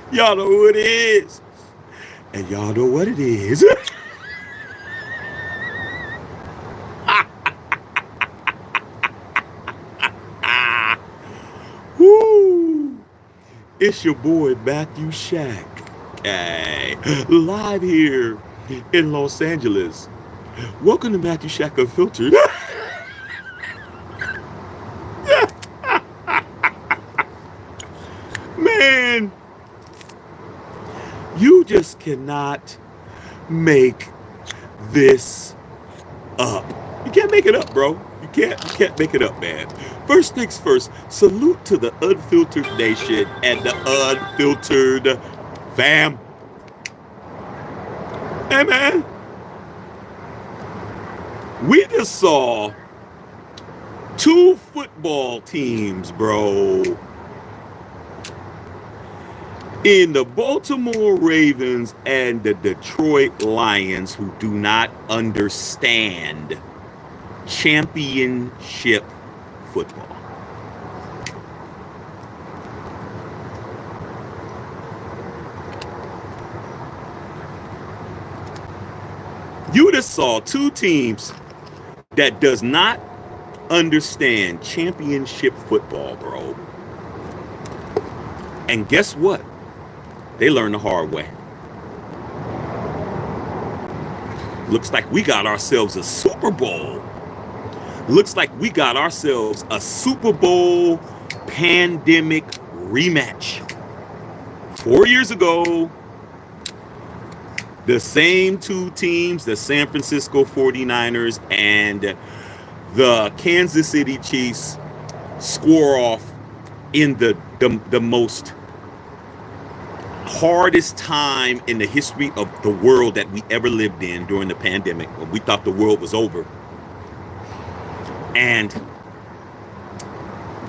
Y'all know who it is. And y'all know what it is. Woo! It's your boy Matthew Shack. Hey, live here in Los Angeles. Welcome to Matthew Shack Unfiltered. Man, you just cannot make this up. You can't make it up, bro. You can't make it up, man. First things first, salute to the unfiltered nation and the unfiltered fam. Hey man, we just saw two football teams, bro. In the Baltimore Ravens and the Detroit Lions, who do not understand championship football. You just saw two teams that does not understand championship football, bro. And guess what? They learned the hard way. Looks like we got ourselves a Super Bowl. Looks like we got ourselves a Super Bowl pandemic rematch. 4 years ago, the same two teams, the San Francisco 49ers and the Kansas City Chiefs, score off in the most hardest time in the history of the world that we ever lived in during the pandemic, when we thought the world was over. And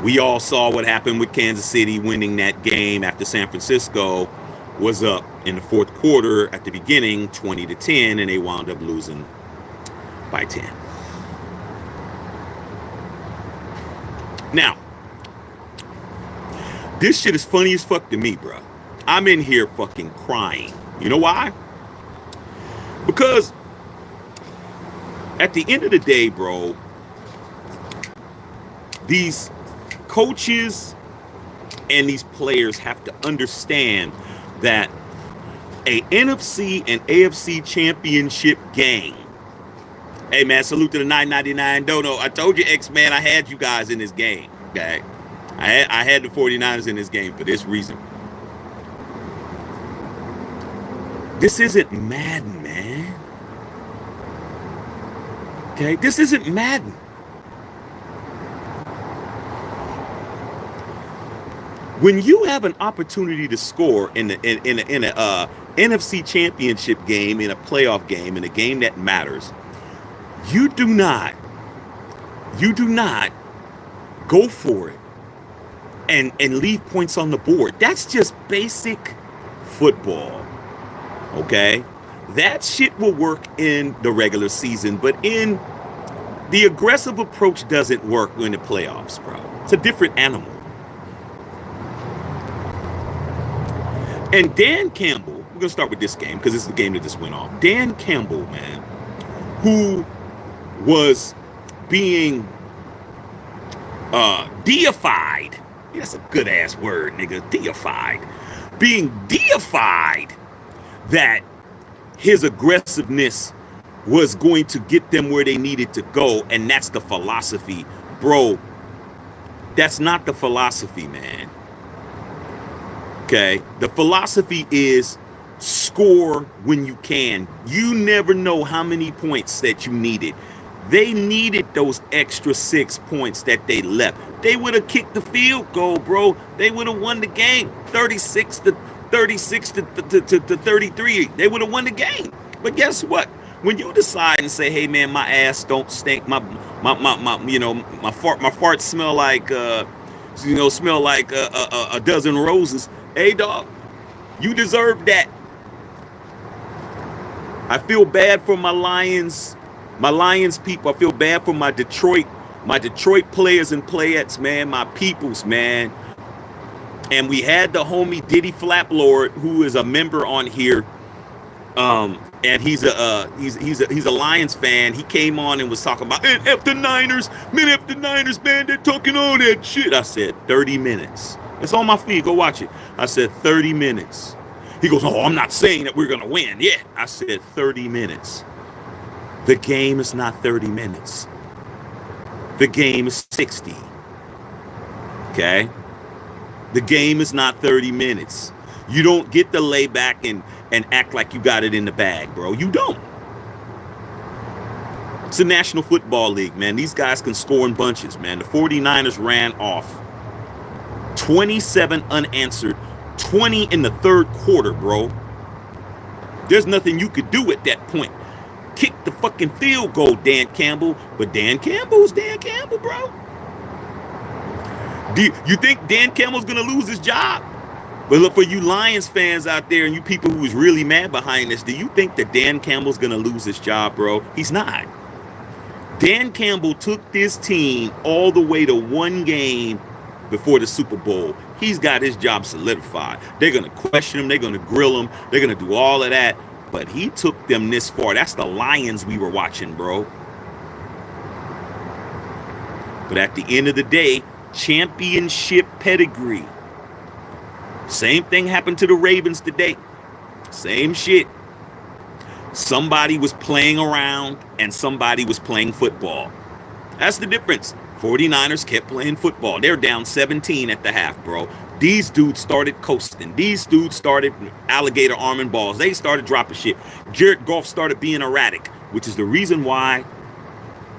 we all saw what happened with Kansas City winning that game after San Francisco was up in the fourth quarter at the beginning, 20-10, and they wound up losing by 10. Now, this shit is funny as fuck to me, bro. I'm in here fucking crying. You know why? Because at the end of the day, bro, these coaches and these players have to understand that a NFC and AFC championship game. Hey man, salute to the 999 Dono. I told you, X-Man, I had you guys in this game. Okay, I had the 49ers in this game for this reason. This isn't Madden, man. Okay, this isn't Madden. When you have an opportunity to score in a NFC championship game, in a playoff game, in a game that matters, you do not go for it and leave points on the board. That's just basic football. Okay? That shit will work in the regular season, but in the aggressive approach doesn't work in the playoffs, bro. It's a different animal. And Dan Campbell, we're going to start with this game because this is the game that just went off. Dan Campbell, man, who was being deified. Yeah, that's a good ass word, nigga. Deified. Being deified that his aggressiveness was going to get them where they needed to go, and that's the philosophy. Bro, that's not the philosophy, man. Okay? The philosophy is score when you can. You never know how many points that you needed. They needed those extra 6 points that they left. They would have kicked the field goal, bro. They would have won the game 36 to 33. They would have won the game. But guess what? When you decide and say, "Hey man, my ass don't stink. My farts smell like a dozen roses." Hey dog, you deserve that. I feel bad for my Lions people. I feel bad for my Detroit players and playettes, man, my peoples, man. And we had the homie Diddy Flaplord, who is a member on here. And he's a Lions fan. He came on and was talking about, man, F the Niners, man, they're talking all that shit. I said 30 minutes. It's on my feed. Go watch it. I said 30 minutes. He goes, oh, I'm not saying that we're gonna win. Yeah, I said 30 minutes. The game is not 30 minutes. The game is 60. Okay? The game is not 30 minutes. You don't get to lay back and act like you got it in the bag, bro. You don't. It's the National Football League, man. These guys can score in bunches, man. The 49ers ran off 27 unanswered, 20 in the third quarter, bro. There's nothing you could do at that point. Kick the fucking field goal, Dan Campbell. But Dan Campbell's Dan Campbell, bro. Do you think Dan Campbell's going to lose his job? But look, for you Lions fans out there and you people who is really mad behind this, do you think that Dan Campbell's going to lose his job, bro? He's not. Dan Campbell took this team all the way to one game before the Super Bowl. He's got his job solidified. They're going to question him. They're going to grill him. They're going to do all of that. But he took them this far. That's the Lions we were watching, bro. But at the end of the day, championship pedigree. Same thing happened to the Ravens today. Same shit. Somebody was playing around and somebody was playing football. That's the difference. 49ers kept playing football. They're down 17 at the half, bro. These dudes started coasting. These dudes started alligator arming balls. They started dropping shit. Jared Goff started being erratic, which is the reason why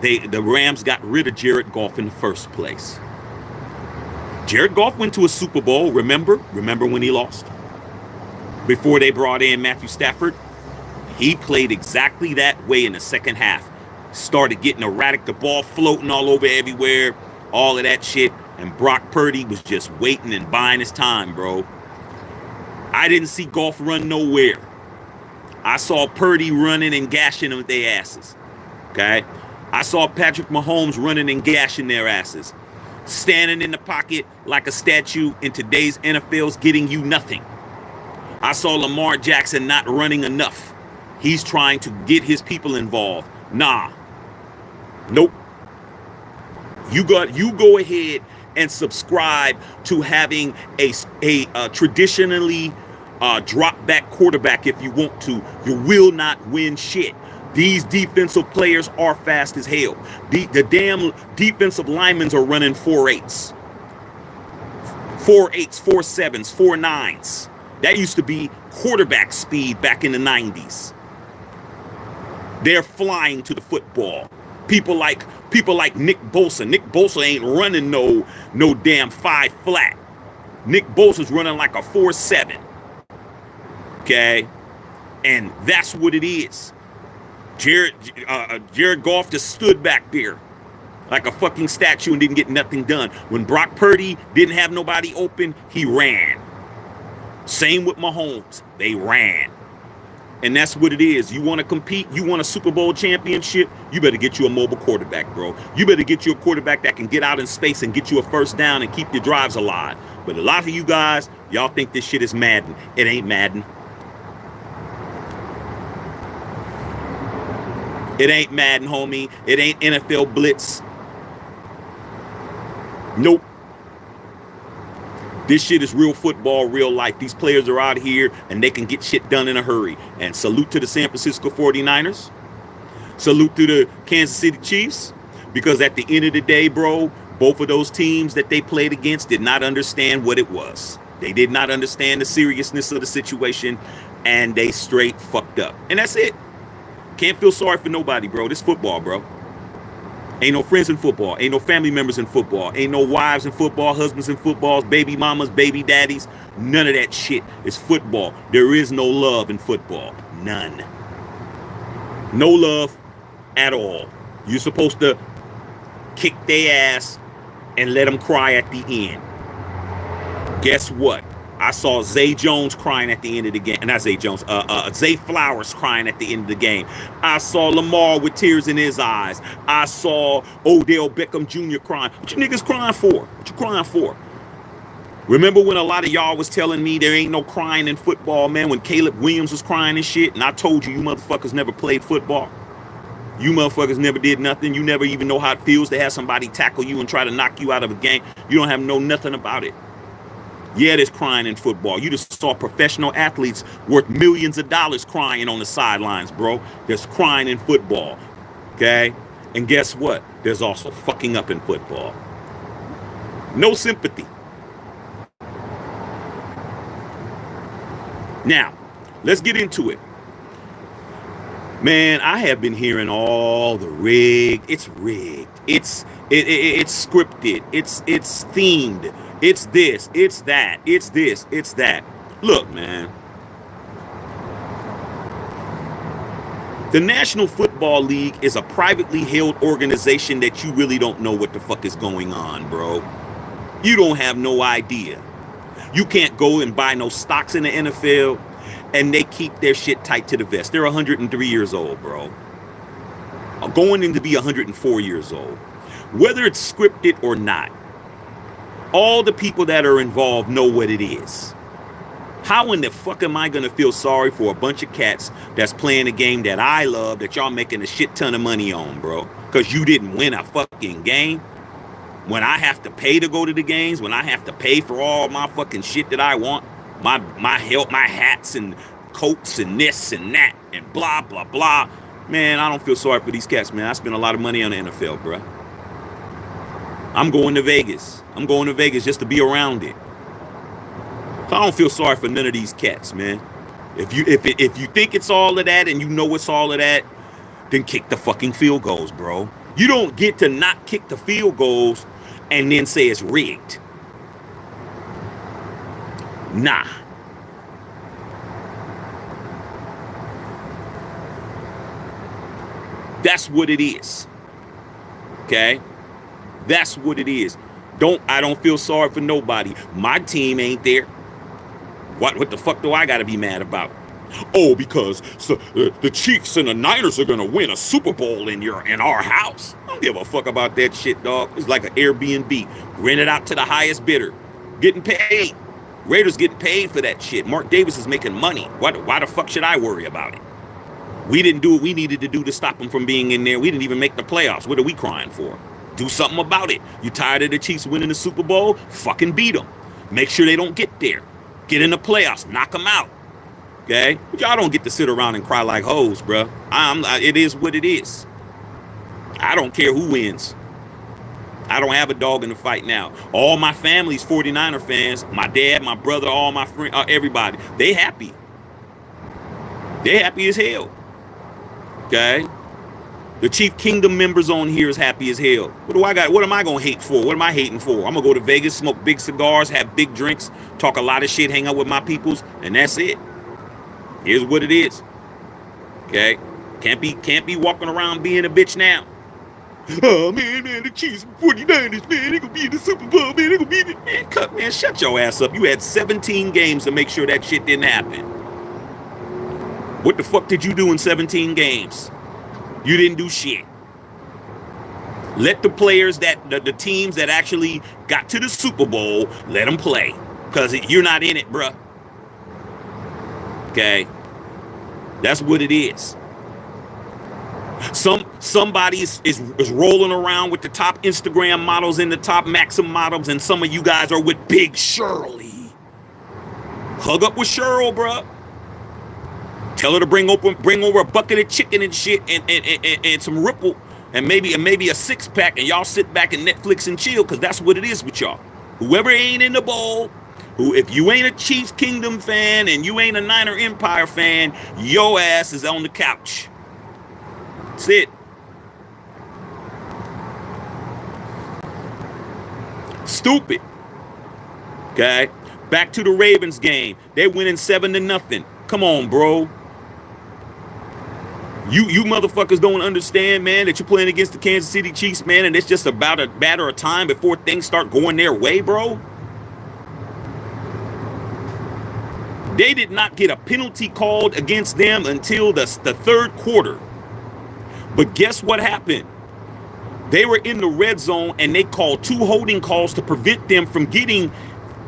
the Rams got rid of Jared Goff in the first place. Jared Goff went to a Super Bowl, remember when he lost? Before they brought in Matthew Stafford, he played exactly that way in the second half. Started getting erratic, the ball floating all over everywhere, all of that shit. And Brock Purdy was just waiting and buying his time, bro. I didn't see Goff run nowhere. I saw Purdy running and gashing them with their asses. Okay? I saw Patrick Mahomes running and gashing their asses. Standing in the pocket like a statue in today's NFL's getting you nothing. I saw Lamar Jackson not running enough. He's trying to get his people involved. Nah. Nope. You go ahead and subscribe to having a traditionally drop back quarterback if you want to. You will not win shit. These defensive players are fast as hell. The damn defensive linemen are running 4.8s. 4.8s, 4.7s, 4.9s. That used to be quarterback speed back in the 90s. They're flying to the football. People like Nick Bosa. Nick Bosa ain't running no damn 5 flat. Nick Bosa's running like a 4.7. Okay? And that's what it is. Jared Goff just stood back there like a fucking statue and didn't get nothing done. When Brock Purdy didn't have nobody open, he ran. Same with Mahomes. They ran. And that's what it is. You want to compete? You want a Super Bowl championship? You better get you a mobile quarterback, bro. You better get you a quarterback that can get out in space and get you a first down and keep your drives alive. But a lot of you guys, y'all think this shit is Madden. It ain't Madden. It ain't Madden, homie. It ain't NFL Blitz. Nope. This shit is real football, real life. These players are out here and they can get shit done in a hurry. And salute to the San Francisco 49ers. Salute to the Kansas City Chiefs. Because at the end of the day, bro, both of those teams that they played against did not understand what it was. They did not understand the seriousness of the situation. And they straight fucked up. And that's it. Can't feel sorry for nobody, bro. This football, bro. Ain't no friends in football. Ain't no family members in football. Ain't no wives in football, husbands in football, baby mamas, baby daddies. None of that shit is football. There is no love in football. None. No love at all. You're supposed to kick their ass and let them cry at the end. Guess what? I saw Zay Jones crying at the end of the game. Not Zay Jones. Zay Flowers crying at the end of the game. I saw Lamar with tears in his eyes. I saw Odell Beckham Jr. crying. What you niggas crying for? What you crying for? Remember when a lot of y'all was telling me there ain't no crying in football, man, when Caleb Williams was crying and shit, and I told you, you motherfuckers never played football. You motherfuckers never did nothing. You never even know how it feels to have somebody tackle you and try to knock you out of a game. You don't have nothing about it. Yeah, there's crying in football. You just saw professional athletes worth millions of dollars crying on the sidelines, bro. There's crying in football, okay? And guess what? There's also fucking up in football. No sympathy. Now, let's get into it. Man, I have been hearing all the rigged. It's rigged. It's scripted. It's themed. It's this. It's that. It's this. It's that. Look, man. The National Football League is a privately held organization that you really don't know what the fuck is going on, bro. You don't have no idea. You can't go and buy no stocks in the NFL. And they keep their shit tight to the vest. They're 103 years old, bro. Going in to be 104 years old. Whether it's scripted or not, all the people that are involved know what it is. How in the fuck am I going to feel sorry for a bunch of cats that's playing a game that I love, that y'all making a shit ton of money on, bro? Because you didn't win a fucking game? When I have to pay to go to the games, when I have to pay for all my fucking shit that I want, my help, my hats and coats and this and that and blah, blah, blah. Man, I don't feel sorry for these cats, man. I spend a lot of money on the NFL, bro. I'm going to Vegas. I'm going to Vegas just to be around it. So I don't feel sorry for none of these cats, man. If you think it's all of that and you know it's all of that, then kick the fucking field goals, bro. You don't get to not kick the field goals and then say it's rigged. Nah. That's what it is. Okay? That's what it is. I don't feel sorry for nobody. My team ain't there. What the fuck do I gotta be mad about? Oh, because the Chiefs and the Niners are gonna win a Super Bowl in our house. I don't give a fuck about that shit, dog. It's like an Airbnb. Rent it out to the highest bidder. Getting paid. Raiders getting paid for that shit. Mark Davis is making money. Why the fuck should I worry about it? We didn't do what we needed to do to stop them from being in there. We didn't even make the playoffs. What are we crying for? Do something about it. You tired of the Chiefs winning the Super Bowl? Fucking beat them. Make sure they don't get there. Get in the playoffs. Knock them out. Okay? But y'all don't get to sit around and cry like hoes, bro. It is what it is. I don't care who wins. I don't have a dog in the fight now. All my family's 49er fans. My dad, my brother, all my friends, everybody. They happy. They happy as hell. Okay? The Chief Kingdom members on here is happy as hell. What do I got? What am I going to hate for? What am I hating for? I'm going to go to Vegas, smoke big cigars, have big drinks, talk a lot of shit, hang out with my peoples, and that's it. Here's what it is. Okay? Can't be walking around being a bitch now. Oh, man, the Chiefs 49ers, man, they gonna be in the Super Bowl, man, they gonna be in it. Man, shut your ass up. You had 17 games to make sure that shit didn't happen. What the fuck did you do in 17 games? You didn't do shit. Let the players the teams that actually got to the Super Bowl, let them play. Because you're not in it, bruh. Okay? That's what it is. Somebody is rolling around with the top Instagram models and the top Maxim models, and some of you guys are with Big Shirley. Hug up with Cheryl, bruh. Tell her to bring over a bucket of chicken and shit and some Ripple and maybe a 6-pack, and y'all sit back and Netflix and chill, because that's what it is with y'all. Whoever ain't in the bowl, if you ain't a Chiefs Kingdom fan and you ain't a Niner Empire fan, your ass is on the couch. That's it. Stupid. Okay? Back to the Ravens game. They're winning 7-0. Come on, bro. You motherfuckers don't understand, man, that you're playing against the Kansas City Chiefs, man, and it's just about a matter of time before things start going their way, bro. They did not get a penalty called against them until the third quarter. But guess what happened? They were in the red zone, and they called 2 holding calls to prevent them from getting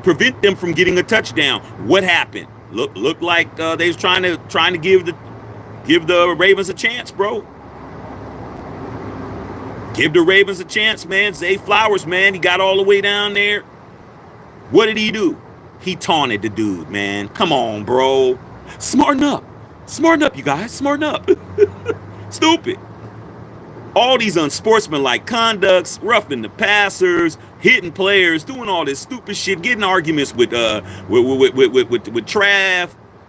prevent them from getting a touchdown. What happened? Looked like they was trying to give the Ravens a chance, bro. Give the Ravens a chance, man. Zay Flowers, man, he got all the way down there. What did he do? He taunted the dude, man. Come on, bro. Smarten up. Smarten up, you guys. Smarten up. Stupid. All these unsportsmanlike conducts, roughing the passers, hitting players, doing all this stupid shit, getting arguments with Travis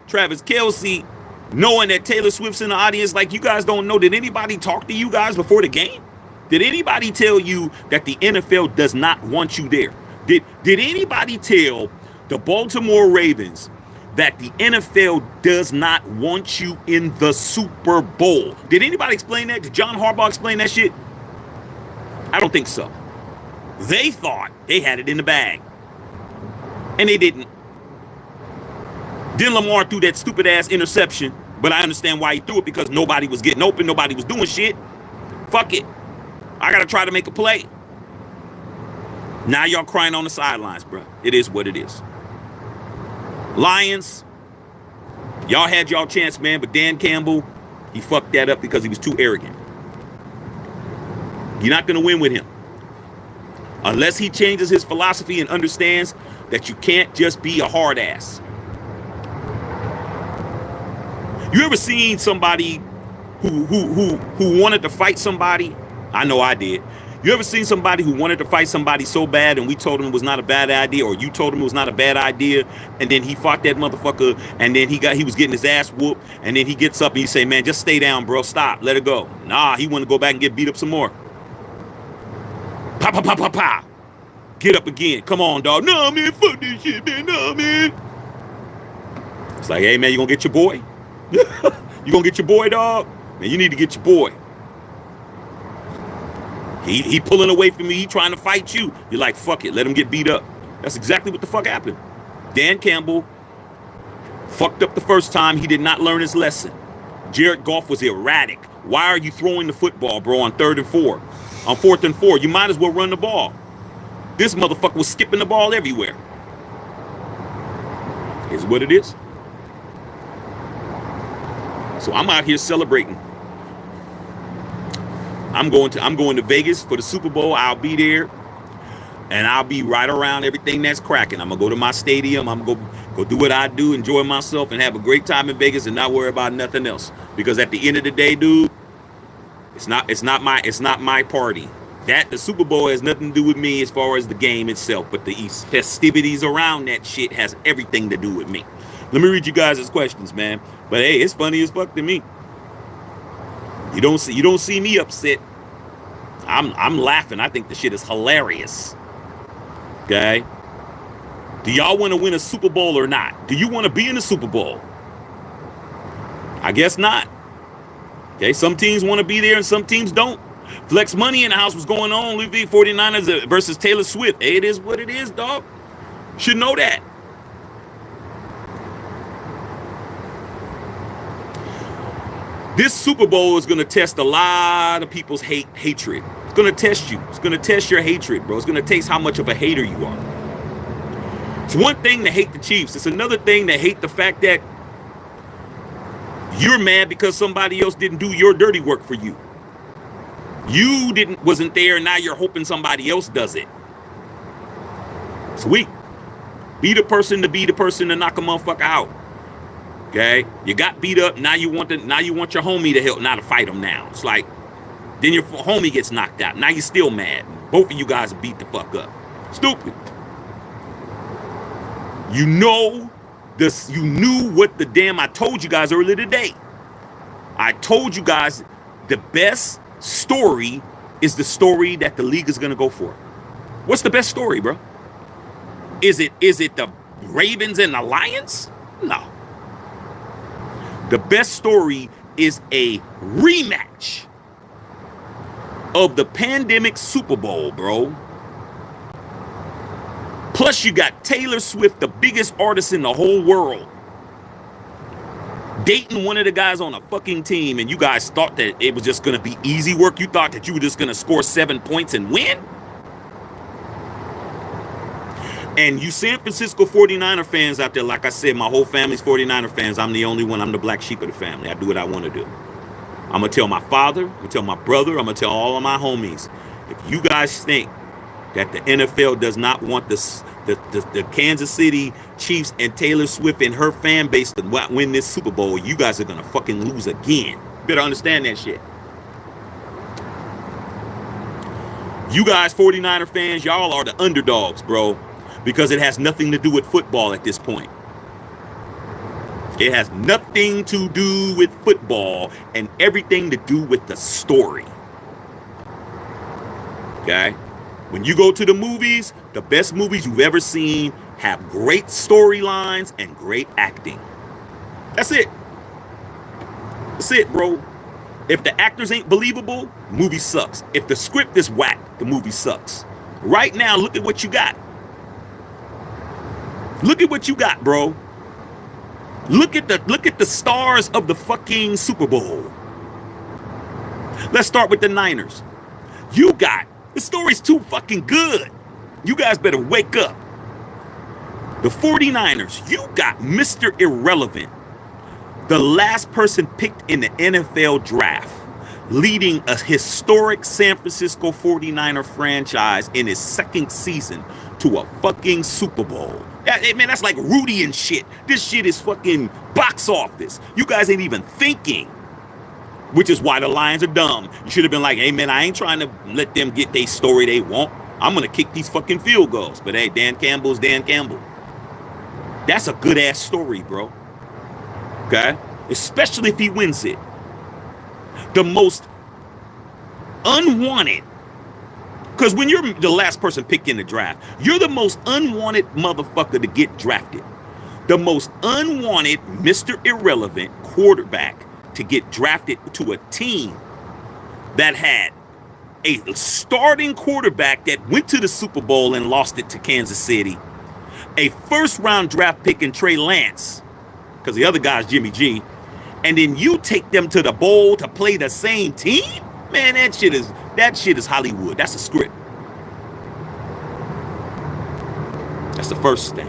Kelce, knowing that Taylor Swift's in the audience. Like, you guys don't know. Did anybody talk to you guys before the game? Did anybody tell you that the NFL does not want you there? Did anybody tell the Baltimore Ravens that the NFL does not want you in the Super Bowl? Did anybody explain that? Did John Harbaugh explain that shit? I don't think so. They thought they had it in the bag, and they didn't. Then Lamar threw that stupid ass interception, but I understand why he threw it, because nobody was getting open, nobody was doing shit. Fuck it. I gotta try to make a play. Now y'all crying on the sidelines, bro. It is what it is. Lions, y'all had y'all chance, man, but Dan Campbell, he fucked that up because he was too arrogant. You're not going to win with him unless he changes his philosophy and understands that you can't just be a hard ass. You ever seen somebody who wanted to fight somebody? I know I did. You ever seen somebody who wanted to fight somebody so bad and we told him it was not a bad idea, or you told him it was not a bad idea, and then he fought that motherfucker, and then he was getting his ass whooped, and then he gets up and you say, man, just stay down, bro, stop, let it go. Nah, he wanted to go back and get beat up some more. Pa. Get up again. Come on, dog. No, man, fuck this shit, man. No, man. It's like, hey, man, you gonna get your boy? You gonna get your boy, dog? Man, you need to get your boy. He pulling away from me. He trying to fight you. You're like, fuck it. Let him get beat up. That's exactly what the fuck happened. Dan Campbell fucked up the first time. He did not learn his lesson. Jared Goff was erratic. Why are you throwing the football, bro, on 3rd and 4? On 4th and 4, you might as well run the ball. This motherfucker was skipping the ball everywhere. Is what it is. So I'm out here celebrating. I'm going to Vegas for the Super Bowl. I'll be there, and I'll be right around everything that's cracking. I'm gonna go to my stadium. I'm gonna go do what I do, enjoy myself, and have a great time in Vegas, and not worry about nothing else. Because at the end of the day, dude, it's not my party. The Super Bowl has nothing to do with me as far as the game itself, but the festivities around that shit has everything to do with me. Let me read you guys' questions, man. But hey, it's funny as fuck to me. You don't see me upset. I'm laughing. I think the shit is hilarious. Okay? Do y'all want to win a Super Bowl or not? Do you want to be in the Super Bowl? I guess not. Okay, some teams want to be there and some teams don't. Flex money in the house was going on. Louisville 49ers versus Taylor Swift. Hey, it is what it is, dog. Should know that. This Super Bowl is going to test a lot of people's hatred. It's going to test you. It's going to test your hatred, bro. It's going to taste how much of a hater you are. It's one thing to hate the Chiefs. It's another thing to hate the fact that you're mad because somebody else didn't do your dirty work for you. You wasn't there, and now you're hoping somebody else does it. Sweet. Be the person to knock a motherfucker out. Okay, you got beat up. Now you want your homie to help, not to fight him. Now it's like, then your homie gets knocked out. Now you're still mad. Both of you guys beat the fuck up. Stupid. You know this. You knew what the damn. I told you guys earlier today. I told you guys the best story is the story that the league is gonna go for. What's the best story, bro? Is it the Ravens and the Lions? No. The best story is a rematch of the pandemic Super Bowl, bro. Plus, you got Taylor Swift, the biggest artist in the whole world, dating one of the guys on a fucking team, and you guys thought that it was just going to be easy work. You thought that you were just going to score 7 points and win. And you San Francisco 49er fans out there, like I said, my whole family's 49er fans. I'm the only one. I'm the black sheep of the family. I do what I want to do. I'm going to tell my father. I'm going to tell my brother. I'm going to tell all of my homies. If you guys think that the NFL does not want the Kansas City Chiefs and Taylor Swift and her fan base to win this Super Bowl, you guys are going to fucking lose again. Better understand that shit. You guys 49er fans, y'all are the underdogs, bro. Because it has nothing to do with football at this point. It has nothing to do with football and everything to do with the story. Okay? When you go to the movies, the best movies you've ever seen have great storylines and great acting. That's it. That's it, bro. If the actors ain't believable, movie sucks. If the script is whack, the movie sucks. Right now, look at what you got. Look at what you got, bro. Look at the stars of the fucking Super Bowl. Let's start with the Niners. The story's too fucking good. You guys better wake up. The 49ers, you got Mr. Irrelevant, the last person picked in the NFL draft, leading a historic San Francisco 49er franchise in his second season to a fucking Super Bowl. Man, that's like Rudy and shit. This shit is fucking box office. You guys ain't even thinking. Which is why the Lions are dumb. You should have been like, hey, man, I ain't trying to let them get their story they want. I'm going to kick these fucking field goals. But hey, Dan Campbell's Dan Campbell. That's a good-ass story, bro. Okay? Especially if he wins it. The most unwanted. Because when you're the last person picked in the draft, you're the most unwanted motherfucker to get drafted. The most unwanted Mr. Irrelevant quarterback to get drafted to a team that had a starting quarterback that went to the Super Bowl and lost it to Kansas City, a first-round draft pick in Trey Lance, because the other guy's Jimmy G, and then you take them to the bowl to play the same team? Man, that shit is Hollywood. That's a script. That's the first thing.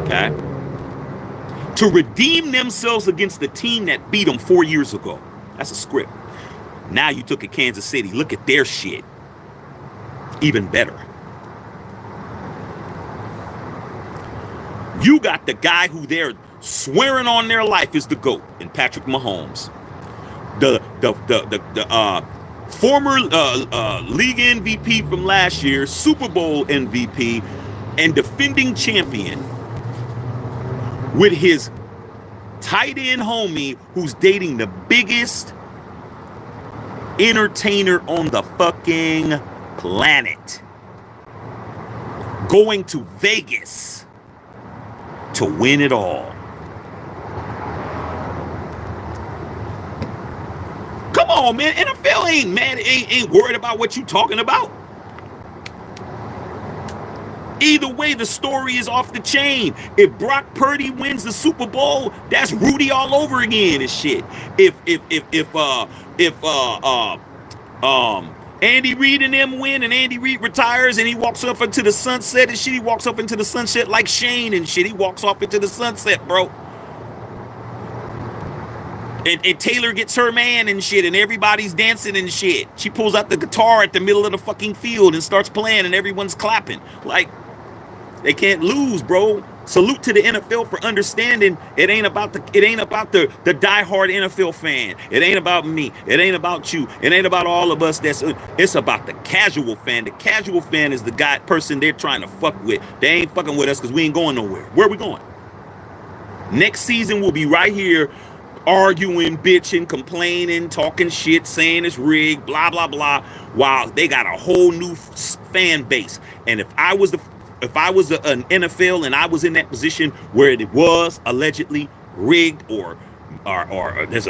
Okay? To redeem themselves against the team that beat them 4 years ago. That's a script. Now you took it Kansas City. Look at their shit. Even better. You got the guy who they're swearing on their life is the GOAT in Patrick Mahomes. The former league MVP from last year, Super Bowl MVP, and defending champion with his tight end homie who's dating the biggest entertainer on the fucking planet. Going to Vegas to win it all. Come on, man. NFL ain't mad, ain't worried about what you talking about. Either way, the story is off the chain. If Brock Purdy wins the Super Bowl, that's Rudy all over again and shit. If Andy Reid and them win and Andy Reid retires and he walks off into the sunset and shit, he walks off into the sunset like Shane and shit. He walks off into the sunset, bro. And Taylor gets her man and shit, and everybody's dancing and shit. She pulls out the guitar at the middle of the fucking field and starts playing, and everyone's clapping. Like, they can't lose, bro. Salute to the NFL for understanding it ain't about the diehard NFL fan. It ain't about me. It ain't about you. It ain't about all of us. It's about the casual fan. The casual fan is the person they're trying to fuck with. They ain't fucking with us because we ain't going nowhere. Where are we going? Next season we'll be right here arguing, bitching, complaining, talking shit, saying it's rigged, blah, blah, blah, while they got a whole new fan base. And if I was an NFL and I was in that position where it was allegedly rigged or there's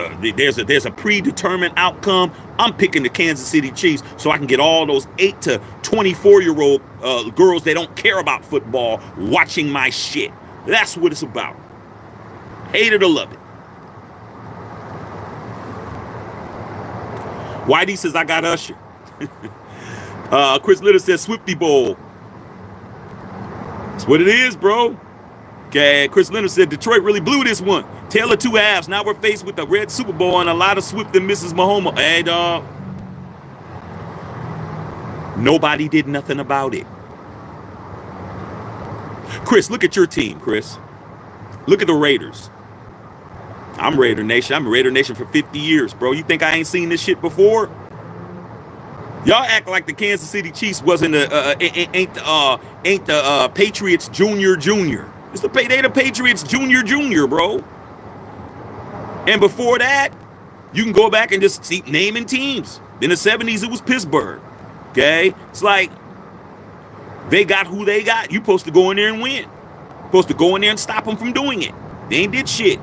a predetermined outcome, I'm picking the Kansas City Chiefs so I can get all those 8 to 24-year-old girls that don't care about football watching my shit. That's what it's about. Hate it or love it. Whitey says, I got Usher. Chris Litter says, Swifty Bowl. That's what it is, bro. Okay, Chris Leonard said Detroit really blew this one. Tale of two halves. Now we're faced with a red Super Bowl and a lot of Swift and Mrs. Mahomes. Hey, dog. Nobody did nothing about it. Chris, look at your team, Chris. Look at the Raiders. I'm Raider Nation. I'm a Raider Nation for 50 years, bro. You think I ain't seen this shit before? Y'all act like the Kansas City Chiefs wasn't ain't the Patriots Junior. It's the Patriots Junior, bro. And before that, you can go back and just keep naming teams. In the 70s, it was Pittsburgh. Okay? It's like they got who they got. You supposed to go in there and win. Supposed to go in there and stop them from doing it. They ain't did shit.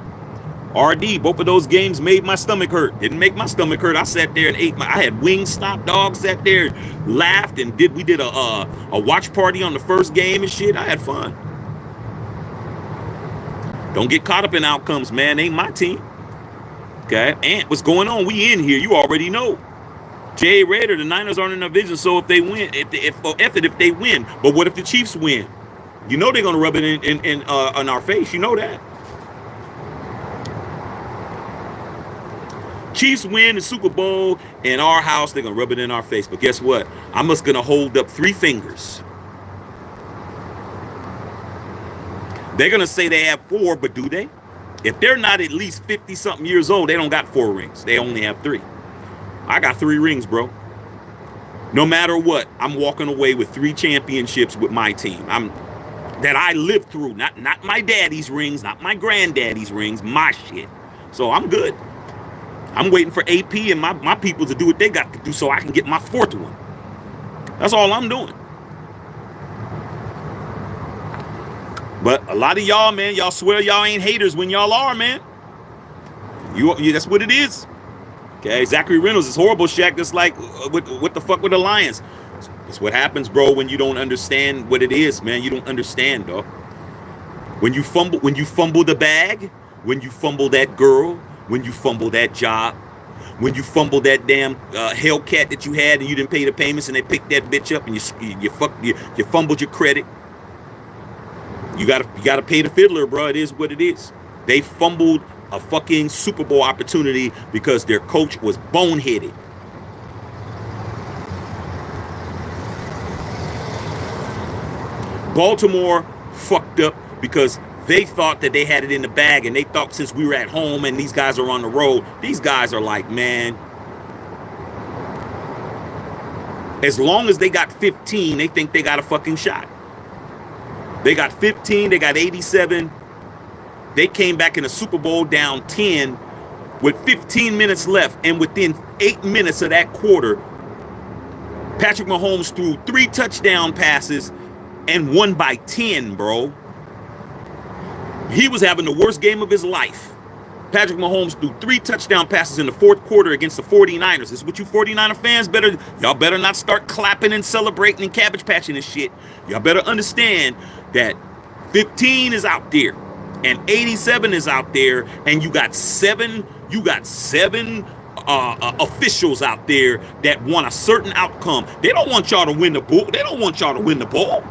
RD, both of those games made my stomach hurt. Didn't make my stomach hurt. I sat there and ate I had Wingstop, dog. Sat there, laughed, and we did a watch party on the first game and shit. I had fun. Don't get caught up in outcomes, man. Ain't my team. Okay? And what's going on? We in here. You already know. Jay Raider, the Niners aren't in the division, so if they win, if they win. But what if the Chiefs win? You know they're gonna rub it in our face. You know that. Chiefs win the Super Bowl in our house, they're gonna rub it in our face. But guess what? I'm just gonna hold up 3 fingers. They're gonna say they have 4, but do they? If they're not at least 50-something years old, they don't got 4 rings. They only have 3. I got 3 rings, bro. No matter what, I'm walking away with 3 championships with my team. That I lived through. Not my daddy's rings, not my granddaddy's rings, my shit. So I'm good. I'm waiting for AP and my people to do what they got to do so I can get my 4th one. That's all I'm doing. But a lot of y'all, man, y'all swear y'all ain't haters when y'all are, man. You that's what it is. Okay, Zachary Reynolds is horrible, Shaq. Just like what the fuck with the Lions. That's what happens, bro, when you don't understand what it is, man. You don't understand, dog. When you fumble the bag, when you fumble that girl, when you fumble that job, when you fumble that damn Hellcat that you had and you didn't pay the payments and they picked that bitch up and you fumbled your credit. You gotta pay the fiddler, bro. It is what it is. They fumbled a fucking Super Bowl opportunity because their coach was boneheaded. Baltimore fucked up because they thought that they had it in the bag, and they thought since we were at home and these guys are on the road, these guys are like, man, as long as they got 15, they think they got a fucking shot. They got 15, they got 87. They came back in the Super Bowl down 10 with 15 minutes left, and within 8 minutes of that quarter, Patrick Mahomes threw 3 touchdown passes and won by 10, bro. He was having the worst game of his life. Patrick Mahomes threw 3 touchdown passes in the 4th quarter against the 49ers. This is what you 49er fans y'all better not start clapping and celebrating and cabbage patching and shit. Y'all better understand that 15 is out there and 87 is out there, and you got seven officials out there that want a certain outcome. They don't want y'all to win the ball. They don't want y'all to win the ball.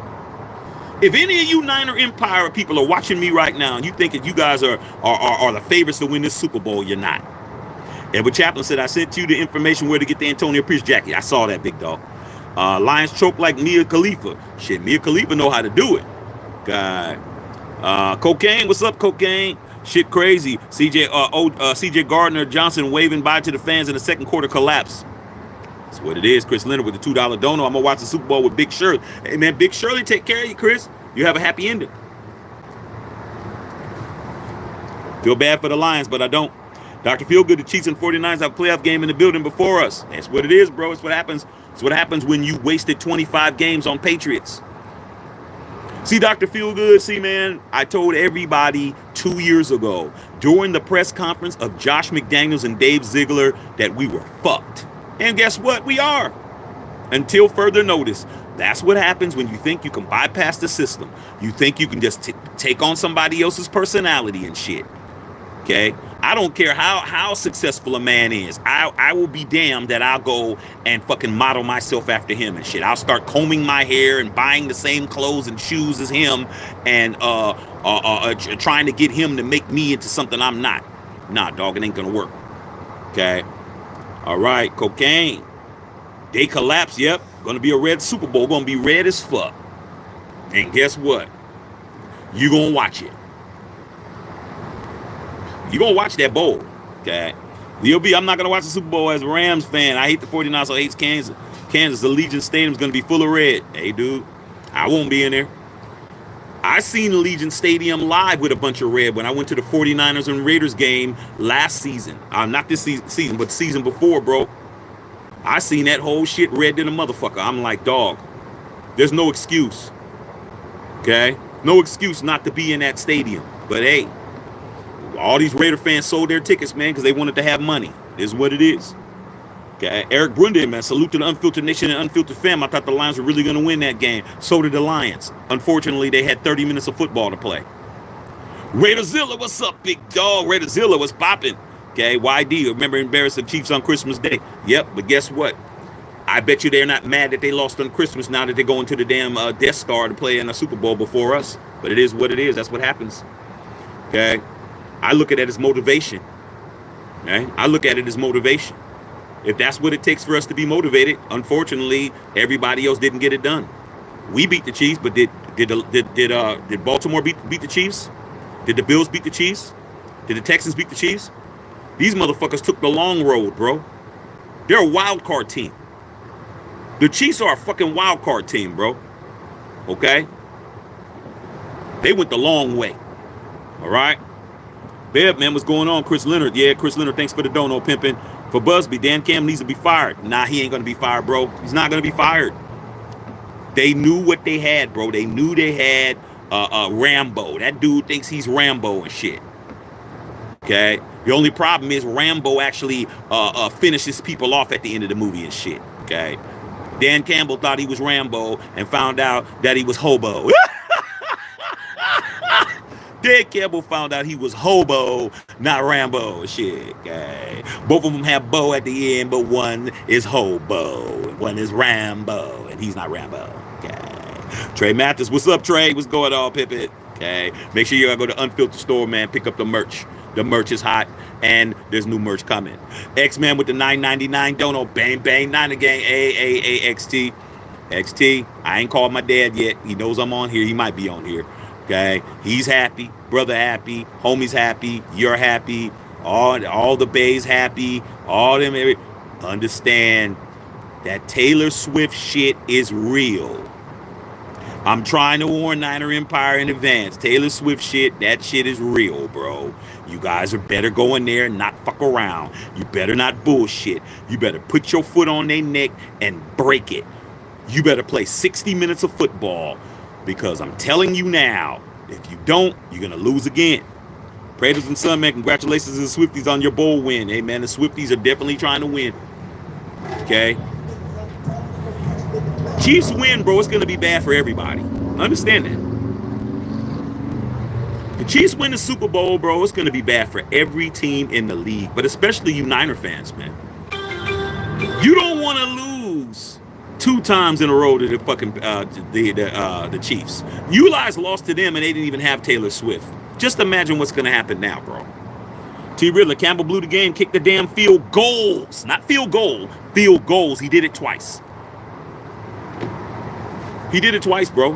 If any of you Niner Empire people are watching me right now and you think that you guys are the favorites to win this Super Bowl, you're not. Edward Chaplin said, I sent you the information where to get the Antonio Pierce jacket. I saw that, big dog. Lions choke like Mia Khalifa. Shit, Mia Khalifa know how to do it. God. Cocaine, what's up, Cocaine? Shit crazy. CJ Gardner Johnson waving bye to the fans in the 2nd quarter collapse. That's what it is. Chris Leonard with the $2 dono. I'm going to watch the Super Bowl with Big Shirley. Hey, man, Big Shirley, take care of you, Chris. You have a happy ending. Feel bad for the Lions, but I don't. Dr. Feelgood, the Chiefs and 49ers have a playoff game in the building before us. That's what it is, bro. It's what happens. It's what happens when you wasted 25 games on Patriots. See, Dr. Feelgood, see, man, I told everybody 2 years ago during the press conference of Josh McDaniels and Dave Ziegler that we were fucked. And guess what? We are. Until further notice. That's what happens when you think you can bypass the system. You think you can just take on somebody else's personality and shit. Okay? I don't care how successful a man is. I will be damned that I'll go and fucking model myself after him and shit. I'll start combing my hair and buying the same clothes and shoes as him, and trying to get him to make me into something I'm not. Nah, dog, it ain't gonna work. Okay. All right, cocaine. They collapse. Yep. Gonna be a red Super Bowl. Gonna be red as fuck. And guess what? You gonna watch it. You gonna watch that bowl. Okay. I'm not gonna watch the Super Bowl as a Rams fan. I hate the 49ers, so I hate Kansas. The Allegiant Stadium's gonna be full of red. Hey, dude, I won't be in there. I seen Allegiant Stadium live with a bunch of red when I went to the 49ers and Raiders game last season. Not this season, but the season before, bro. I seen that whole shit red than a motherfucker. I'm like, dog, there's no excuse. Okay? No excuse not to be in that stadium. But hey, all these Raider fans sold their tickets, man, because they wanted to have money. This is what it is. Okay? Eric Brundin, man, salute to the Unfiltered Nation and Unfiltered fam. I thought the Lions were really going to win that game. So did the Lions. Unfortunately, they had 30 minutes of football to play. Raiderzilla, what's up, big dog? Raiderzilla was popping. Okay, YD, remember embarrassing the Chiefs on Christmas Day. Yep, but guess what? I bet you they're not mad that they lost on Christmas now that they're going to the damn Death Star to play in a Super Bowl before us. But it is what it is. That's what happens. Okay? I look at it as motivation. Okay? I look at it as motivation. If that's what it takes for us to be motivated, unfortunately, everybody else didn't get it done. We beat the Chiefs, but did Baltimore beat the Chiefs? Did the Bills beat the Chiefs? Did the Texans beat the Chiefs? These motherfuckers took the long road, bro. They're a wild card team. The Chiefs are a fucking wild card team, bro. Okay? They went the long way. All right? Bev, man, what's going on? Chris Leonard. Yeah, Chris Leonard, thanks for the dono, pimping. For Busby, Dan Campbell needs to be fired. Nah, he ain't going to be fired, bro. He's not going to be fired. They knew what they had, bro. They knew they had Rambo. That dude thinks he's Rambo and shit. Okay? The only problem is Rambo actually finishes people off at the end of the movie and shit. Okay? Dan Campbell thought he was Rambo and found out that he was Hobo. Dan Campbell found out he was Hobo, not Rambo. Shit, okay? Both of them have Bo at the end, but one is Hobo, and one is Rambo, and he's not Rambo. Okay? Trey Mathis, what's up, Trey? What's going on, Pippin? Okay? Make sure you gotta go to Unfiltered Store, man. Pick up the merch. The merch is hot, and there's new merch coming. X-Man with the $9.99 dono. Bang, bang, 9 again. XT. XT, I ain't called my dad yet. He knows I'm on here. He might be on here. Okay? He's happy. Brother happy. Homie's happy. You're happy. All the bays happy. All them. Understand that Taylor Swift shit is real. I'm trying to warn Niner Empire in advance. Taylor Swift shit, that shit is real, bro. You guys are better go in there and not fuck around. You better not bullshit. You better put your foot on their neck and break it. You better play 60 minutes of football, because I'm telling you now, if you don't, you're going to lose again. Praise and Son, man, congratulations to the Swifties on your bowl win. Hey, man, the Swifties are definitely trying to win. Okay? Chiefs win, bro, it's going to be bad for everybody. Understand that. The Chiefs win the Super Bowl, bro, it's going to be bad for every team in the league, but especially you Niner fans, man. You don't want to lose 2 times in a row to the fucking the Chiefs. You guys lost to them and they didn't even have Taylor Swift. Just imagine what's going to happen now, bro. T. Riddler, Campbell blew the game, kicked the damn field goals. Not field goal, field goals. He did it twice. He did it twice, bro.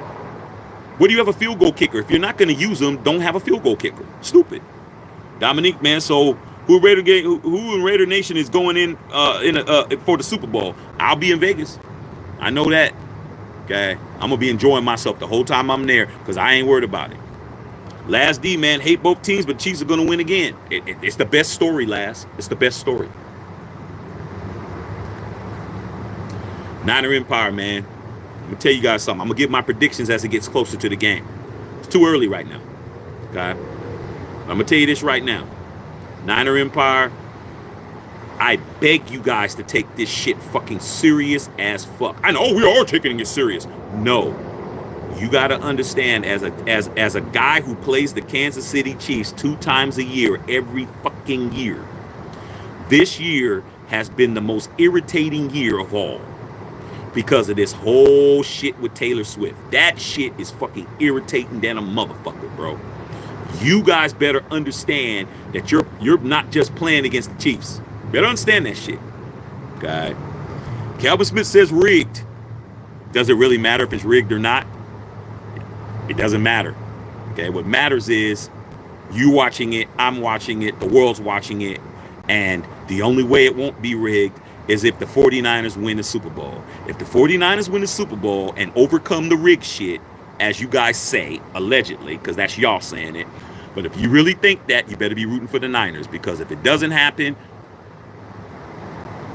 What do you have a field goal kicker? If you're not going to use them, don't have a field goal kicker. Stupid. Dominique, man, so who in Raider Nation is going in for the Super Bowl? I'll be in Vegas. I know that. Okay? I'm going to be enjoying myself the whole time I'm there, because I ain't worried about it. Last D, man, hate both teams, but Chiefs are going to win again. It's the best story, Last. It's the best story. Niner Empire, man. I'm going to tell you guys something. I'm going to give my predictions as it gets closer to the game. It's too early right now. Okay? I'm going to tell you this right now. Niner Empire, I beg you guys to take this shit fucking serious as fuck. I know we are taking it serious. No. You got to understand, as a guy who plays the Kansas City Chiefs 2 times a year, every fucking year, this year has been the most irritating year of all because of this whole shit with Taylor Swift. That shit is fucking irritating than a motherfucker, bro. You guys better understand that you're not just playing against the Chiefs. Better understand that shit. Okay. Calvin Smith says rigged. Does it really matter if it's rigged or not? It doesn't matter. Okay. What matters is you watching it, I'm watching it, the world's watching it, and the only way it won't be rigged is if the 49ers win the Super Bowl. If the 49ers win the Super Bowl and overcome the rig shit, as you guys say, allegedly, because that's y'all saying it. But if you really think that, you better be rooting for the Niners, because if it doesn't happen,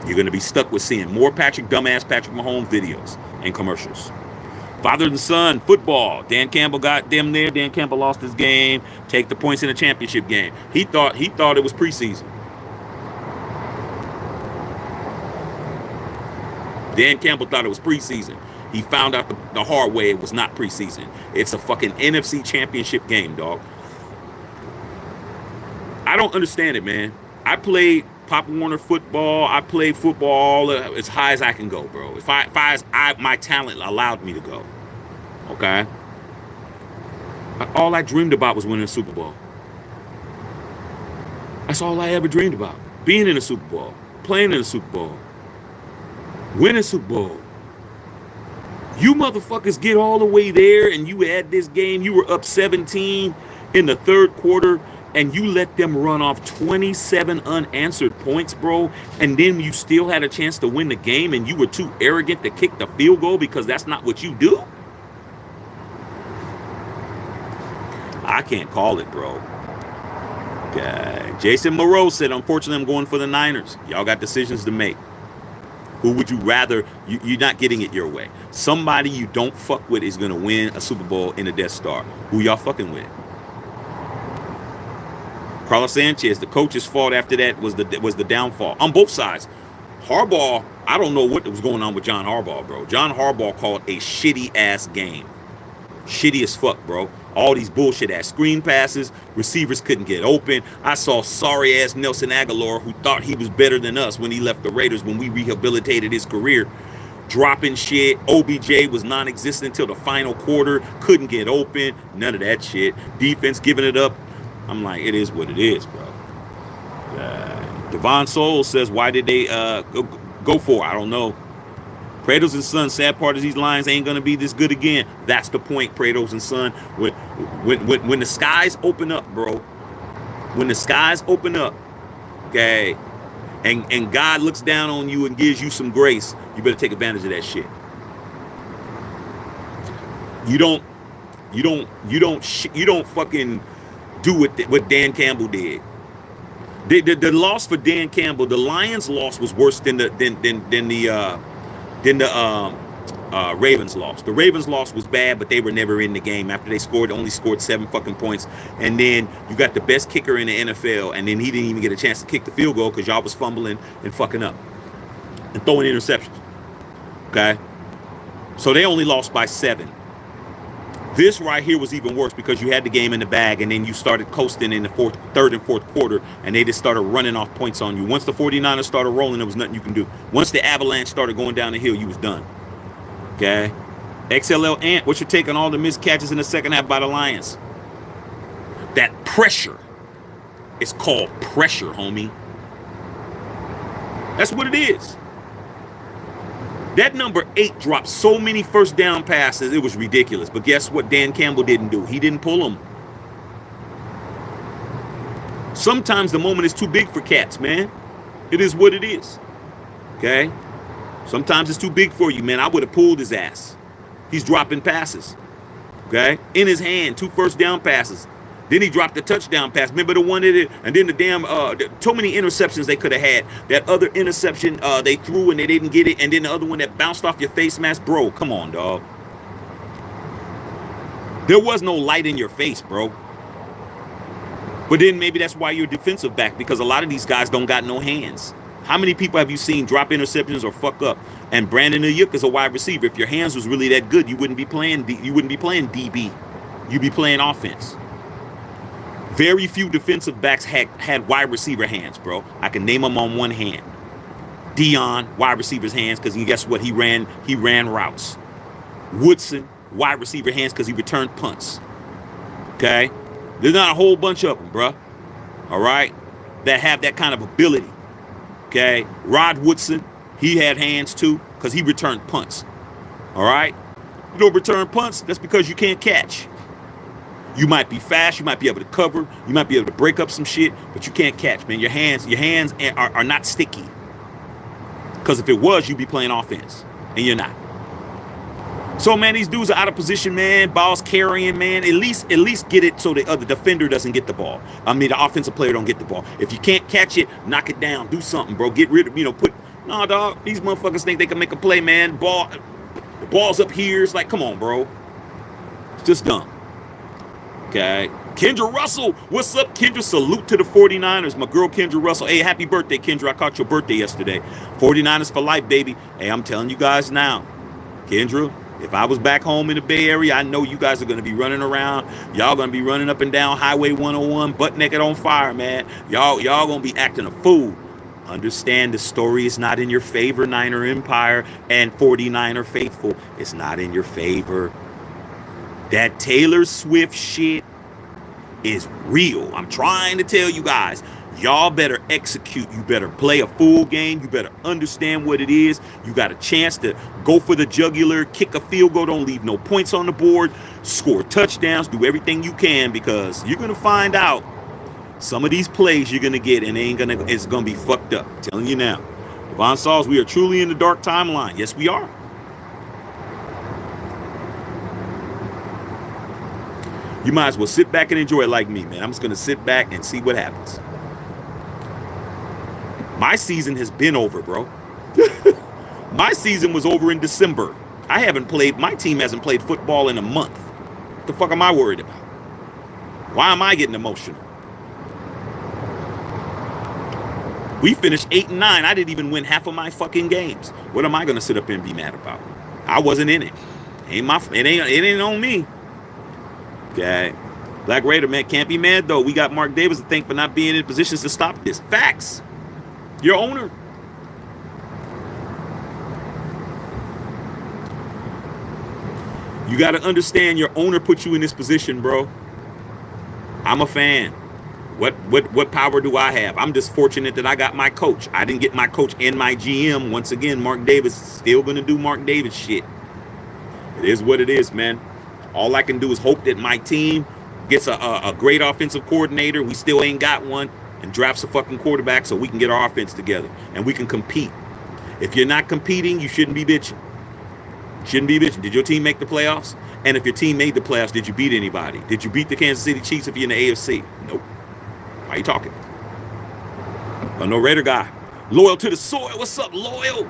you're going to be stuck with seeing more dumbass Patrick Mahomes videos and commercials. Father and son, football. Dan Campbell got them there. Dan Campbell lost his game. Take the points in the championship game. He thought it was preseason. Dan Campbell thought it was preseason. He found out the hard way it was not preseason. It's a fucking NFC championship game, dog. I don't understand it, man. I played Pop Warner football. I played football as high as I can go, bro. If my talent allowed me to go. Okay? All I dreamed about was winning a Super Bowl. That's all I ever dreamed about. Being in a Super Bowl. Playing in a Super Bowl. Win a Super Bowl. You motherfuckers get all the way there and you add this game. You were up 17 in the third quarter and you let them run off 27 unanswered points, bro. And then you still had a chance to win the game and you were too arrogant to kick the field goal because that's not what you do. I can't call it, bro. Okay. Jason Moreau said, unfortunately, I'm going for the Niners. Y'all got decisions to make. Who would you rather? You're not getting it your way. Somebody you don't fuck with is going to win a Super Bowl in the Death Star. Who y'all fucking with? Carlos Sanchez, the coach's fault after that was the downfall. On both sides. Harbaugh, I don't know what was going on with John Harbaugh, bro. John Harbaugh called a shitty-ass game. Shitty as fuck, bro. All these bullshit-ass screen passes. Receivers couldn't get open. I saw sorry-ass Nelson Aguilar, who thought he was better than us when he left the Raiders when we rehabilitated his career, dropping shit. OBJ was non-existent until the final quarter. Couldn't get open. None of that shit. Defense giving it up. I'm like, it is what it is, bro. Devon Soul says, why did they go for it? I don't know. Prados and Son, sad part is these Lions ain't going to be this good again. That's the point, Prados and Son. When the skies open up, bro, when the skies open up, okay, and God looks down on you and gives you some grace, you better take advantage of that shit. You don't fucking do what Dan Campbell did. The loss for Dan Campbell, the Lions' loss was worse than the Ravens loss. The Ravens loss was bad, but they were never in the game. After they only scored 7 fucking points. And then you got the best kicker in the NFL, and then he didn't even get a chance to kick the field goal because y'all was fumbling and fucking up and throwing interceptions. Okay? So they only lost by 7. This right here was even worse because you had the game in the bag, and then you started coasting in the third and fourth quarter, and they just started running off points on you. Once the 49ers started rolling, there was nothing you can do. Once the avalanche started going down the hill, you was done. Okay? XLL Ant, what's your take on all the missed catches in the second half by the Lions? That pressure is called pressure, homie. That's what it is. That number 8 dropped so many first down passes, it was ridiculous. But guess what Dan Campbell didn't do? He didn't pull them. Sometimes the moment is too big for cats, man. It is what it is. Okay? Sometimes it's too big for you, man. I would have pulled his ass. He's dropping passes. Okay? In his hand, 2 first down passes. Then he dropped the touchdown pass. Remember the one that it, and then the damn, so many interceptions they could have had. That other interception they threw and they didn't get it. And then the other one that bounced off your face mask. Bro, come on, dog. There was no light in your face, bro. But then maybe that's why you're a defensive back, because a lot of these guys don't got no hands. How many people have you seen drop interceptions or fuck up? And Brandon Ayuk is a wide receiver. If your hands was really that good, you wouldn't be playing DB. You'd be playing offense. Very few defensive backs had wide receiver hands, bro. I can name them on one hand. Dion, wide receiver's hands, because guess what? He ran routes. Woodson, wide receiver hands, because he returned punts. Okay? There's not a whole bunch of them, bro. All right? That have that kind of ability. Okay? Rod Woodson, he had hands too, because he returned punts. All right? You don't return punts, that's because you can't catch. You might be fast, you might be able to cover, you might be able to break up some shit, but you can't catch, man. Your hands are not sticky. Because if it was, you'd be playing offense, and you're not. So, man, these dudes are out of position, man. Balls carrying, man. At least get it so the other defender doesn't get the ball. I mean, the offensive player don't get the ball. If you can't catch it, knock it down. Do something, bro. Get rid of, no, dog. These motherfuckers think they can make a play, man. The ball's up here. It's like, come on, bro. It's just dumb. Okay. Kendra Russell. What's up, Kendra? Salute to the 49ers. My girl, Kendra Russell. Hey, happy birthday, Kendra. I caught your birthday yesterday. 49ers for life, baby. Hey, I'm telling you guys now. Kendra, if I was back home in the Bay Area, I know you guys are going to be running around. Y'all going to be running up and down Highway 101, butt naked on fire, man. Y'all going to be acting a fool. Understand the story is not in your favor, Niner Empire and 49er faithful. It's not in your favor. That Taylor Swift shit is real. I'm trying to tell you guys. Y'all better execute. You better play a full game. You better understand what it is. You got a chance to go for the jugular, kick a field goal, don't leave no points on the board, score touchdowns, do everything you can, because you're going to find out some of these plays you're going to get, and it's going to be fucked up. I'm telling you now. Devon Sauls, we are truly in the dark timeline. Yes, we are. You might as well sit back and enjoy it like me, man. I'm just going to sit back and see what happens. My season has been over, bro. My season was over in December. My team hasn't played football in a month. What the fuck am I worried about? Why am I getting emotional? We finished 8-9. I didn't even win half of my fucking games. What am I going to sit up and be mad about? I wasn't in it. It ain't on me. Okay. Black Raider, man, can't be mad, though. We got Mark Davis to thank for not being in positions to stop this. Facts. Your owner. You got to understand your owner put you in this position, bro. I'm a fan. What power do I have? I'm just fortunate that I got my coach. I didn't get my coach and my GM. Once again, Mark Davis is still going to do Mark Davis shit. It is what it is, man. All I can do is hope that my team gets a great offensive coordinator. We still ain't got one. And drafts a fucking quarterback so we can get our offense together and we can compete. If you're not competing, you shouldn't be bitching. Shouldn't be bitching. Did your team make the playoffs? And if your team made the playoffs, did you beat anybody? Did you beat the Kansas City Chiefs if you're in the AFC? Nope. Why are you talking? I'm no Raider guy. Loyal to the soil. What's up, Loyal?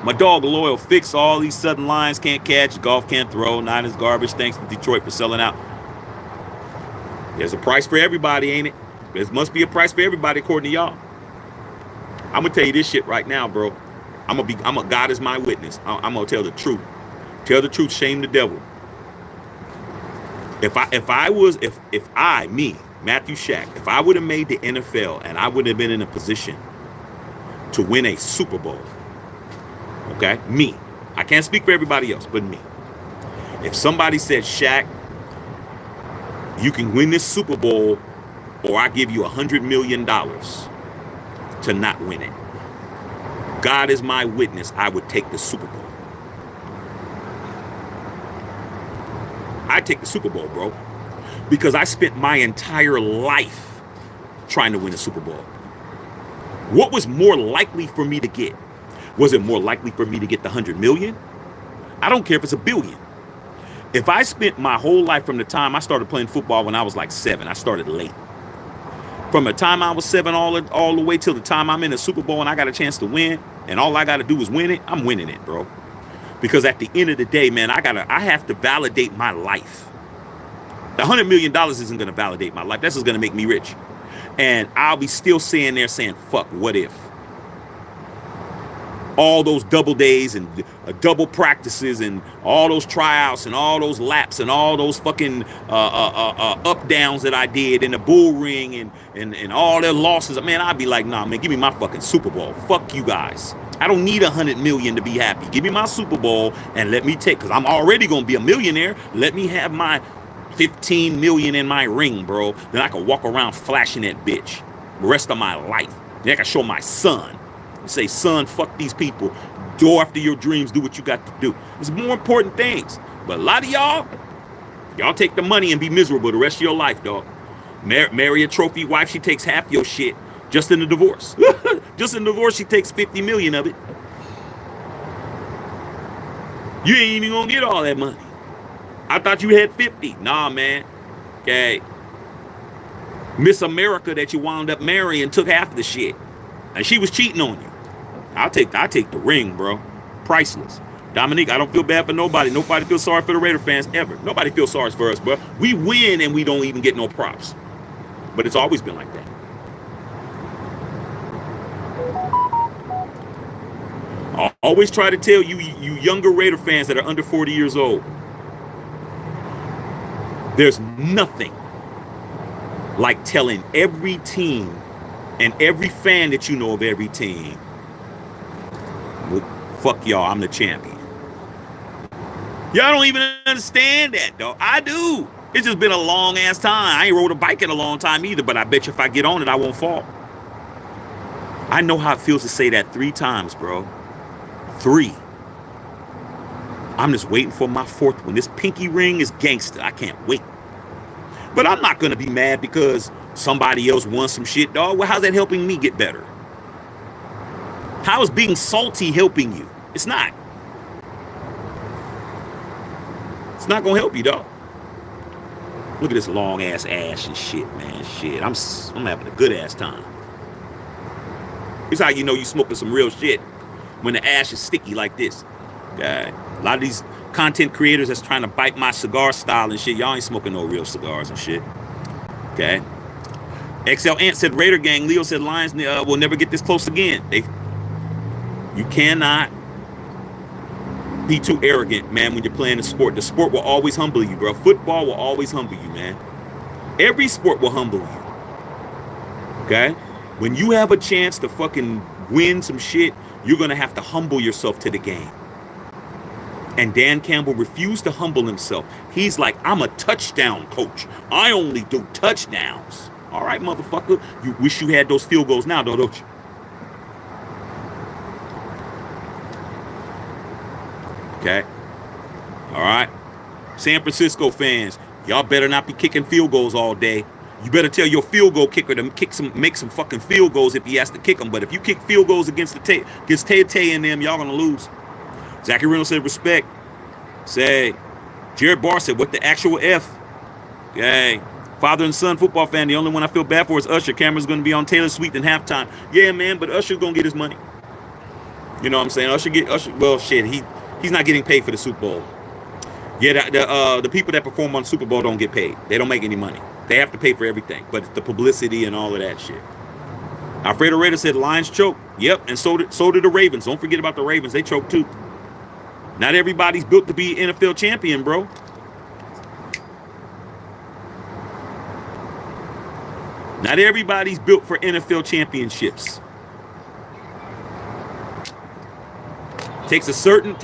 My dog, Loyal, fix all these Southern Lions can't catch. Goff can't throw. Niners garbage. Thanks to Detroit for selling out. There's a price for everybody, ain't it? There must be a price for everybody, according to y'all. I'm gonna tell you this shit right now, bro. God is my witness. I'm gonna tell the truth. Tell the truth, shame the devil. If me, Matthew Shack, if I would have made the NFL and I would have been in a position to win a Super Bowl, okay, me. I can't speak for everybody else, but me. If somebody said, Shaq, you can win this Super Bowl, or I give you $100 million to not win it. God is my witness, I would take the Super Bowl. I'd take the Super Bowl, bro. Because I spent my entire life trying to win a Super Bowl. What was more likely for me to get? Was it more likely for me to get the $100 million? I don't care if it's $1 billion. If I spent my whole life from the time I started playing football when I was like 7, I started late. From the time I was 7 all the way till the time I'm in the Super Bowl and I got a chance to win, and all I got to do is win it, I'm winning it, bro. Because at the end of the day, man, I have to validate my life. The $100 million isn't going to validate my life. That's just going to make me rich. And I'll be still sitting there saying, fuck, what if? all those double days and double practices and all those tryouts and all those laps and all those fucking up downs that I did in the bull ring and all their losses. Man, I'd be like, nah, man, give me my fucking Super Bowl. Fuck you guys. I don't need $100 million to be happy. Give me my Super Bowl and let me take, because I'm already going to be a millionaire. Let me have my $15 million in my ring, bro. Then I can walk around flashing that bitch the rest of my life. Then I can show my son and say, son, fuck these people. Go after your dreams. Do what you got to do. There's more important things. But a lot of y'all take the money and be miserable the rest of your life, dog. Marry a trophy wife, she takes half your shit. Just in the divorce. Just in the divorce, she takes 50 million of it. You ain't even gonna get all that money. I thought you had 50. Nah, man. Okay. Miss America that you wound up marrying took half of the shit. And she was cheating on you. I take the ring, bro. Priceless. Dominique, I don't feel bad for nobody. Nobody feels sorry for the Raider fans ever. Nobody feels sorry for us, bro. We win and we don't even get no props. But it's always been like that. I always try to tell you younger Raider fans that are under 40 years old, there's nothing like telling every team and every fan that you know of every team, well, fuck y'all, I'm the champion. Y'all don't even understand that, though. I do. It's just been a long ass time. I ain't rode a bike in a long time either, but I bet you if I get on it, I won't fall. I know how it feels to say that 3 times, bro. 3. I'm just waiting for my 4th one. This pinky ring is gangster. I can't wait. But I'm not going to be mad because somebody else won some shit, dog. Well, how's that helping me get better? How is being salty helping you? It's not. It's not going to help you, dog. Look at this long ass ash and shit, man. Shit. I'm having a good ass time. It's how you know you smoking some real shit. When the ash is sticky like this. A lot of these content creators that's trying to bite my cigar style and shit, y'all ain't smoking no real cigars and shit. Okay. XL Ant said Raider gang. Leo said Lions will never get this close again. You cannot be too arrogant, man, when you're playing a sport. The sport will always humble you, bro. Football will always humble you, man. Every sport will humble you. Okay? When you have a chance to fucking win some shit, you're going to have to humble yourself to the game. And Dan Campbell refused to humble himself. He's like, I'm a touchdown coach. I only do touchdowns. All right, motherfucker. You wish you had those field goals now, though, don't you? Okay. All right. San Francisco fans, y'all better not be kicking field goals all day. You better tell your field goal kicker to make some fucking field goals if he has to kick them. But if you kick field goals against Tay and them, y'all gonna lose. Zachary Reynolds said respect. Say, Jared Barr said, what the actual F? Okay. Father and son football fan, the only one I feel bad for is Usher. Cameron's gonna be on Taylor Swift in halftime. Yeah, man, but Usher's gonna get his money. You know what I'm saying? Usher. Well, shit, he's not getting paid for the Super Bowl. Yeah, the people that perform on the Super Bowl don't get paid. They don't make any money. They have to pay for everything, but it's the publicity and all of that shit. Alfredo Raider said Lions choke. Yep, and so did the Ravens. Don't forget about the Ravens. They choke too. Not everybody's built to be NFL champion, bro. Not everybody's built for NFL championships. Takes a certain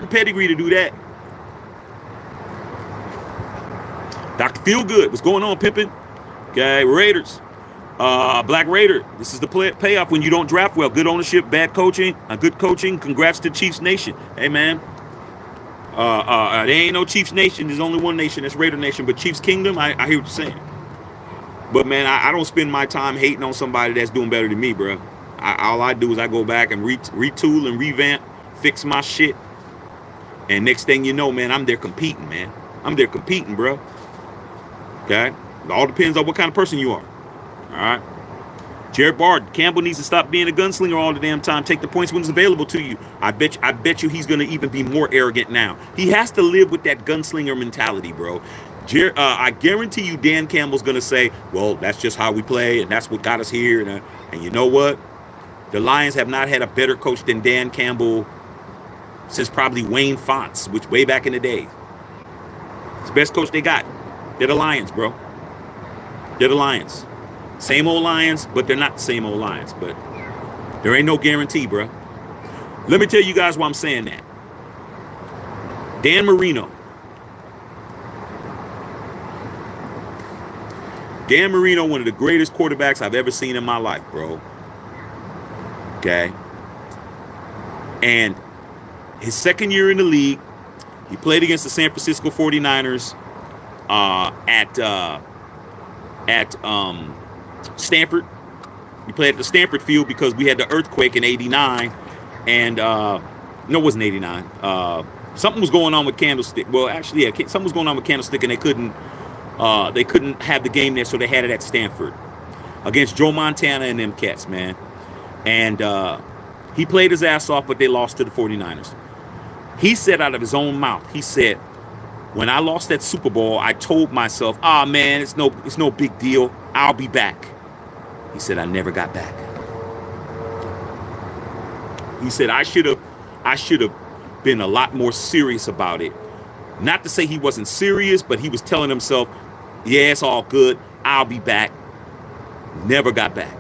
pedigree to do that. Dr. Feelgood, what's going on, pimpin'? Okay, Raiders. Black Raider, this is the payoff when you don't draft well. Good ownership, bad coaching, good coaching. Congrats to Chiefs Nation. Hey, man. There ain't no Chiefs Nation. There's only one nation. That's Raider Nation. But Chiefs Kingdom, I hear what you're saying. But, man, I don't spend my time hating on somebody that's doing better than me, bro. All I do is I go back and retool and revamp, fix my shit. And next thing you know, man, I'm there competing, man. I'm there competing, bro. Okay? It all depends on what kind of person you are. All right? Jared Bard, Campbell needs to stop being a gunslinger all the damn time. Take the points when it's available to you. I bet you he's going to even be more arrogant now. He has to live with that gunslinger mentality, bro. I guarantee you Dan Campbell's going to say, well, that's just how we play, and that's what got us here. And you know what? The Lions have not had a better coach than Dan Campbell since probably Wayne Fonts, which way back in the day. It's the best coach they got. They're the Lions, bro. They're the Lions. Same old Lions, but they're not the same old Lions. But there ain't no guarantee, bro. Let me tell you guys why I'm saying that. Dan Marino. Dan Marino, one of the greatest quarterbacks I've ever seen in my life, bro. Okay. And his second year in the league, he played against the San Francisco 49ers at Stanford. He played at the Stanford field because we had the earthquake in '89, and no, it wasn't '89. Something was going on with Candlestick. Well, actually, yeah, something was going on with Candlestick, and they couldn't have the game there, so they had it at Stanford against Joe Montana and them cats, man. And he played his ass off, but they lost to the 49ers. He said out of his own mouth, he said, when I lost that Super Bowl, I told myself, man, it's no big deal. I'll be back. He said, I never got back. He said, I should have been a lot more serious about it. Not to say he wasn't serious, but he was telling himself, yeah, it's all good. I'll be back. Never got back.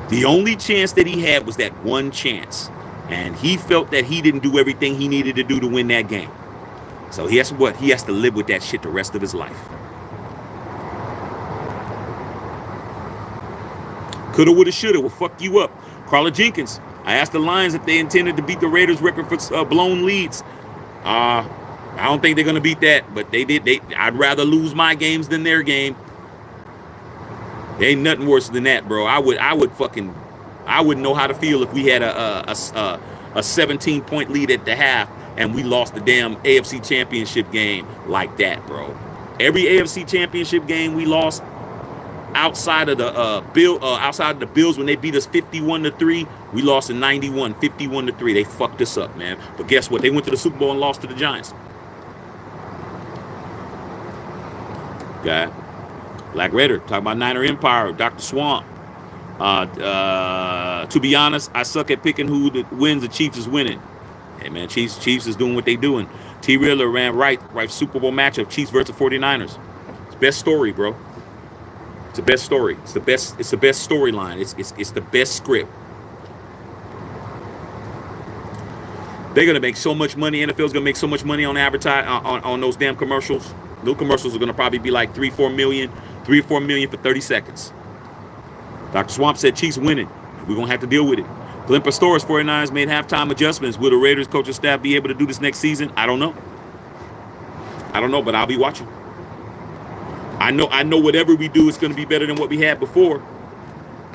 The only chance that he had was that one chance. And he felt that he didn't do everything he needed to do to win that game. So he has to live with that shit the rest of his life. Coulda, woulda, shoulda will fuck you up. Carla Jenkins. I asked the Lions if they intended to beat the Raiders' record for blown leads. I don't think they're gonna beat that, but they did. I'd rather lose my games than their game. There ain't nothing worse than that, bro. I wouldn't know how to feel if we had a 17-point lead at the half and we lost the damn AFC Championship game like that, bro. Every AFC Championship game we lost outside of the Bills when they beat us 51-3, we lost in 91, 51-3. They fucked us up, man. But guess what? They went to the Super Bowl and lost to the Giants. Okay. Black Raider, talking about Niner Empire, Dr. Swamp. To be honest, I suck at picking who wins. The Chiefs is winning. Hey, man, Chiefs is doing what they doing. T. Riller ran right Super Bowl matchup, Chiefs versus 49ers. It's best story, bro. It's the best story. It's the best storyline. It's the best script. They're gonna make so much money. NFL's gonna make so much money on on those damn commercials. Those commercials are gonna probably be like 3 or 4 million for 30 seconds. Dr. Swamp said Chiefs winning. We're gonna have to deal with it. Glenn Pastore's 49ers made halftime adjustments. Will the Raiders coaching staff be able to do this next season? I don't know, but I'll be watching. I know whatever we do is going to be better than what we had before.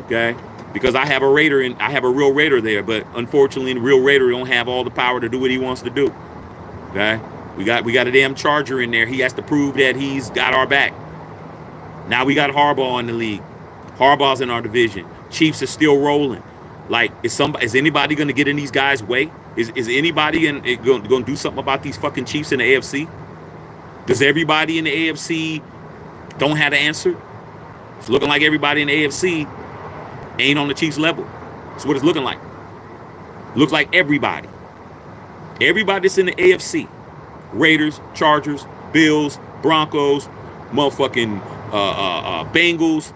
Okay? Because I have a real Raider there, but unfortunately the real Raider don't have all the power to do what he wants to do. Okay? We got a damn Charger in there. He has to prove that he's got our back. Now we got Harbaugh in the league. Harbaugh's in our division. Chiefs are still rolling. Like, is anybody going to get in these guys' way? Is anybody going to do something about these fucking Chiefs in the AFC? Does everybody in the AFC don't have the answer? It's looking like everybody in the AFC ain't on the Chiefs level. That's what it's looking like. Looks like everybody that's in the AFC, Raiders, Chargers, Bills, Broncos, motherfucking Bengals,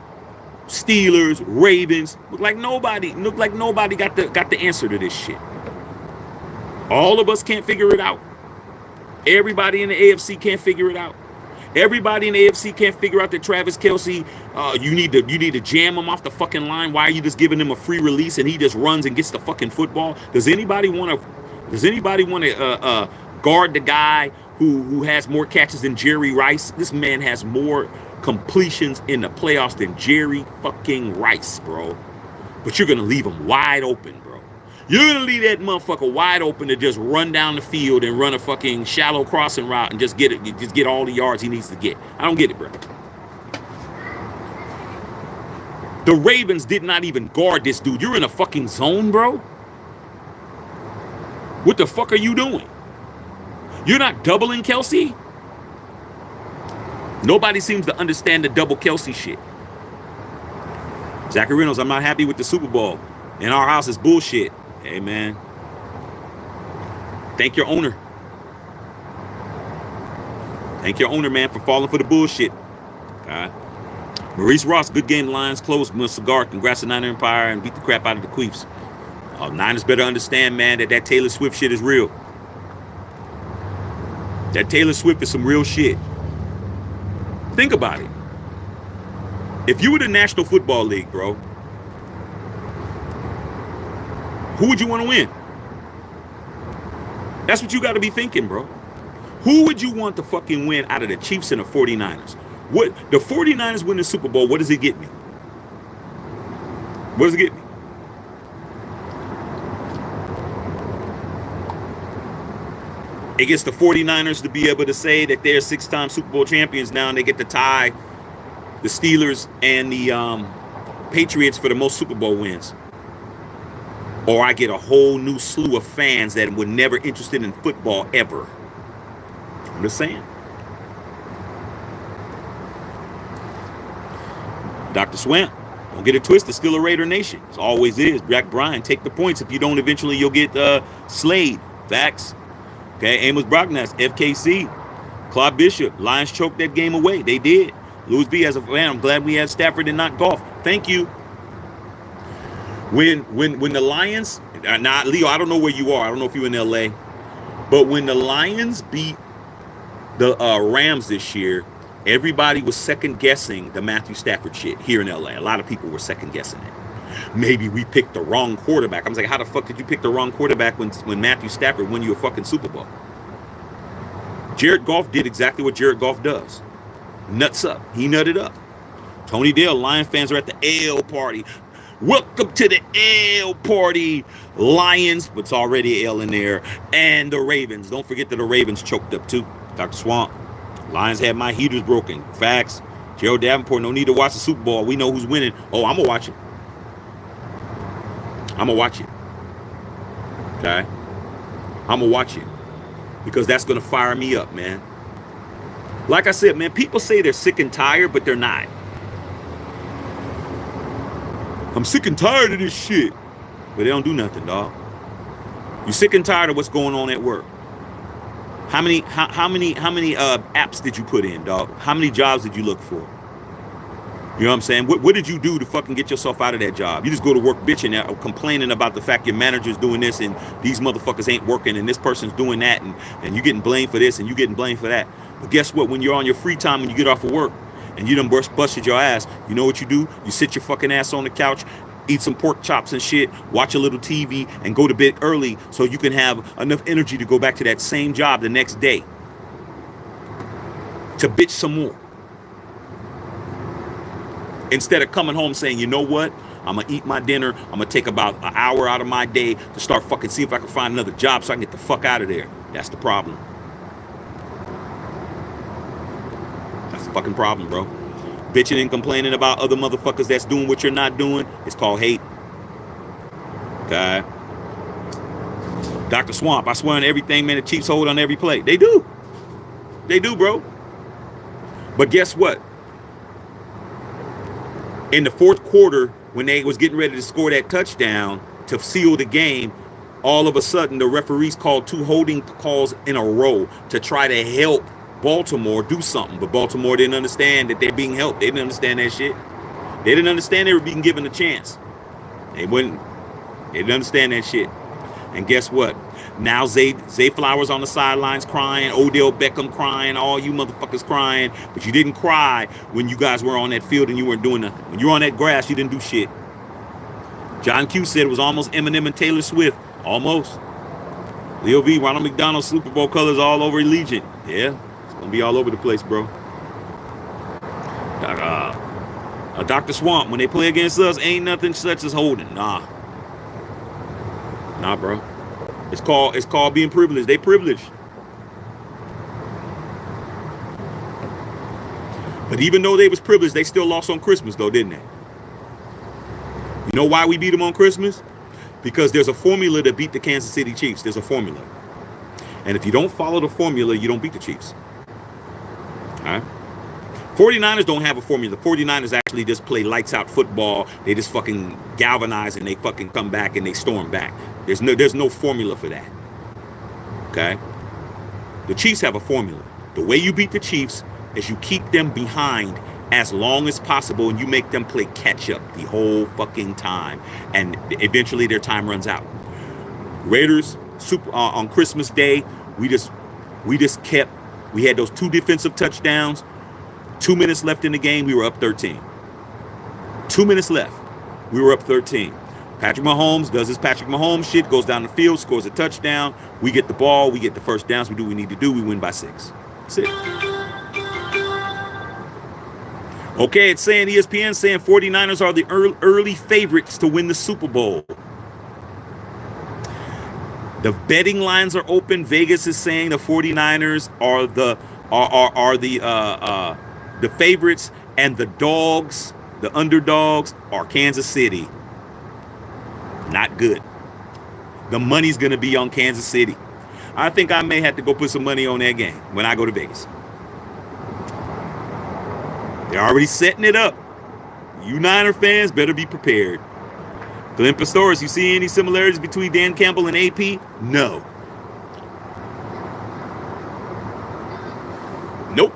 Steelers, Ravens, look like nobody got the answer to this shit. All of us can't figure it out. Everybody in the AFC can't figure it out. Everybody in the AFC can't figure out that Travis Kelce, you need to jam him off the fucking line. Why are you just giving him a free release and he just runs and gets the fucking football? Does anybody want to guard the guy who has more catches than Jerry Rice? This man has more completions in the playoffs than Jerry fucking Rice, bro. But you're gonna leave him wide open, bro. You're gonna leave that motherfucker wide open to just run down the field and run a fucking shallow crossing route and just get all the yards he needs to get. I don't get it, bro. The Ravens did not even guard this dude. You're in a fucking zone, bro. What the fuck are you doing? You're not doubling Kelce? Nobody seems to understand the double Kelce shit. Zachary Reynolds, I'm not happy with the Super Bowl. In our house, it's bullshit. Hey, man. Thank your owner. Thank your owner, man, for falling for the bullshit. All right. Maurice Ross, good game. Lions close. Cigar, congrats to Niner Empire and beat the crap out of the Queefs. Niners better understand, man, that Taylor Swift shit is real. That Taylor Swift is some real shit. Think about it. If you were the National Football League, bro, who would you want to win? That's what you got to be thinking, bro. Who would you want to fucking win out of the Chiefs and the 49ers? What the 49ers win the Super Bowl, what does it get me? What does it get me? It gets the 49ers to be able to say that they're 6-time Super Bowl champions now, and they get to tie the Steelers and the Patriots for the most Super Bowl wins. Or I get a whole new slew of fans that were never interested in football ever. I'm just saying. Dr. Swamp, don't get it twisted. Still a Raider Nation. It always is. Jack Bryan, take the points. If you don't, eventually you'll get slayed. Facts. Okay, Amos Brockness, FKC. Claude Bishop, Lions choked that game away. They did. Louis B, as a fan, I'm glad we had Stafford and not Goff. Thank you. When the Lions, now Leo, I don't know where you are. I don't know if you're in LA, but when the Lions beat the Rams this year, everybody was second guessing the Matthew Stafford shit here in LA. A lot of people were second guessing it. Maybe we picked the wrong quarterback. I was like, how the fuck did you pick the wrong quarterback when Matthew Stafford won you a fucking Super Bowl? Jared Goff did exactly what Jared Goff does. Nuts up. He nutted up. Tony Dale, Lion fans are at the L party. Welcome to the L party, Lions, but it's already L in there, and the Ravens. Don't forget that the Ravens choked up too. Dr. Swamp, Lions had my heaters broken. Facts. Gerald Davenport, no need to watch the Super Bowl. We know who's winning. Oh, I'm going to watch it. I'm going to watch it. Okay? I'm going to watch it. Because that's going to fire me up, man. Like I said, man, people say they're sick and tired, but they're not. I'm sick and tired of this shit. But they don't do nothing, dog. You sick and tired of what's going on at work. How many apps did you put in, dog? How many jobs did you look for? You know what I'm saying? What did you do to fucking get yourself out of that job? You just go to work bitching out, complaining about the fact your manager's doing this and these motherfuckers ain't working and this person's doing that and you getting blamed for this and you getting blamed for that. But guess what? When you're on your free time and you get off of work and you done busted your ass, you know what you do? You sit your fucking ass on the couch, eat some pork chops and shit, watch a little TV, and go to bed early so you can have enough energy to go back to that same job the next day to bitch some more. Instead of coming home saying, you know what? I'm going to eat my dinner. I'm going to take about an hour out of my day to start fucking see if I can find another job so I can get the fuck out of there. That's the problem. That's the fucking problem, bro. Bitching and complaining about other motherfuckers that's doing what you're not doing, it's called hate. Okay? Dr. Swamp, I swear on everything, man, the Chiefs hold on every play. They do. They do, bro. But guess what? In the fourth quarter, when they was getting ready to score that touchdown to seal the game, all of a sudden the referees called 2 holding calls in a row to try to help Baltimore do something. But Baltimore didn't understand that they're being helped. They didn't understand that shit. They didn't understand they were being given a chance. They didn't understand that shit. And guess what? Now Zay Flowers on the sidelines crying, Odell Beckham crying, all you motherfuckers crying, but you didn't cry when you guys were on that field and you weren't doing nothing. When you were on that grass, you didn't do shit. John Q said it was almost Eminem and Taylor Swift. Almost. Leo V, Ronald McDonald, Super Bowl colors all over Allegiant. Yeah, it's going to be all over the place, bro. Dr. Swamp, when they play against us, ain't nothing such as holding. Nah, bro. It's called being privileged. They privileged. But even though they was privileged, they still lost on Christmas, though, didn't they? You know why we beat them on Christmas? Because there's a formula to beat the Kansas City Chiefs. There's a formula. And if you don't follow the formula, you don't beat the Chiefs. All right? 49ers don't have a formula. The 49ers actually just play lights out football. They just fucking galvanize and they fucking come back and they storm back. There's no formula for that. Okay? The Chiefs have a formula. The way you beat the Chiefs is you keep them behind as long as possible and you make them play catch up the whole fucking time. And eventually their time runs out. Raiders on Christmas Day, we had those 2 defensive touchdowns. 2 minutes left in the game, we were up 13. 2 minutes left, we were up 13. Patrick Mahomes does his Patrick Mahomes shit, goes down the field, scores a touchdown. We get the ball, we get the first downs, we do what we need to do, we win by 6. That's it. Okay, it's saying ESPN saying 49ers are the early favorites to win the Super Bowl. The betting lines are open. Vegas is saying the 49ers are the favorites, and the dogs, the underdogs, are Kansas City. Not good. The money's going to be on Kansas City. I think I may have to go put some money on that game when I go to Vegas. They're already setting it up. You Niner fans better be prepared. Glenn Pistorius, you see any similarities between Dan Campbell and AP? No. Nope.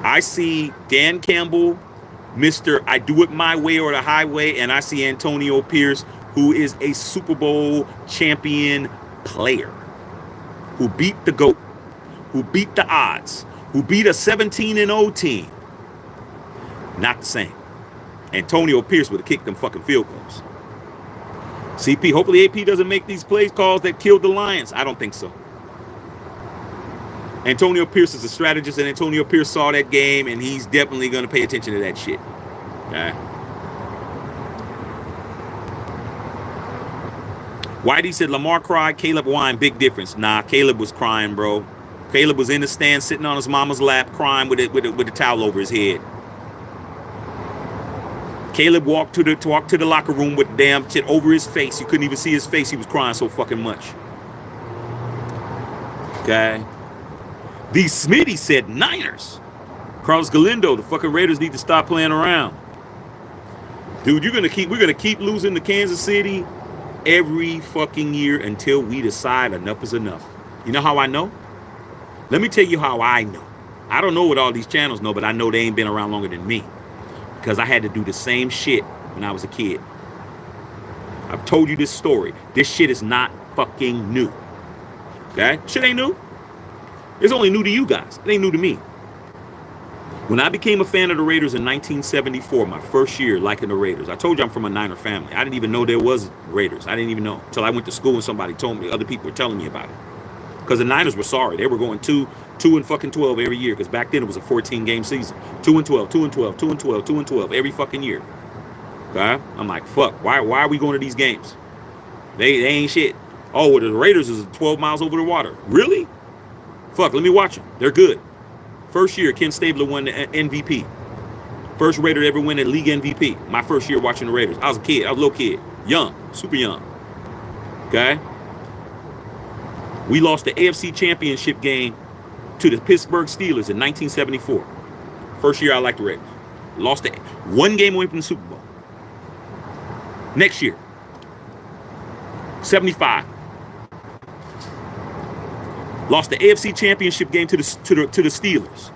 I see Dan Campbell, Mr. I do it my way or the highway, and I see Antonio Pierce, who is a Super Bowl champion player, who beat the GOAT, who beat the odds, who beat a 17-0 team. Not the same. Antonio Pierce would have kicked them fucking field goals. CP, hopefully AP doesn't make these plays calls that killed the Lions. I don't think so. Antonio Pierce is a strategist, and Antonio Pierce saw that game, and he's definitely going to pay attention to that shit. Okay. Whitey said Lamar cried, Caleb whined, big difference. Nah, Caleb was crying, bro. Caleb was in the stand sitting on his mama's lap crying with a towel over his head. Caleb walked to the locker room with damn shit over his face. You couldn't even see his face. He was crying so fucking much. Okay. The Smitty said Niners. Carlos Galindo, the fucking Raiders need to stop playing around. Dude, we're gonna keep losing to Kansas City every fucking year until we decide enough is enough. You know how I know? Let me tell you how I know. I don't know what all these channels know, but I know they ain't been around longer than me. Because I had to do the same shit when I was a kid. I've told you this story. This shit is not fucking new. Okay? Shit ain't new. It's only new to you guys. It ain't new to me. When I became a fan of the Raiders in 1974, my first year liking the Raiders, I told you I'm from a Niner family. I didn't even know there was Raiders. I didn't even know until I went to school and somebody told me. Other people were telling me about it. Because the Niners were sorry. They were going 2 and fucking 12 every year. Because back then it was a 14-game season. 2 and 12, 2 and 12, 2 and 12, 2 and 12 every fucking year. Okay? I'm like, fuck. Why are we going to these games? They ain't shit. Oh, well, the Raiders is 12 miles over the water. Really? Fuck, let me watch them. They're good. First year, Ken Stabler won the MVP. First Raider to ever win a league MVP. My first year watching the Raiders. I was a kid. I was a little kid. Young. Super young. Okay? We lost the AFC Championship game to the Pittsburgh Steelers in 1974. First year I liked the Raiders. Lost it. 1 game away from the Super Bowl. Next year, 75. Lost the AFC Championship game to the Steelers.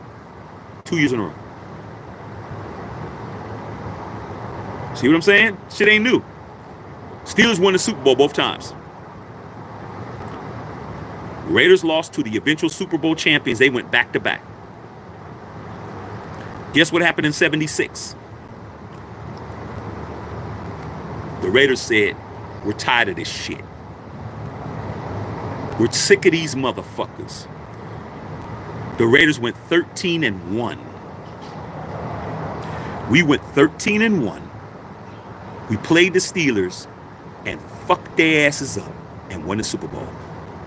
2 years in a row. See what I'm saying? Shit ain't new. Steelers won the Super Bowl both times. Raiders lost to the eventual Super Bowl champions. They went back to back. Guess what happened in 76? The Raiders said, we're tired of this shit. We're sick of these motherfuckers. The Raiders went 13-1. We went 13-1. We played the Steelers and fucked their asses up and won the Super Bowl.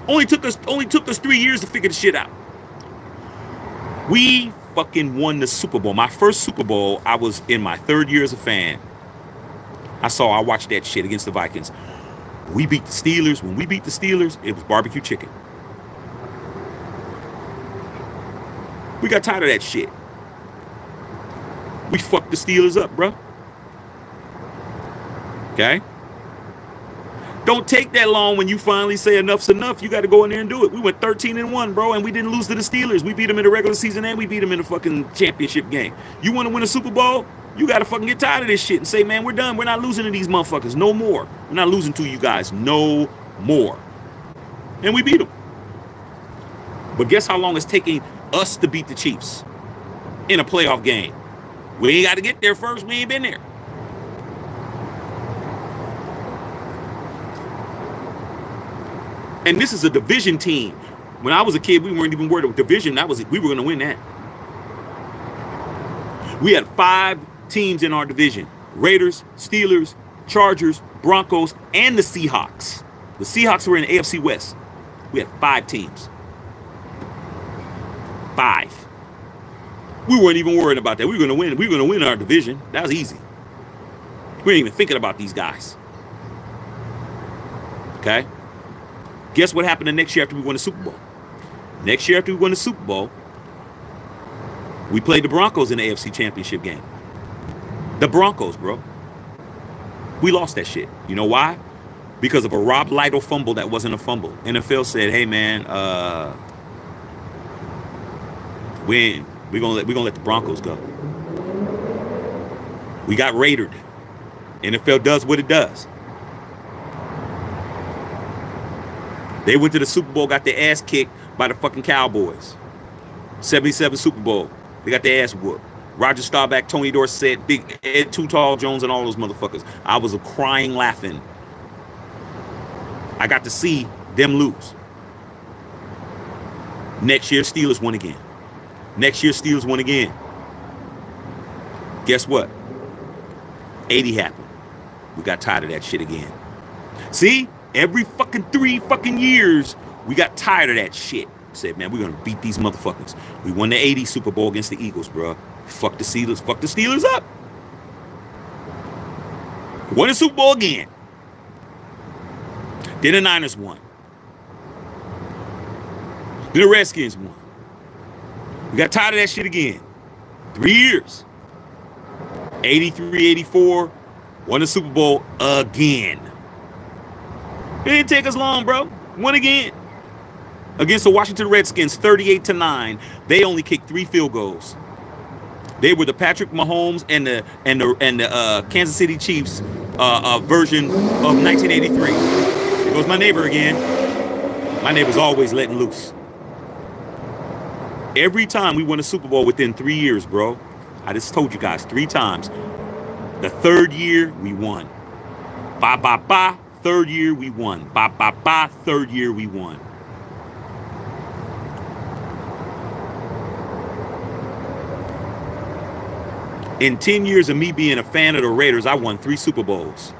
Only took us 3 years to figure the shit out. We fucking won the Super Bowl. My first Super Bowl, I was in my 3rd year as a fan. I watched that shit against the Vikings. We beat the Steelers. When we beat the Steelers, it was barbecue chicken. We got tired of that shit. We fucked the Steelers up, bro. Okay? Don't take that long when you finally say enough's enough. You got to go in there and do it. We went 13-1, bro, and we didn't lose to the Steelers. We beat them in the regular season and we beat them in the fucking championship game. You want to win a Super Bowl? You got to fucking get tired of this shit and say, man, we're done. We're not losing to these motherfuckers. No more. We're not losing to you guys. No more. And we beat them. But guess how long it's taking us to beat the Chiefs in a playoff game? We ain't got to get there first. We ain't been there. And this is a division team. When I was a kid, we weren't even worried about division. We were going to win that. We had 5 teams in our division: Raiders, Steelers, Chargers, Broncos, and the Seahawks. The Seahawks were in the AFC West. We had 5 teams. 5. We weren't even worried about that. We were going to win. We were going to win our division. That was easy. We weren't even thinking about these guys. Okay? Guess what happened the next year after we won the Super Bowl? Next year after we won the Super Bowl, we played the Broncos in the AFC Championship game. The Broncos, bro. We lost that shit. You know why? Because of a Rob Lytle fumble that wasn't a fumble. NFL said, hey, man, we're gonna let the Broncos go. We got raided. NFL does what it does. They went to the Super Bowl, got their ass kicked by the fucking Cowboys. 77 Super Bowl. They got their ass whooped. Roger Staubach, Tony Dorsett, Big Ed Too Tall Jones, and all those motherfuckers. I was crying, laughing. I got to see them lose. Next year, Steelers won again. Next year, Steelers won again. Guess what? 80 happened. We got tired of that shit again. See? Every fucking 3 fucking years, we got tired of that shit. Said, man, we're going to beat these motherfuckers. We won the 80 Super Bowl against the Eagles, bro. Fuck the Steelers. Fuck the Steelers up. Won the Super Bowl again. Then the Niners won. Then the Redskins won. We got tired of that shit again. 3 years. 83, 84. Won the Super Bowl again. It didn't take us long, bro. Won again. Against the Washington Redskins, 38-9. They only kicked 3 field goals. They were the Patrick Mahomes and the Kansas City Chiefs version of 1983. Here goes my neighbor again. My neighbor's always letting loose. Every time we won a Super Bowl within 3 years, bro. I just told you guys 3 times. The 3rd year, we won. Ba, ba, ba. 3rd year, we won. Ba, ba, ba. 3rd year, we won. In 10 years of me being a fan of the Raiders, I won 3 Super Bowls.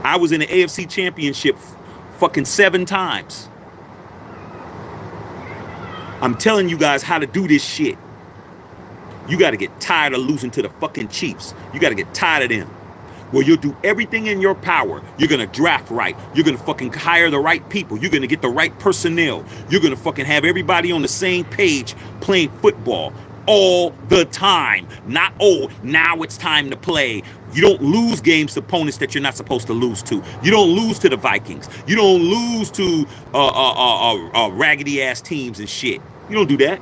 I was in the AFC Championship fucking 7 times. I'm telling you guys how to do this shit. You got to get tired of losing to the fucking Chiefs. You got to get tired of them. Well, you'll do everything in your power. You're going to draft right. You're going to fucking hire the right people. You're going to get the right personnel. You're going to fucking have everybody on the same page playing football all the time. Not, oh, now it's time to play. You don't lose games to opponents that you're not supposed to lose to. You don't lose to the Vikings. You don't lose to raggedy ass teams and shit. You don't do that.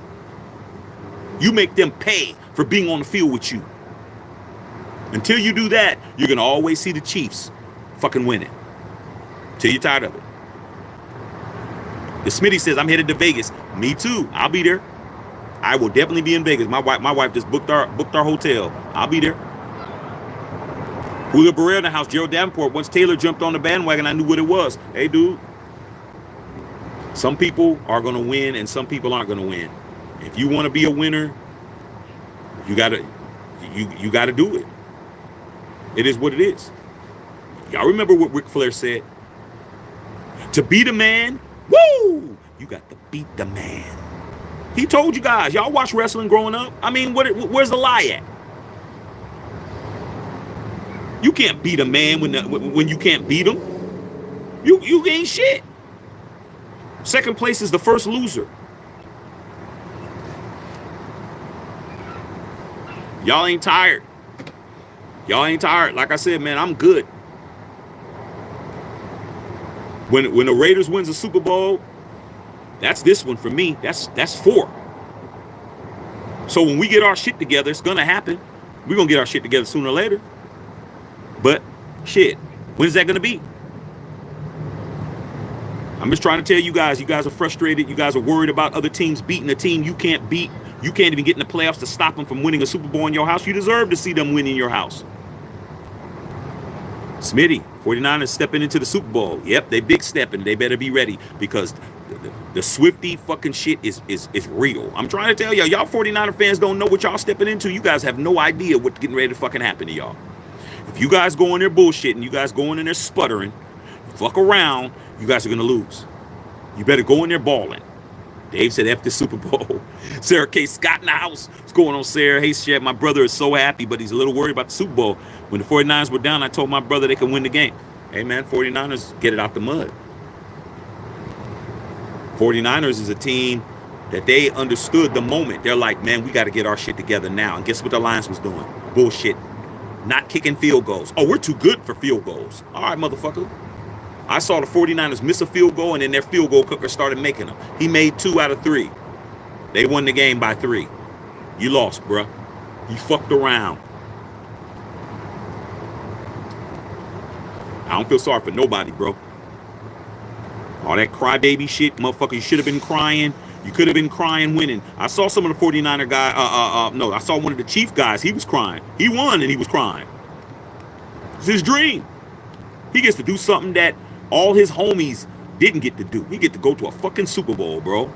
You make them pay for being on the field with you. Until you do that, you're going to always see the Chiefs fucking winning. Till you're tired of it. The Smitty says, I'm headed to Vegas. Me too. I'll be there. I will definitely be in Vegas. My wife just booked our hotel. I'll be there. Julio Barrera in the house. Gerald Davenport. Once Taylor jumped on the bandwagon, I knew what it was. Hey, dude. Some people are going to win and some people aren't going to win. If you want to be a winner, you got to do it. It is what it is. Y'all remember what Ric Flair said? To be the man, woo! You got to beat the man. He told you guys. Y'all watch wrestling growing up. I mean, where's the lie at? You can't beat a man when you can't beat him. You ain't shit. Second place is the first loser. Y'all ain't tired. Y'all ain't tired. Like I said, man, I'm good. When the Raiders wins a Super Bowl, that's this one for me. That's 4. So when we get our shit together, it's gonna happen. We're gonna get our shit together sooner or later. But shit, when's that gonna be? I'm just trying to tell you guys are frustrated. You guys are worried about other teams beating a team you can't beat. You can't even get in the playoffs to stop them from winning a Super Bowl in your house. You deserve to see them win in your house. Smitty, 49ers stepping into the Super Bowl. Yep, they big stepping. They better be ready because the Swifty fucking shit is real. I'm trying to tell y'all 49er fans don't know what y'all stepping into. You guys have no idea what's getting ready to fucking happen to y'all. If you guys go in there bullshitting, you guys going in there sputtering, fuck around, you guys are going to lose. You better go in there balling. Dave said F the Super Bowl. Sarah K. Scott in the house. What's going on, Sarah? Hey, Chef, my brother is so happy, but he's a little worried about the Super Bowl. When the 49ers were down, I told my brother they could win the game. Hey, man, 49ers get it out the mud. 49ers is a team that they understood the moment. They're like, man, we got to get our shit together now. And guess what the Lions was doing? Bullshit. Not kicking field goals. Oh, we're too good for field goals. All right, motherfucker. I saw the 49ers miss a field goal, and then their field goal cooker started making them. He made 2 out of 3. They won the game by 3. You lost, bruh. You fucked around. I don't feel sorry for nobody, bro. All that crybaby shit, motherfucker, you should have been crying. You could have been crying winning. I saw some of the 49er guy, no, I saw one of the Chief guys. He was crying. He won, and he was crying. It's his dream. He gets to do something that all his homies didn't get to do. He get to go to a fucking Super Bowl, bro.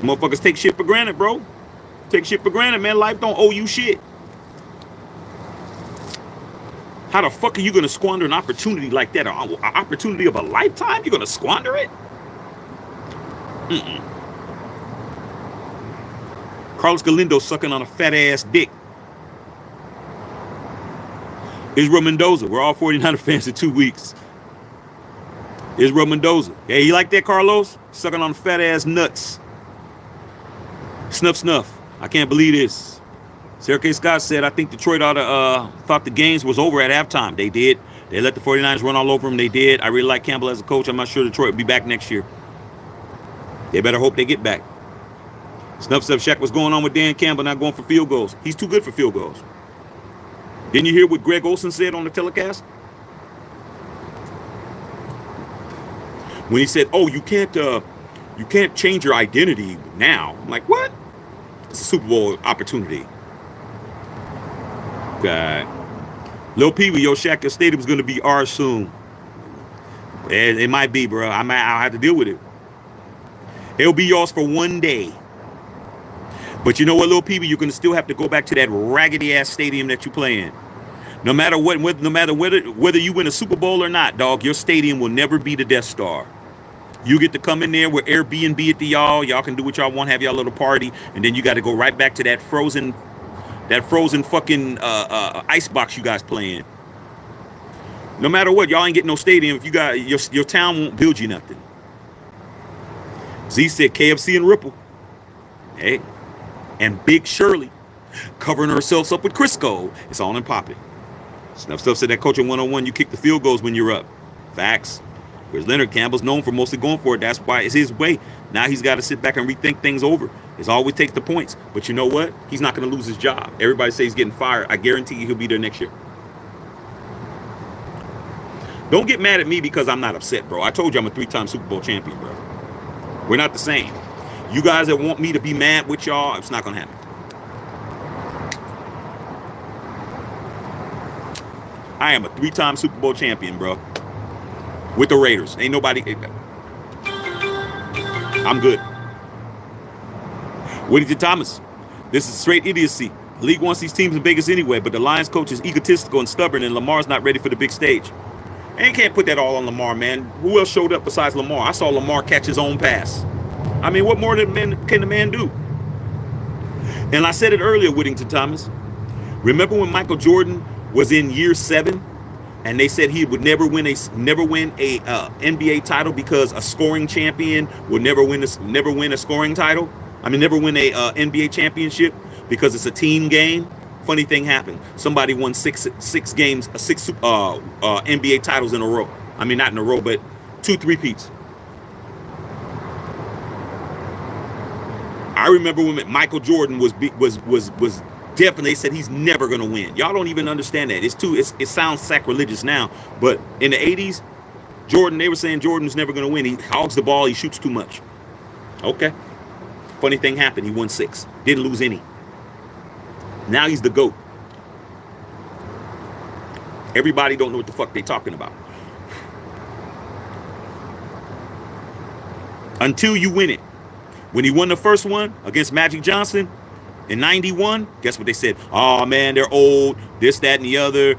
Motherfuckers take shit for granted, bro. Take shit for granted, man. Life don't owe you shit. How the fuck are you going to squander an opportunity like that? An opportunity of a lifetime? You're going to squander it? Carlos Galindo sucking on a fat-ass dick. Israel Mendoza. We're all 49er fans in 2 weeks. Israel Mendoza. Yeah, you like that, Carlos? Sucking on fat-ass nuts. Snuff, snuff. I can't believe this. Sarah K. Scott said, I think Detroit thought the games was over at halftime. They did. They let the 49ers run all over them. They did. I really like Campbell as a coach. I'm not sure Detroit will be back next year. They better hope they get back. Snuff, Snuff, Shaq, what's going on with Dan Campbell not going for field goals? He's too good for field goals. Didn't you hear what Greg Olsen said on the telecast? When he said, oh, you can't change your identity now. I'm like, what? It's a Super Bowl opportunity. God. Lil Pee-wee, yo, Shaq, your stadium's going to be ours soon. It might be, bro. I'll have to deal with it. It'll be yours for one day. But you know what, Lil Pee-wee, you're going to still have to go back to that raggedy-ass stadium that you play in. No matter what, no matter whether you win a Super Bowl or not, dog, your stadium will never be the Death Star. You get to come in there with Airbnb at the y'all. Y'all can do what y'all want, have y'all little party, and then you got to go right back to that frozen fucking icebox you guys play in. No matter what, y'all ain't getting no stadium if you got your town won't build you nothing. Z said KFC and Ripple. Hey, and Big Shirley covering herself up with Crisco. It's on and popping. Snuff Stuff said that coaching 101, you kick the field goals when you're up. Facts. Whereas Leonard Campbell's known for mostly going for it. That's why it's his way. Now he's got to sit back and rethink things over. It's always take the points. But you know what? He's not going to lose his job. Everybody says he's getting fired. I guarantee you he'll be there next year. Don't get mad at me because I'm not upset, bro. I told you I'm a 3-time Super Bowl champion, bro. We're not the same. You guys that want me to be mad with y'all, it's not going to happen. I am a 3-time Super Bowl champion, bro. With the Raiders. Ain't nobody. I'm good. Whittington Thomas. This is straight idiocy. The league wants these teams in Vegas anyway, but the Lions coach is egotistical and stubborn, and Lamar's not ready for the big stage. And you can't put that all on Lamar, man. Who else showed up besides Lamar? I saw Lamar catch his own pass. I mean, what more can the man do? And I said it earlier, Whittington Thomas. Remember when Michael Jordan was in year 7? And they said he would never win a NBA title because a scoring champion would never win a scoring title. I mean, never win a NBA championship because it's a team game. Funny thing happened. Somebody won six games, six NBA titles in a row. I mean, not in a row, but 2 3-peats. I remember when Michael Jordan was definitely, they said he's never gonna win. Y'all don't even understand that. It sounds sacrilegious now, but in the 80s, Jordan, they were saying Jordan's never gonna win. He hogs the ball, he shoots too much. Okay. Funny thing happened. He won 6. Didn't lose any. Now he's the GOAT. Everybody don't know what the fuck they talking about. Until you win it. When he won the first one against Magic Johnson in 91, guess what they said? Oh, man, they're old, this, that, and the other.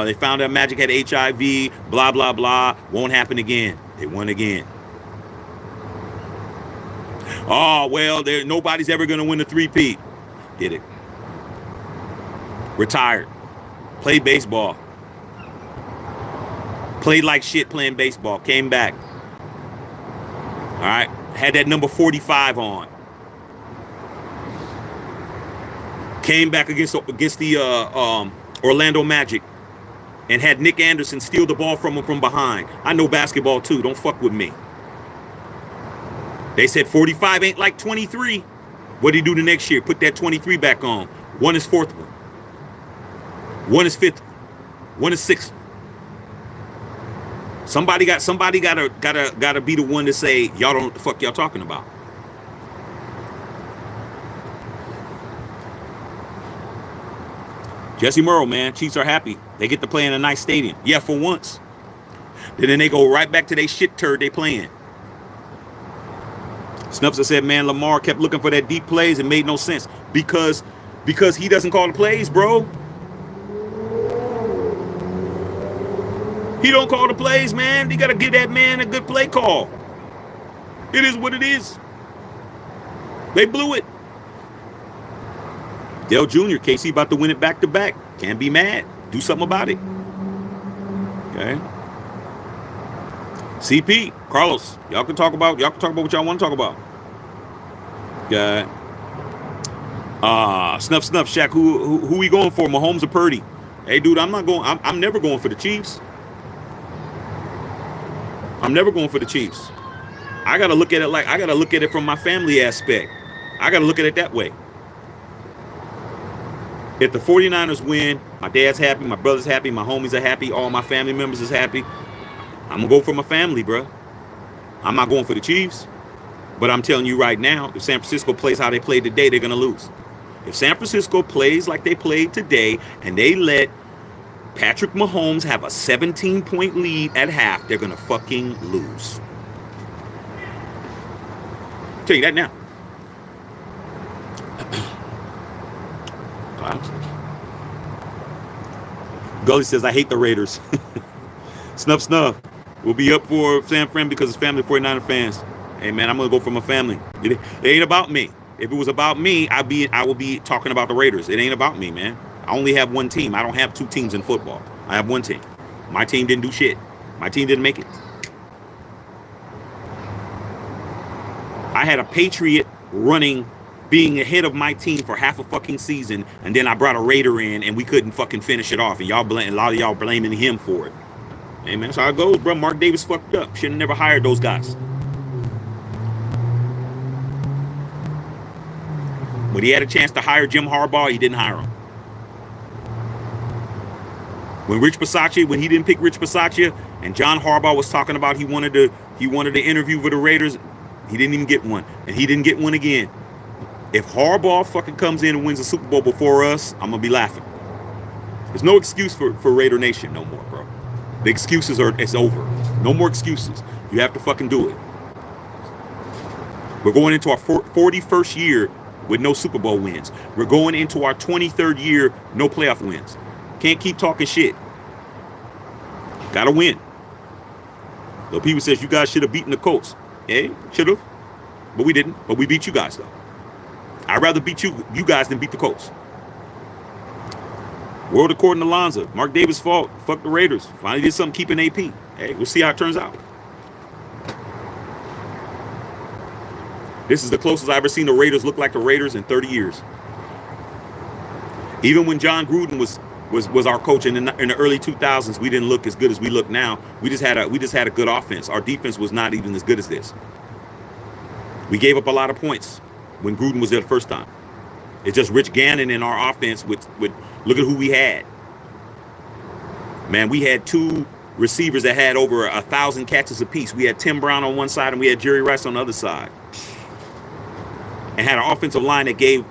They found out Magic had HIV, blah, blah, blah. Won't happen again. They won again. Oh, well, nobody's ever going to win a 3-peat. Did it. Retired. Played baseball. Played like shit playing baseball. Came back. All right. Had that number 45 on. Came back against the Orlando Magic and had Nick Anderson steal the ball from him from behind. I know basketball too. Don't fuck with me. They said 45 ain't like 23. What did he do the next year? Put that 23 back on. One is 4th one. One is 5th. One is 6th. Somebody gotta be the one to say y'all don't know what the fuck y'all talking about. Jesse Murrow, man, Chiefs are happy. They get to play in a nice stadium. Yeah, for once. Then they go right back to their shit turd they playing. Snupsa said, man, Lamar kept looking for that deep plays and made no sense because he doesn't call the plays, bro. He don't call the plays, man. You got to give that man a good play call. It is what it is. They blew it. Dale Jr., KC about to win it back-to-back. Can't be mad. Do something about it. Okay. CP, Carlos, y'all can talk about what y'all want to talk about. Okay. Snuff, Shaq, who we going for? Mahomes or Purdy? Hey, dude, I'm never going for the Chiefs. I'm never going for the Chiefs. I gotta look at it from my family aspect. I gotta look at it that way. If the 49ers win, my dad's happy, my brother's happy, my homies are happy, all my family members is happy. I'm gonna go for my family, bro. I'm not going for the Chiefs. But I'm telling you right now, if San Francisco plays how they played today, they're gonna lose. If San Francisco plays like they played today and they let Patrick Mahomes have a 17-point lead at half, they're gonna fucking lose. I'll tell you that now. Gully says, I hate the Raiders. Snuff. We'll be up for San Fran because it's family 49er fans. Hey, man, I'm going to go for my family. It ain't about me. If it was about me, I would be talking about the Raiders. It ain't about me, man. I only have one team. I don't have 2 teams in football. I have one team. My team didn't do shit. My team didn't make it. I had a Patriot being ahead of my team for half a fucking season, and then I brought a Raider in, and we couldn't fucking finish it off, and a lot of y'all blaming him for it. Hey, man, that's how it goes, bro. Mark Davis fucked up. Should have never hired those guys. When he had a chance to hire Jim Harbaugh, he didn't hire him. When he didn't pick Rich Bisaccia, and John Harbaugh was talking about he wanted to interview for the Raiders, he didn't even get one, and he didn't get one again. If Harbaugh fucking comes in and wins the Super Bowl before us, I'm gonna be laughing. There's no excuse for Raider Nation no more, bro. The excuses it's over. No more excuses. You have to fucking do it. We're going into our 41st year with no Super Bowl wins. We're going into our 23rd year, no playoff wins. Can't keep talking shit. Gotta win. Though people says you guys should have beaten the Colts. Yeah, should have. But we didn't. But we beat you guys, though. I'd rather beat you guys than beat the Colts. World according to Lonza. Mark Davis' fault. Fuck the Raiders. Finally did something keeping AP. Hey, we'll see how it turns out. This is the closest I've ever seen the Raiders look like the Raiders in 30 years. Even when John Gruden was our coach in the early 2000s, we didn't look as good as we look now. We just had a good offense. Our defense was not even as good as this. We gave up a lot of points when Gruden was there the first time. It's just Rich Gannon in our offense with look at who we had. Man, we had two receivers that had over 1,000 catches apiece. We had Tim Brown on one side and we had Jerry Rice on the other side. And had an offensive line that gave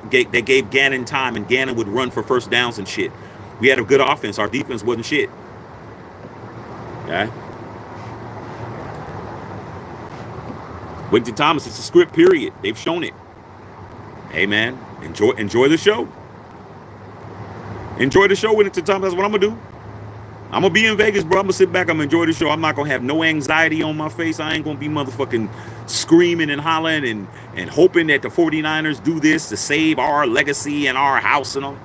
Gannon time, and Gannon would run for first downs and shit. We had a good offense. Our defense wasn't shit. Okay. Winston Thomas, it's a script, period. They've shown it. Hey man, enjoy the show. Enjoy the show, Winston Thomas. That's what I'm gonna do. I'm gonna be in Vegas, bro. I'm gonna sit back. I'm gonna enjoy the show. I'm not gonna have no anxiety on my face. I ain't gonna be motherfucking screaming and hollering and hoping that the 49ers do this to save our legacy and our house and all.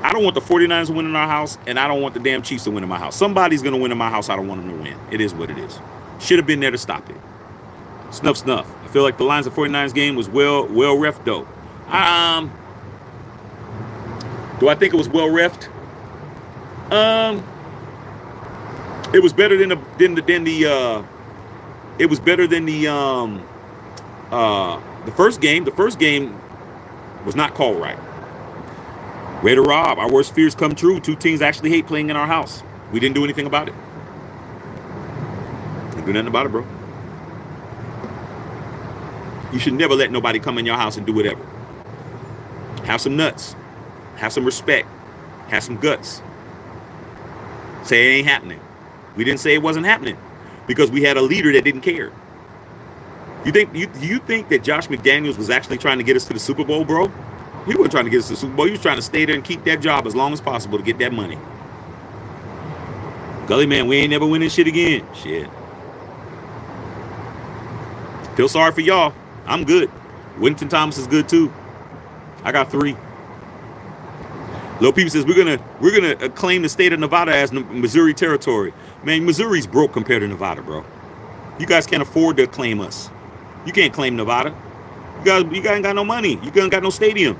I don't want the 49ers to win in our house, and I don't want the damn Chiefs to win in my house. Somebody's gonna win in my house. I don't want them to win. It is what it is. Should have been there to stop it. Snuff, snuff. I feel like the Lions of 49ers game was well ref though. Do I think it was well refed? It was better than the first game. The first game was not called right. Raider Rob, our worst fears come true. Two teams actually hate playing in our house. We didn't do anything about it. Didn't do nothing about it, bro. You should never let nobody come in your house and do whatever. Have some nuts. Have some respect. Have some guts. Say it ain't happening. We didn't say it wasn't happening because we had a leader that didn't care. You think that Josh McDaniels was actually trying to get us to the Super Bowl, bro? He wasn't trying to get us to the Super Bowl. He was trying to stay there and keep that job as long as possible to get that money. Gully man, we ain't never winning shit again. Shit. Feel sorry for y'all. I'm good. Winston Thomas is good too. I got 3. Lil Peep says we're gonna claim the state of Nevada as Missouri territory. Man, Missouri's broke compared to Nevada, bro. You guys can't afford to claim us. You can't claim Nevada. You guys ain't got no money. You guys ain't got no stadium.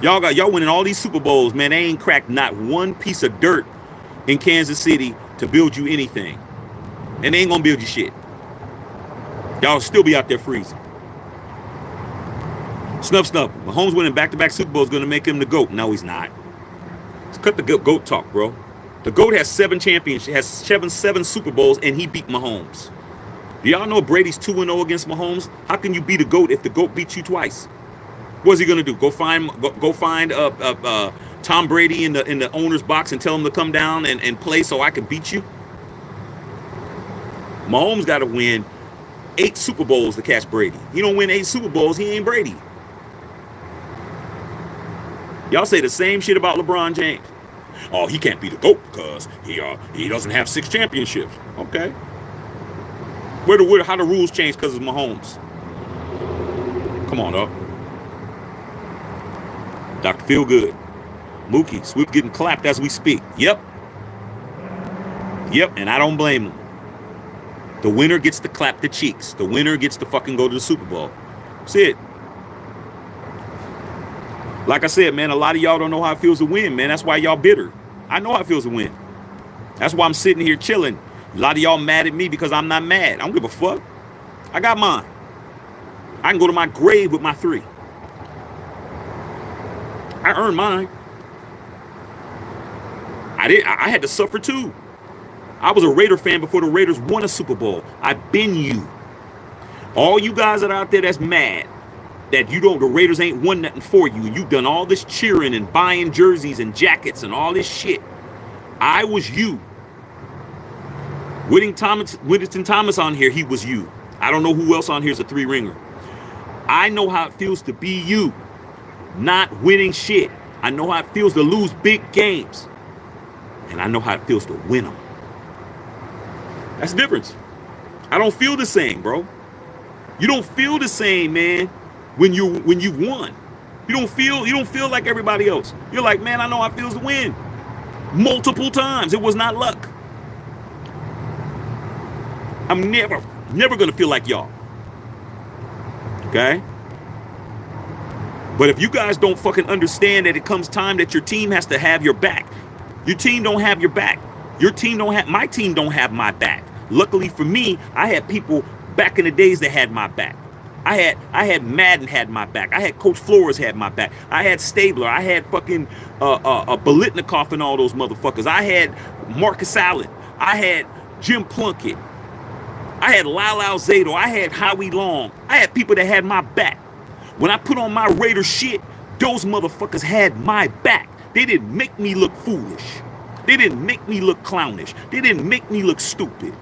Y'all winning all these Super Bowls, man. They ain't cracked not one piece of dirt in Kansas City to build you anything, and they ain't gonna build you shit. Y'all still be out there freezing. Snuff. Mahomes winning back-to-back Super Bowls is going to make him the GOAT. No, he's not. Let's cut the GOAT talk, bro. The GOAT has 7 championships, has 7 Super Bowls, and he beat Mahomes. Do y'all know Brady's 2-0 against Mahomes? How can you beat a GOAT if the GOAT beats you twice? What's he going to do? Go find Tom Brady in the owner's box and tell him to come down and play so I can beat you? Mahomes got to win 8 Super Bowls to catch Brady. He don't win 8 Super Bowls, he ain't Brady. Y'all say the same shit about LeBron James. Oh, he can't be the GOAT because he doesn't have 6 championships. Okay. How the rules change because of Mahomes? Come on, dog. Dr. Feelgood. Mookie, Swift getting clapped as we speak. Yep, and I don't blame him. The winner gets to clap the cheeks. The winner gets to fucking go to the Super Bowl. That's it. Like I said, man, a lot of y'all don't know how it feels to win, man. That's why y'all bitter. I know how it feels to win. That's why I'm sitting here chilling. A lot of y'all mad at me because I'm not mad. I don't give a fuck. I got mine. I can go to my grave with my 3. I earned mine. I had to suffer too. I was a Raider fan before the Raiders won a Super Bowl. I've been you. All you guys that are out there that's mad that the Raiders ain't won nothing for you. You've done all this cheering and buying jerseys and jackets and all this shit. I was you. Winston Thomas on here, he was you. I don't know who else on here is a 3-ringer. I know how it feels to be you, not winning shit. I know how it feels to lose big games. And I know how it feels to win them. That's the difference. I don't feel the same, bro. You don't feel the same, man, when you've won. You don't feel like everybody else. You're like, man, I know how it feels to win. Multiple times. It was not luck. I'm never Never going to feel like y'all. Okay? But if you guys don't fucking understand that it comes time that your team has to have your back, your team don't have your back. Your team don't have, my team don't have my back. Luckily for me, I had people back in the days that had my back. I had Madden had my back. I had Coach Flores had my back. I had Stabler. I had fucking Bolitnikoff and all those motherfuckers. I had Marcus Allen. I had Jim Plunkett. I had Lyle Alzado. I had Howie Long. I had people that had my back. When I put on my Raider shit, those motherfuckers had my back. They didn't make me look foolish. They didn't make me look clownish. They didn't make me look stupid.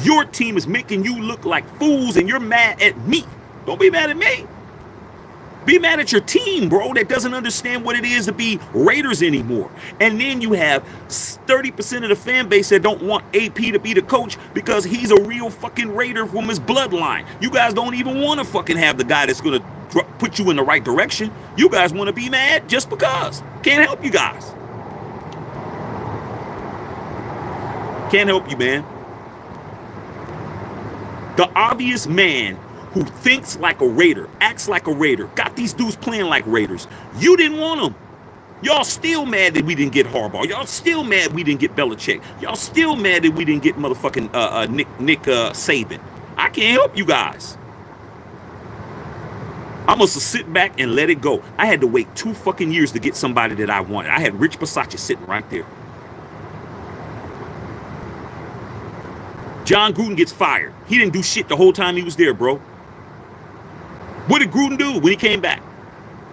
Your team is making you look like fools and you're mad at me. Don't be mad at me. Be mad at your team, bro, that doesn't understand what it is to be Raiders anymore. And then you have 30% of the fan base that don't want AP to be the coach because he's a real fucking Raider from his bloodline. You guys don't even want to fucking have the guy that's going to put you in the right direction. You guys want to be mad just because. Can't help you guys. Can't help you, man. The obvious man who thinks like a Raider, acts like a Raider, got these dudes playing like Raiders. You didn't want them. Y'all still mad that we didn't get Harbaugh. Y'all still mad we didn't get Belichick. Y'all still mad that we didn't get motherfucking Nick Saban. I can't help you guys. I must sit back and let it go. I had to wait 2 fucking years to get somebody that I wanted. I had Rich Bisaccia sitting right there. John Gruden gets fired. He didn't do shit the whole time he was there, bro. What did Gruden do when he came back?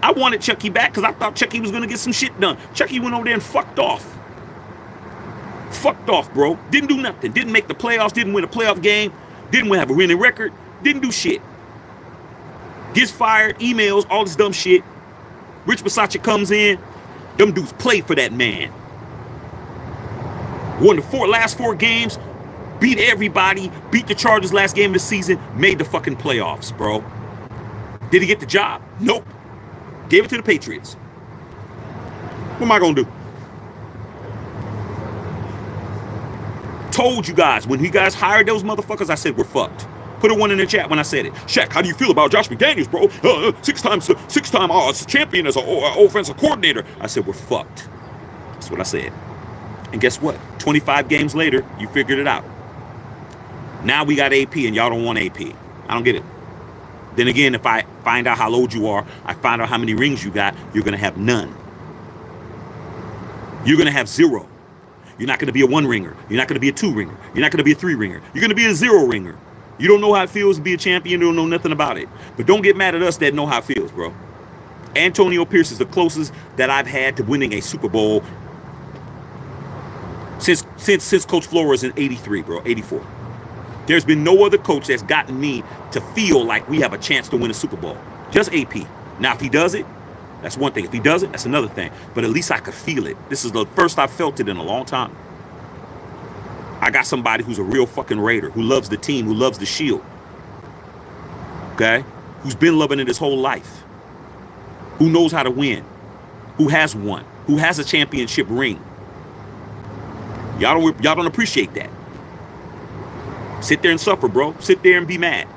I wanted Chucky back because I thought Chucky was going to get some shit done. Chucky went over there and fucked off. Fucked off, bro. Didn't do nothing. Didn't make the playoffs. Didn't win a playoff game. Didn't have a winning record. Didn't do shit. Gets fired. Emails. All this dumb shit. Rich Bisaccia comes in. Them dudes played for that man. Won the last four games. Beat everybody. Beat the Chargers last game of the season. Made the fucking playoffs, bro. Did he get the job? Nope. Gave it to the Patriots. What am I going to do? Told you guys, when you guys hired those motherfuckers, I said we're fucked. Put a 1 in the chat when I said it. Shaq, how do you feel about Josh McDaniels, bro? Six-time champion as an offensive coordinator. I said we're fucked. That's what I said. And guess what? 25 games later, you figured it out. Now we got AP and y'all don't want AP. I don't get it. Then again, if I find out how old you are, I find out how many rings you got, you're going to have none. You're going to have 0. You're not going to be a 1-ringer. You're not going to be a 2-ringer. You're not going to be a 3-ringer. You're going to be a 0-ringer. You don't know how it feels to be a champion. You don't know nothing about it. But don't get mad at us that know how it feels, bro. Antonio Pierce is the closest that I've had to winning a Super Bowl since Coach Flores in 83, bro, 84. There's been no other coach that's gotten me to feel like we have a chance to win a Super Bowl. Just AP. Now, if he does it, that's one thing. If he doesn't, that's another thing. But at least I could feel it. This is the first I've felt it in a long time. I got somebody who's a real fucking Raider, who loves the team, who loves the shield. Okay? Who's been loving it his whole life. Who knows how to win. Who has won. Who has a championship ring. Y'all don't appreciate that. Sit there and suffer, bro. Sit there and be mad.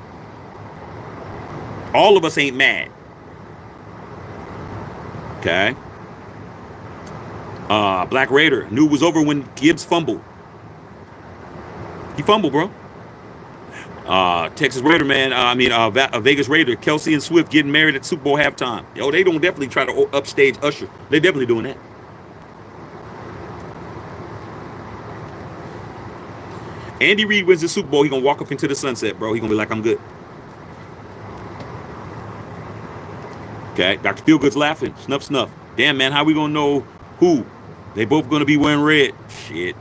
All of us ain't mad. Okay. Black Raider knew it was over when Gibbs fumbled. He fumbled, bro. Texas Raider, man. Vegas Raider. Kelsey and Swift getting married at Super Bowl halftime. Yo, they don't definitely try to upstage Usher. They definitely doing that. Andy Reid wins the Super Bowl. He gonna walk up into the sunset, bro. He gonna be like, I'm good. Okay, Dr. Feelgood's laughing. Snuff, snuff. Damn, man, how we gonna know who? They both gonna be wearing red. Shit.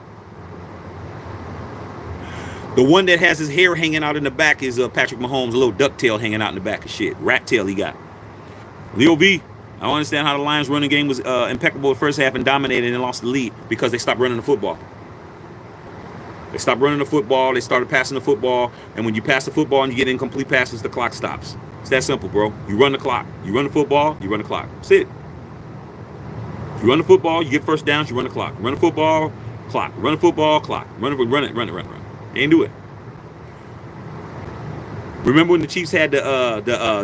The one that has his hair hanging out in the back is Patrick Mahomes, a little ducktail hanging out in the back of shit. Rat tail he got. Leo V, I don't understand how the Lions running game was impeccable the first half and dominated and lost the lead because they stopped running the football. They stopped running the football. They started passing the football. And when you pass the football and you get incomplete passes, the clock stops. It's that simple, bro. You run the clock. You run the football. You run the clock. That's it. You run the football. You get first downs. You run the clock. You run the football, clock. You run the football, clock. Run it. They ain't do it. Remember when the Chiefs had the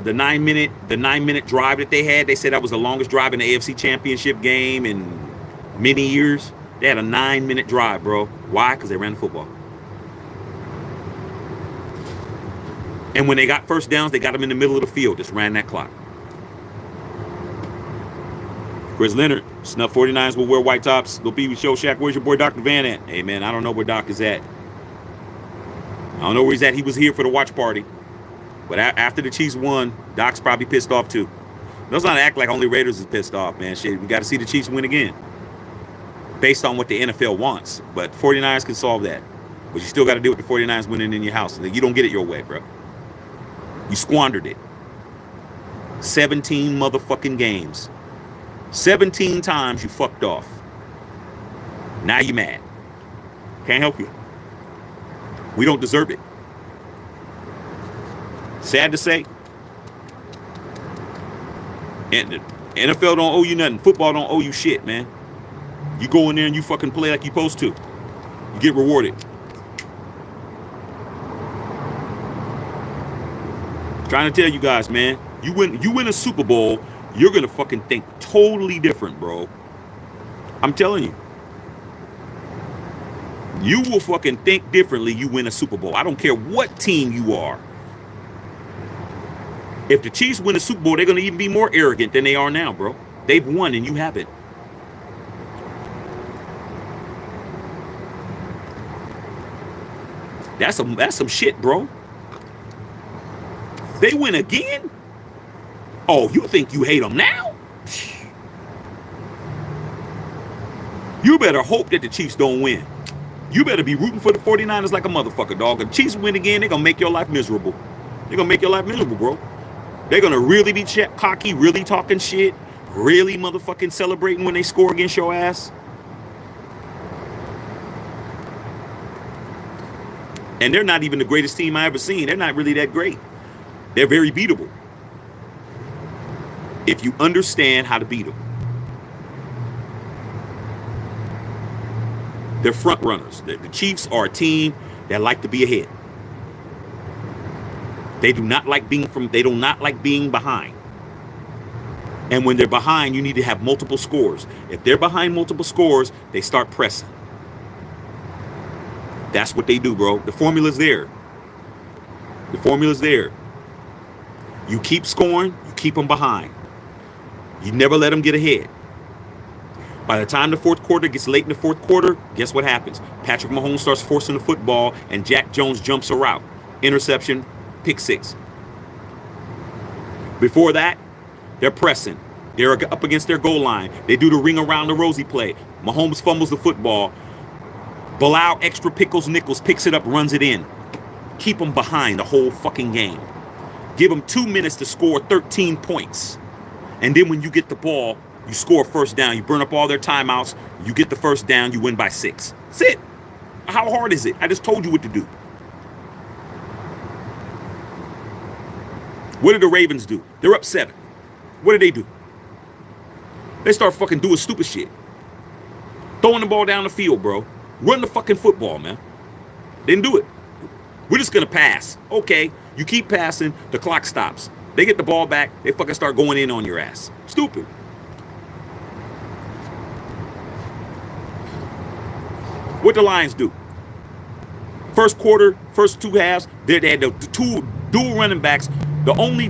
9-minute drive that they had? They said that was the longest drive in the AFC Championship game in many years. They had a 9-minute drive, bro. Why? Because they ran the football. And when they got first downs, they got them in the middle of the field. Just ran that clock. Chris Leonard, snuff 49ers will wear white tops. Lil Pee Wee Show Shack, where's your boy Dr. Van at? Hey, man, I don't know where Doc is at. I don't know where he's at. He was here for the watch party. But after the Chiefs won, Doc's probably pissed off too. Let's not act like only Raiders is pissed off, man. Shit, we got to see the Chiefs win again. Based on what the NFL wants. But 49ers can solve that. But you still got to deal with the 49ers winning in your house. You don't get it your way, bro. You squandered it. 17 motherfucking games. 17 times you fucked off. Now you mad. Can't help you. We don't deserve it. Sad to say. And the NFL don't owe you nothing. Football don't owe you shit, man. You go in there and you fucking play like you're supposed to. You get rewarded. Trying to tell you guys, man. You win a Super Bowl, you're gonna fucking think totally different, bro. I'm telling you. You will fucking think differently. You win a Super Bowl. I don't care what team you are. If the Chiefs win a Super Bowl, they're going to even be more arrogant than they are now, bro. They've won and you haven't. That's some shit, bro. They win again? Oh, you think you hate them now? You better hope that the Chiefs don't win. You better be rooting for the 49ers like a motherfucker, dog. If the Chiefs win again, they're going to make your life miserable. They're going to make your life miserable, bro. They're going to really be cocky, really talking shit, really motherfucking celebrating when they score against your ass. And they're not even the greatest team I ever seen. They're not really that great. They're very beatable. If you understand how to beat them. They're front runners. The Chiefs are a team that like to be ahead. They do not like being behind. And when they're behind, you need to have multiple scores. If they're behind multiple scores, they start pressing. That's what they do, bro. The formula's there. The formula's there. You keep scoring, you keep them behind. You never let them get ahead. By the time the fourth quarter gets late in the fourth quarter, guess what happens? Patrick Mahomes starts forcing the football, and Jack Jones jumps a route. Interception, pick six. Before that, they're pressing. They're up against their goal line. They do the ring around the rosy play. Mahomes fumbles the football. Bilal extra pickles nickels picks it up, runs it in. Keep them behind the whole fucking game. Give them 2 minutes to score 13 points. And then when you get the ball, you score first down. You burn up all their timeouts. You get the first down. You win by 6. That's it. How hard is it? I just told you what to do. What did the Ravens do? They're up 7. What did they do? They start fucking doing stupid shit. Throwing the ball down the field, bro. Run the fucking football, man. Didn't do it. We're just going to pass. Okay. You keep passing. The clock stops. They get the ball back. They fucking start going in on your ass. Stupid. What the Lions do? First quarter, first 2 halves, they had the 2 dual running backs. The only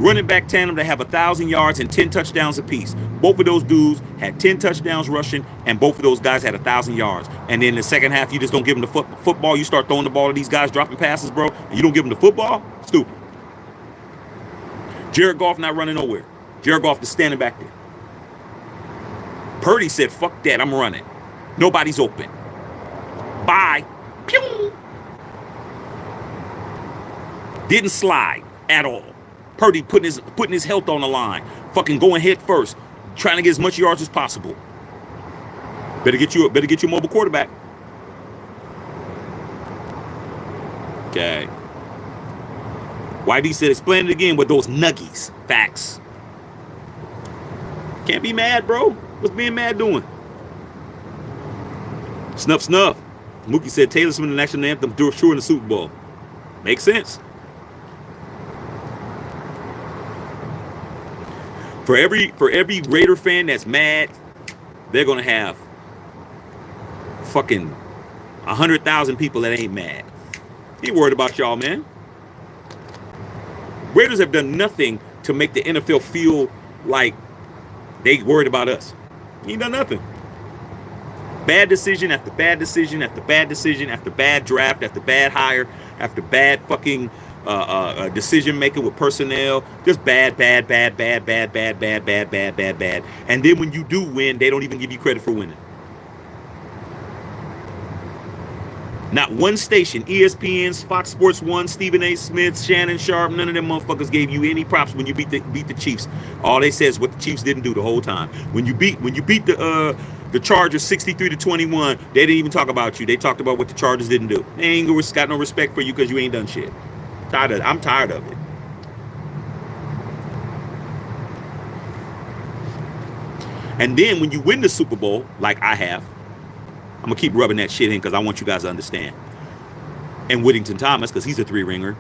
running back tandem that have 1,000 yards and 10 touchdowns apiece. Both of those dudes had 10 touchdowns rushing, and both of those guys had 1,000 yards. And then in the second half, you just don't give them the football. You start throwing the ball to these guys, dropping passes, bro, and you don't give them the football? Stupid. Jared Goff not running nowhere. Jared Goff is standing back there. Purdy said, fuck that, I'm running. Nobody's open. Bye. Pew! Didn't slide at all. Purdy putting his health on the line. Fucking going head first. Trying to get as much yards as possible. Better get you a mobile quarterback. Okay. YD said, explain it again with those nuggies. Facts. Can't be mad, bro. What's being mad doing? Snuff, snuff. Mookie said Taylor Swift the national anthem sure in the Super Bowl. Makes sense. For every Raider fan that's mad, they're gonna have fucking 100,000 people that ain't mad. He ain't worried about y'all, man. Raiders have done nothing to make the NFL feel like they worried about us. He ain't done nothing. Bad decision after bad decision after bad decision after bad draft after bad hire after bad fucking decision making with personnel. Just bad. And then when you do win, they don't even give you credit for winning. Not one station, ESPN, Fox Sports 1, Stephen A. Smith, Shannon Sharp, none of them motherfuckers gave you any props when you beat the Chiefs. All they said is what the Chiefs didn't do the whole time. When you beat the Chargers 63-21, they didn't even talk about you. They talked about what the Chargers didn't do. They ain't got no respect for you because you ain't done shit. I'm tired of it. And then when you win the Super Bowl, like I have, I'm going to keep rubbing that shit in because I want you guys to understand. And Whittington Thomas, because he's a 3-ringer,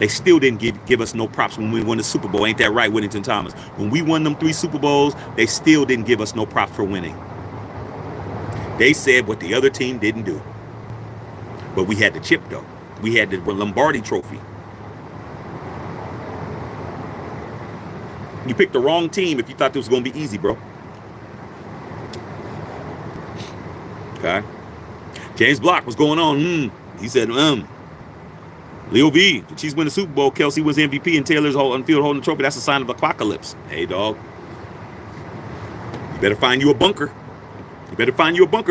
they still didn't give us no props when we won the Super Bowl. Ain't that right, Whittington Thomas? When we won them 3 Super Bowls, they still didn't give us no props for winning. They said what the other team didn't do. But we had the chip, though. We had the Lombardi trophy. You picked the wrong team if you thought this was going to be easy, bro. Okay. James Block, what's going on? He said, Leo V, the Chiefs win the Super Bowl, Kelsey wins MVP, and Taylor's on field holding the trophy. That's a sign of apocalypse. Hey, dog. You better find you a bunker.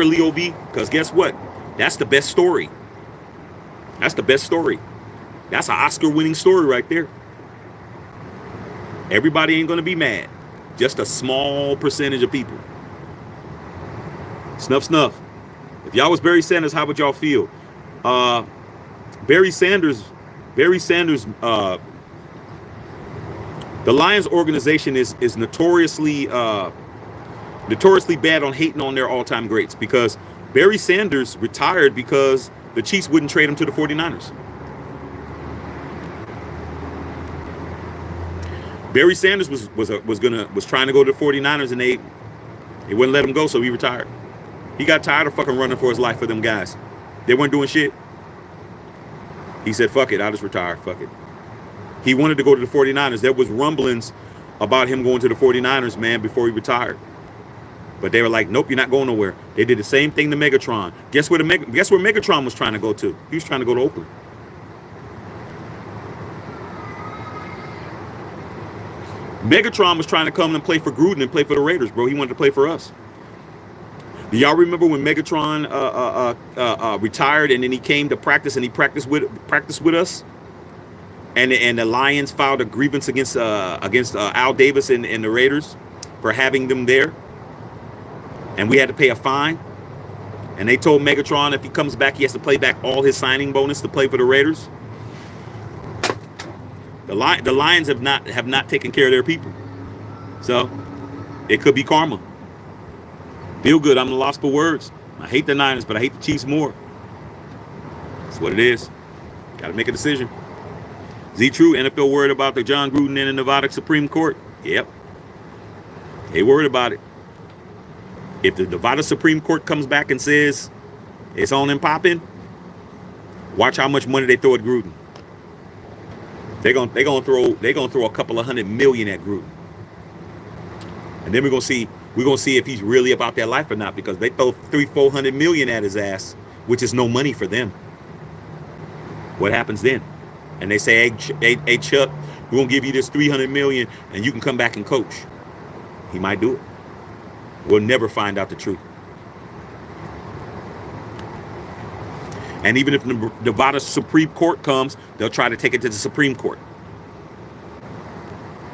Leo V, because guess what? That's the best story. That's an Oscar-winning story right there. Everybody ain't going to be mad. Just a small percentage of people. Snuff. If y'all was Barry Sanders, how would y'all feel? Barry Sanders, the Lions organization is notoriously bad on hating on their all-time greats, because Barry Sanders retired because the Chiefs wouldn't trade him to the 49ers. Barry Sanders was trying to go to the 49ers, and they wouldn't let him go, so he retired. He got tired of fucking running for his life for them guys. They weren't doing shit. He said, fuck it, I'll just retire, fuck it. He wanted to go to the 49ers. There was rumblings about him going to the 49ers, man, before he retired. But they were like, nope, you're not going nowhere. They did the same thing to Megatron. Guess where Megatron was trying to go to? He was trying to go to Oakland. Megatron was trying to come and play for Gruden and play for the Raiders, bro. He wanted to play for us. Do y'all remember when Megatron retired and then he came to practice and he practiced with us? And the Lions filed a grievance against Al Davis and the Raiders for having them there. And we had to pay a fine. And they told Megatron if he comes back, he has to pay back all his signing bonus to play for the Raiders. The Lions have not taken care of their people. So it could be karma. Feel good. I'm lost for words. I hate the Niners, but I hate the Chiefs more. That's what it is. Got to make a decision. Z True, NFL worried about the John Gruden in the Nevada Supreme Court? Yep. They worried about it. If the Nevada Supreme Court comes back and says it's on and popping, watch how much money they throw at Gruden. They're gonna throw a couple of $100 million at Gruden. And then we're gonna see if he's really about that life or not, because they throw $300-400 million at his ass, which is no money for them. What happens then? And they say, hey Chuck, we're gonna give you this $300 million and you can come back and coach. He might do it. We'll never find out the truth. And even if the Nevada Supreme Court comes, they'll try to take it to the Supreme Court.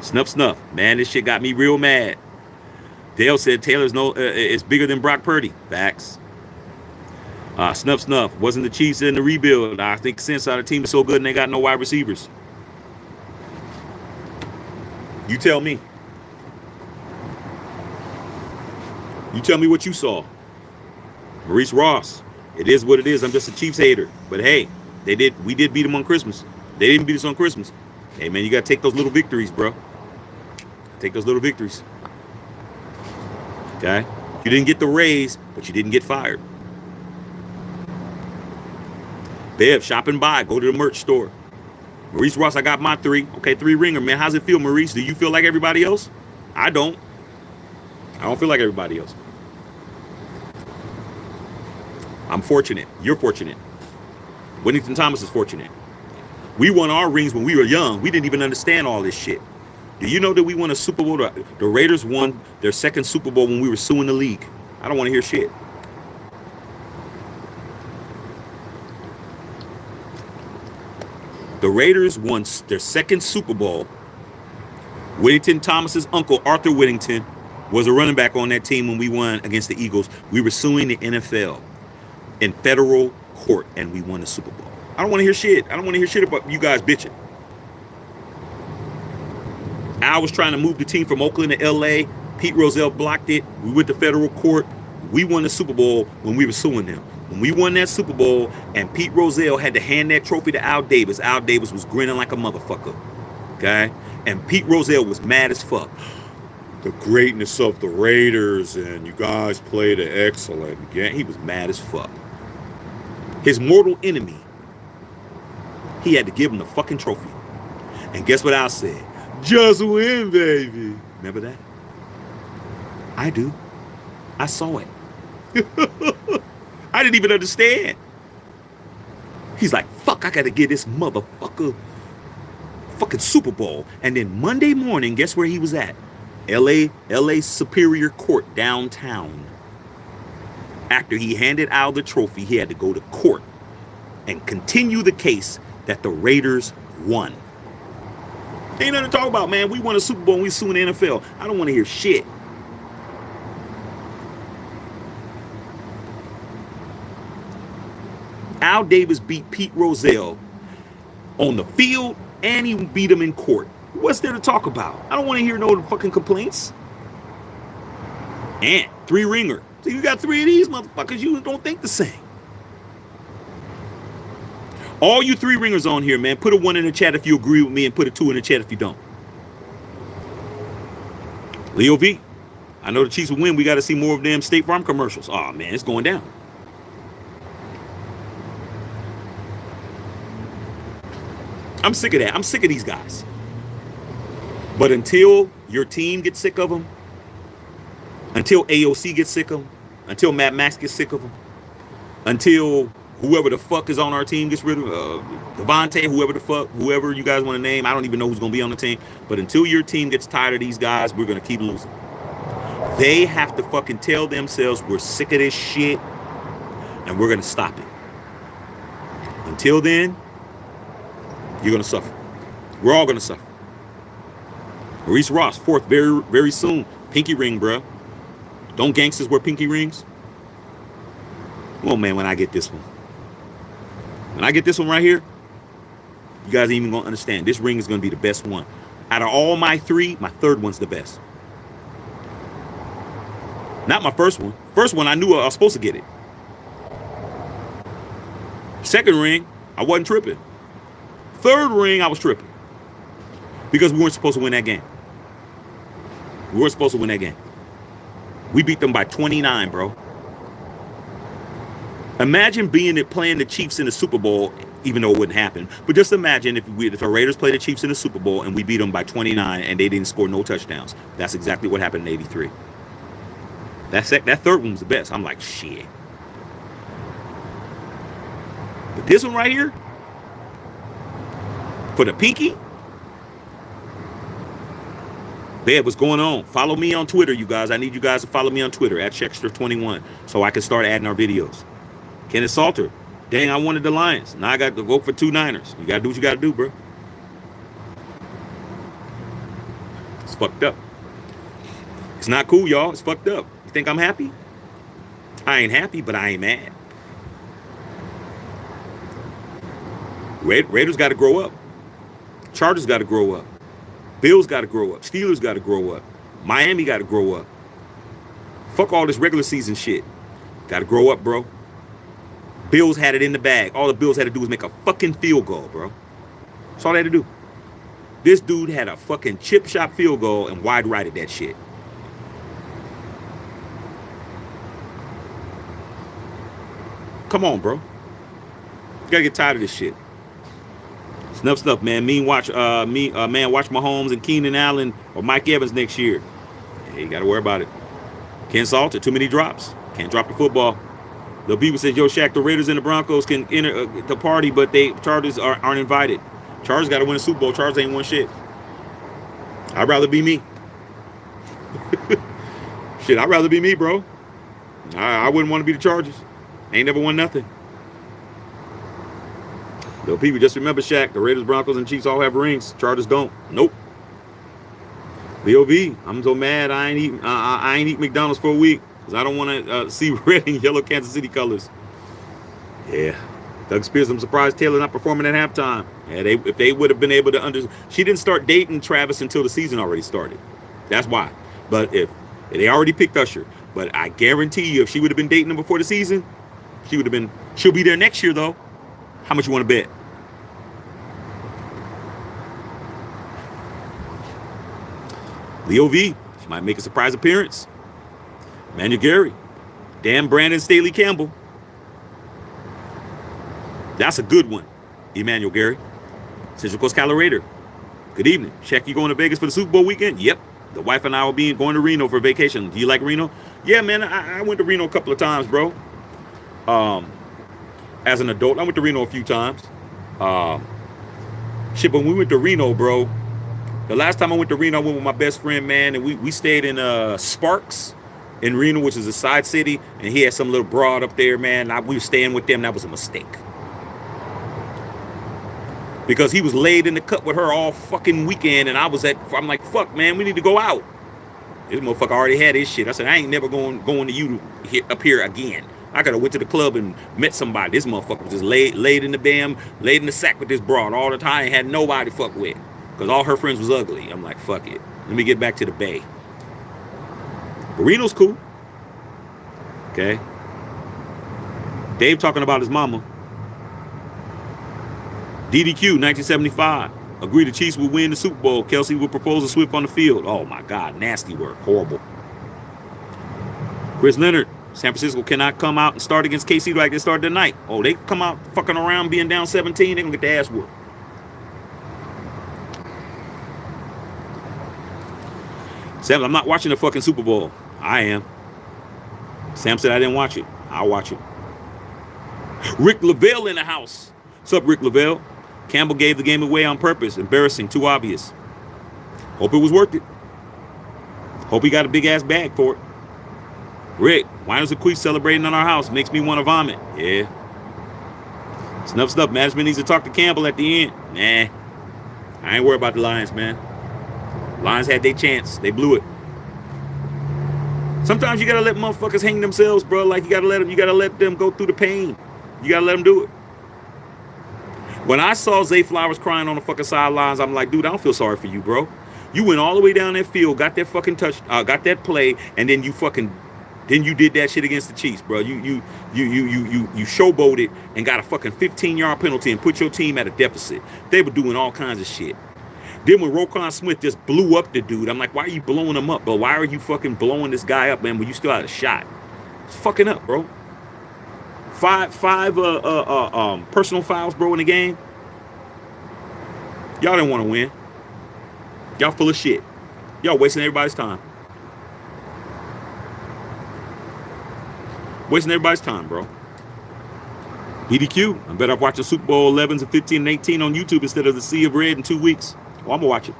Snuff. Man, this shit got me real mad. Dale said Taylor's it's bigger than Brock Purdy. Facts. Snuff. Wasn't the Chiefs in the rebuild? I think since our team is so good and they got no wide receivers. You tell me. You tell me what you saw. Maurice Ross. It is what it is. I'm just a Chiefs hater. But hey, we did beat them on Christmas. They didn't beat us on Christmas. Hey man, you gotta take those little victories, bro. Take those little victories. Okay? You didn't get the raise, but you didn't get fired. Bev, shop and buy. Go to the merch store. Maurice Ross, I got my 3. Okay, 3 ringer, man. How's it feel, Maurice? Do you feel like everybody else? I don't. I don't feel like everybody else. I'm fortunate. You're fortunate. Whittington Thomas is fortunate. We won our rings when we were young. We didn't even understand all this shit. Do you know that we won a Super Bowl? The Raiders won their second Super Bowl when we were suing the league. I don't want to hear shit. The Raiders won their second Super Bowl. Whittington Thomas's uncle, Arthur Whittington, was a running back on that team when we won against the Eagles. We were suing the NFL in federal court, and we won the Super Bowl. I don't want to hear shit. I don't want to hear shit about you guys bitching. Al was trying to move the team from Oakland to L.A. Pete Rozelle blocked it. We went to federal court. We won the Super Bowl when we were suing them. When we won that Super Bowl and Pete Rozelle had to hand that trophy to Al Davis was grinning like a motherfucker. Okay? And Pete Rozelle was mad as fuck. The greatness of the Raiders, and you guys played an excellent game. He was mad as fuck. His mortal enemy, he had to give him the fucking trophy. And guess what Al said? Just win, baby. Remember that? I do. I saw it. I didn't even understand. He's like, fuck, I got to get this motherfucker fucking Super Bowl. And then Monday morning, guess where he was at? LA Superior Court downtown. After he handed Al the trophy, he had to go to court and continue the case that the Raiders won. Ain't nothing to talk about, man. We won a Super Bowl and we suing the NFL. I don't want to hear shit. Al Davis beat Pete Rozelle on the field and he beat him in court. What's there to talk about? I don't want to hear no fucking complaints. And 3 ringer. So you got 3 of these motherfuckers. You don't think the same. All you 3 ringers on here, man, put a 1 in the chat if you agree with me and put a 2 in the chat if you don't. Leo V. I know the Chiefs will win. We got to see more of them State Farm commercials. Oh, man, it's going down. I'm sick of that. I'm sick of these guys. But until your team gets sick of them, until AOC gets sick of them, until Matt Max gets sick of them, until whoever the fuck is on our team gets rid of Devontae, whoever you guys want to name, I don't even know who's going to be on the team. But until your team gets tired of these guys, we're going to keep losing. They have to fucking tell themselves we're sick of this shit and we're going to stop it. Until then, you're going to suffer. We're all going to suffer. Maurice Ross, 4th, very, very soon. Pinky ring, bro. Don't gangsters wear pinky rings? Come on, man, when I get this one. When I get this one right here, you guys ain't even going to understand. This ring is going to be the best one. Out of all my 3, my 3rd one's the best. Not my first one. First one, I knew I was supposed to get it. Second ring, I wasn't tripping. 3rd ring, I was tripping. Because we weren't supposed to win that game. We weren't supposed to win that game. We beat them by 29, bro. Imagine playing the Chiefs in the Super Bowl, even though it wouldn't happen. But just imagine if the Raiders played the Chiefs in the Super Bowl and we beat them by 29 and they didn't score no touchdowns. That's exactly what happened in '83. That 3rd one was the best. I'm like, shit. But this one right here, for the pinky, Bed, what's going on? Follow me on Twitter, you guys. I need you guys to follow me on Twitter at Checkster21 so I can start adding our videos. Kenneth Salter. Dang, I wanted the Lions. Now I got to vote for 2 Niners. You got to do what you got to do, bro. It's fucked up. It's not cool, y'all. It's fucked up. You think I'm happy? I ain't happy, but I ain't mad. Raiders got to grow up. Chargers got to grow up. Bills got to grow up. Steelers got to grow up. Miami got to grow up. Fuck all this regular season shit. Got to grow up, bro. Bills had it in the bag. All the Bills had to do was make a fucking field goal, bro. That's all they had to do. This dude had a fucking chip shot field goal and wide righted that shit. Come on, bro. You gotta get tired of this shit. Snuff stuff, man. Watch Mahomes and Keenan Allen or Mike Evans next year. Hey, you gotta worry about it. Can't salt it. Too many drops. Can't drop the football. The people said, yo, Shaq, the Raiders and the Broncos can enter the party, but Chargers aren't invited. Chargers got to win a Super Bowl. Chargers ain't won shit. I'd rather be me. Shit, I'd rather be me, bro. I wouldn't want to be the Chargers. Ain't never won nothing. Little people, just remember, Shaq, the Raiders, Broncos, and Chiefs all have rings. Chargers don't. Nope. BOV, I'm so mad I ain't eat McDonald's for a week because I don't want to see red and yellow Kansas City colors. Yeah. Doug Spears, I'm surprised Taylor's not performing at halftime. Yeah, if they would have been able to she didn't start dating Travis until the season already started. That's why. But if they already picked Usher, but I guarantee you, if she would have been dating him before the season, she'll be there next year though. How much you want to bet? Leo V, she might make a surprise appearance. Emmanuel Gary, Dan Brandon, Staley Campbell. That's a good one. Emmanuel Gary, Central Coast Colorado. Good evening. Shaq, you going to Vegas for the Super Bowl weekend? Yep. The wife and I will be going to Reno for vacation. Do you like Reno? Yeah, man. I went to Reno a couple of times, bro. As an adult, I went to Reno a few times. Shit, but when we went to Reno, bro, the last time I went to Reno, I went with my best friend, man, and we stayed in Sparks in Reno, which is a side city, and he had some little broad up there, man. We were staying with them. That was a mistake. Because he was laid in the cut with her all fucking weekend, and I'm like, fuck, man, we need to go out. This motherfucker already had his shit. I said, I ain't never going to you up here again. I could have went to the club and met somebody. This motherfucker was just laid in the sack with this broad all the time. Had nobody to fuck with. Because all her friends was ugly. I'm like, fuck it. Let me get back to the Bay. But Reno's cool. Okay. Dave talking about his mama. DDQ, 1975. Agreed the Chiefs would win the Super Bowl. Kelsey would propose a Swift on the field. Oh, my God. Nasty work. Horrible. Chris Leonard. San Francisco cannot come out and start against KC like they started tonight. Oh, they come out fucking around being down 17. They're going to get their ass whooped. Sam, I'm not watching the fucking Super Bowl. I am. Sam said I didn't watch it. I'll watch it. Rick Lavelle in the house. What's up, Rick Lavelle? Campbell gave the game away on purpose. Embarrassing. Too obvious. Hope it was worth it. Hope he got a big-ass bag for it. Rick, why is the Queef celebrating on our house? Makes me want to vomit. Yeah. Snuff. Management needs to talk to Campbell at the end. Nah. I ain't worried about the Lions, man. Lions had their chance. They blew it. Sometimes you gotta let motherfuckers hang themselves, bro. Like you gotta let them go through the pain. You gotta let them do it. When I saw Zay Flowers crying on the fucking sidelines, I'm like, dude, I don't feel sorry for you, bro. You went all the way down that field, got that fucking got that play, and then you did that shit against the Chiefs, bro. You showboated and got a fucking 15-yard penalty and put your team at a deficit. They were doing all kinds of shit. Then when Roquan Smith just blew up the dude, I'm like, why are you blowing him up, bro? Why are you fucking blowing this guy up, man, when you still had a shot? It's fucking up, bro. Five personal fouls, bro, in the game. Y'all didn't want to win. Y'all full of shit. Y'all wasting everybody's time. Wasting everybody's time, bro. BDQ. I bet I've watched the Super Bowl 11s and 15 and 18 on YouTube instead of the Sea of Red in 2 weeks. Well, I'm going to watch it.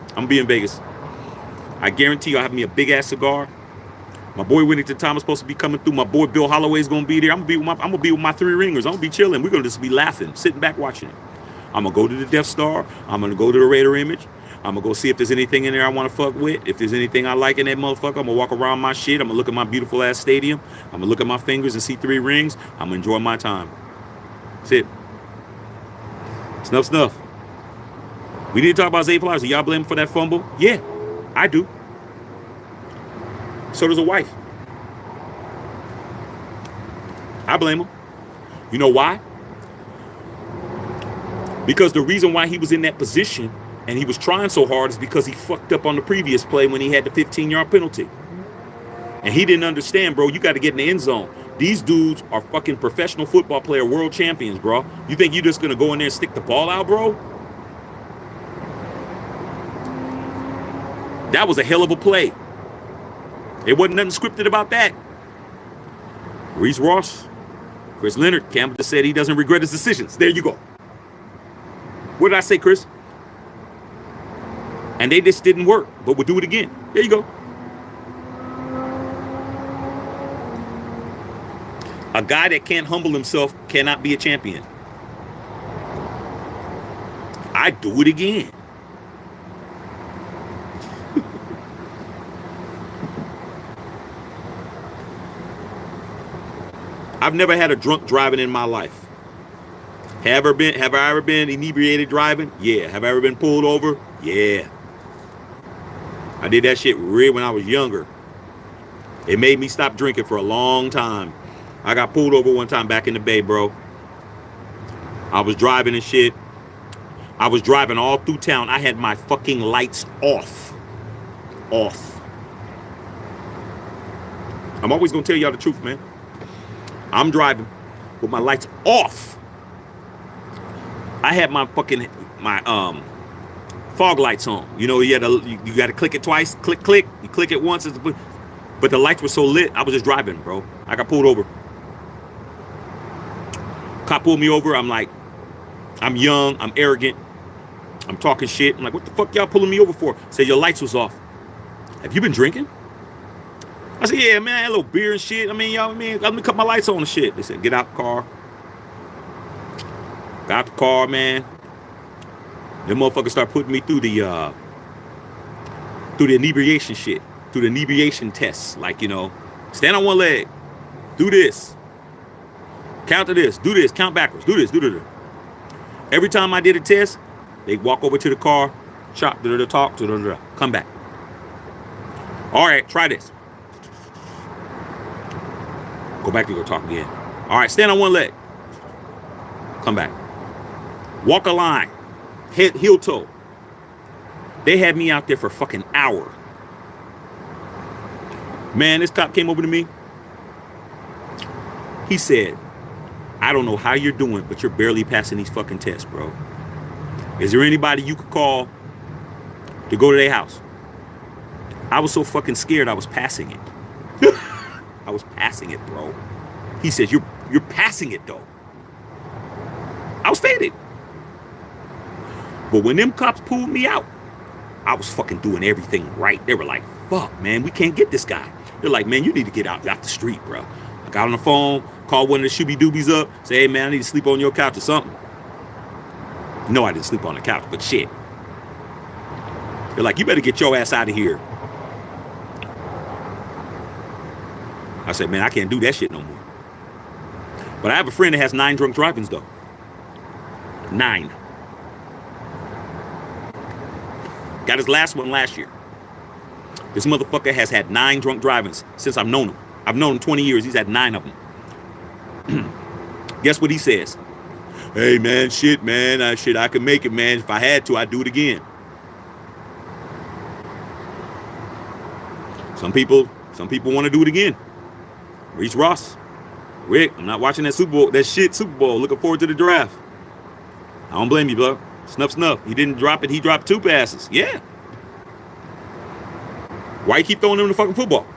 I'm going to be in Vegas. I guarantee you I'll have me a big-ass cigar. My boy Whittington Thomas supposed to be coming through. My boy Bill Holloway's going to be there. I'm going to be with my three ringers. I'm going to be chilling. We're going to just be laughing, sitting back watching it. I'm going to go to the Death Star. I'm going to go to the Raider image. I'm going to go see if there's anything in there I want to fuck with. If there's anything I like in that motherfucker, I'm going to walk around my shit. I'm going to look at my beautiful ass stadium. I'm going to look at my fingers and see 3 rings. I'm going to enjoy my time. That's it. Snuff. We need to talk about Zay Flowers. Do y'all blame him for that fumble? Yeah, I do. So does a wife. I blame him. You know why? Because the reason why he was in that position and he was trying so hard is because he fucked up on the previous play when he had the 15-yard penalty. And he didn't understand, bro. You got to get in the end zone. These dudes are fucking professional football player world champions, bro. You think you're just going to go in there and stick the ball out, bro? That was a hell of a play. There wasn't nothing scripted about that. Reese Ross, Chris Leonard, Campbell just said he doesn't regret his decisions. There you go. What did I say, Chris? And they just didn't work, but we'll do it again. There you go. A guy that can't humble himself cannot be a champion. I do it again. I've never had a drunk driving in my life. Have I ever been inebriated driving? Yeah. Have I ever been pulled over? Yeah. I did that shit real when I was younger. It made me stop drinking for a long time. I got pulled over one time back in the Bay, bro. I was driving and shit. I was driving all through town. I had my fucking lights off. Off. I'm always gonna tell y'all the truth, man. I'm driving with my lights off. I had my fog lights on. You know, you got to click it twice. Click, click. You click it once. But the lights were so lit, I was just driving, bro. I got pulled over. Cop pulled me over. I'm like, I'm young. I'm arrogant. I'm talking shit. I'm like, what the fuck y'all pulling me over for? Say your lights was off. Have you been drinking? I said, yeah, man, I had a little beer and shit. I mean, y'all, let me cut my lights on and shit. They said, get out the car. Got out the car, man. Them motherfuckers start putting me through the inebriation shit, through the inebriation tests. Like, you know, stand on one leg, do this, count to this, do this, count backwards, do this, do this. Every time I did a test, they walk over to the car, talk, come back. All right, try this. Go back to go talk again. All right, stand on one leg. Come back. Walk a line. Head, heel toe. They had me out there for a fucking hour. Man, this cop came over to me. He said, I don't know how you're doing, but you're barely passing these fucking tests, bro. Is there anybody you could call to go to their house? I was so fucking scared I was passing it. I was passing it, bro. He says, you're passing it, though. I was faded. But when them cops pulled me out, I was fucking doing everything right. They were like, fuck, man, we can't get this guy. They're like, man, you need to get out the street, bro. I got on the phone, called one of the shooby doobies up, say, hey, man, I need to sleep on your couch or something. No, I didn't sleep on the couch, but shit. They're like, you better get your ass out of here. I said, man, I can't do that shit no more. But I have a friend that has 9 drunk drivings, though. 9. Got his last one last year. This motherfucker has had 9 drunk drivings since I've known him. I've known him 20 years. He's had 9 of them. Guess what he says? Hey, man, shit, man. I could make it, man. If I had to, I'd do it again. Some people want to do it again. Reese Ross. Rick, I'm not watching that Super Bowl. Looking forward to the draft. I don't blame you, bro. Snuff. He didn't drop it. He dropped 2 passes. Yeah. Why you keep throwing him the fucking football?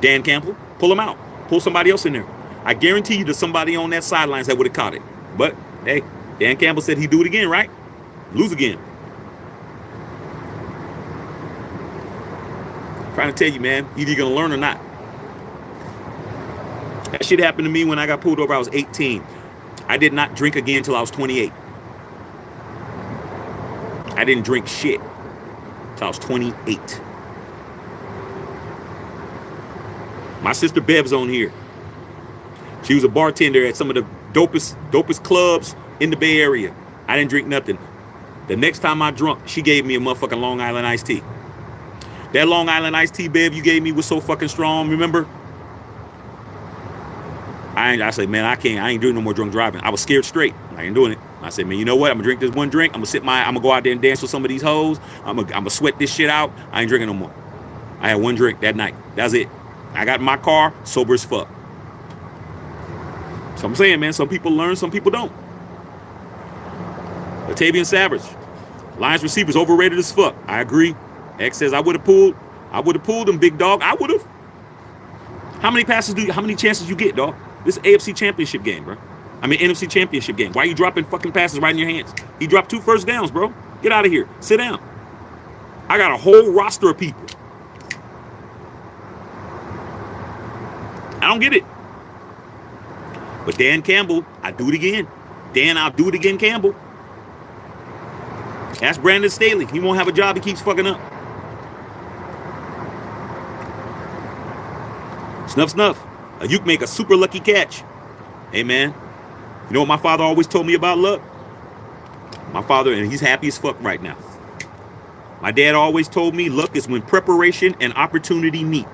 Dan Campbell, pull him out. Pull somebody else in there. I guarantee you there's somebody on that sidelines that would have caught it. But, hey, Dan Campbell said he'd do it again, right? Lose again. I'm trying to tell you, man, either you're going to learn or not. That shit happened to me when I got pulled over. I was 18. I did not drink again until I was 28. I didn't drink shit until I was 28. My sister Bev's on here. She was a bartender at some of the dopest clubs in the Bay Area. I didn't drink nothing. The next time I drunk, she gave me a motherfucking Long Island iced tea. That Long Island iced tea, Bev, you gave me was so fucking strong, remember? I said, man, I ain't doing no more drunk driving. I was scared straight. I ain't doing it. I said, man, you know what? I'm gonna drink this one drink. I'm gonna go out there and dance with some of these hoes. I'm gonna sweat this shit out. I ain't drinking no more. I had one drink that night. That's it. I got in my car, sober as fuck. So I'm saying, man, some people learn, some people don't. Latavian Savage, Lions receivers overrated as fuck. I agree. X says I would have pulled him, big dog. I would have. How many chances you get, dog? This is AFC championship game, bro. I mean NFC championship game. Why are you dropping fucking passes right in your hands? He dropped 2 first downs, bro. Get out of here. Sit down. I got a whole roster of people. I don't get it. But Dan Campbell, I do it again. Dan, I'll do it again, Campbell. Ask Brandon Staley. He won't have a job. He keeps fucking up. Snuff, snuff. You can make a super lucky catch. Hey, man. You know what my father always told me about luck? My father, and he's happy as fuck right now. My dad always told me luck is when preparation and opportunity meet.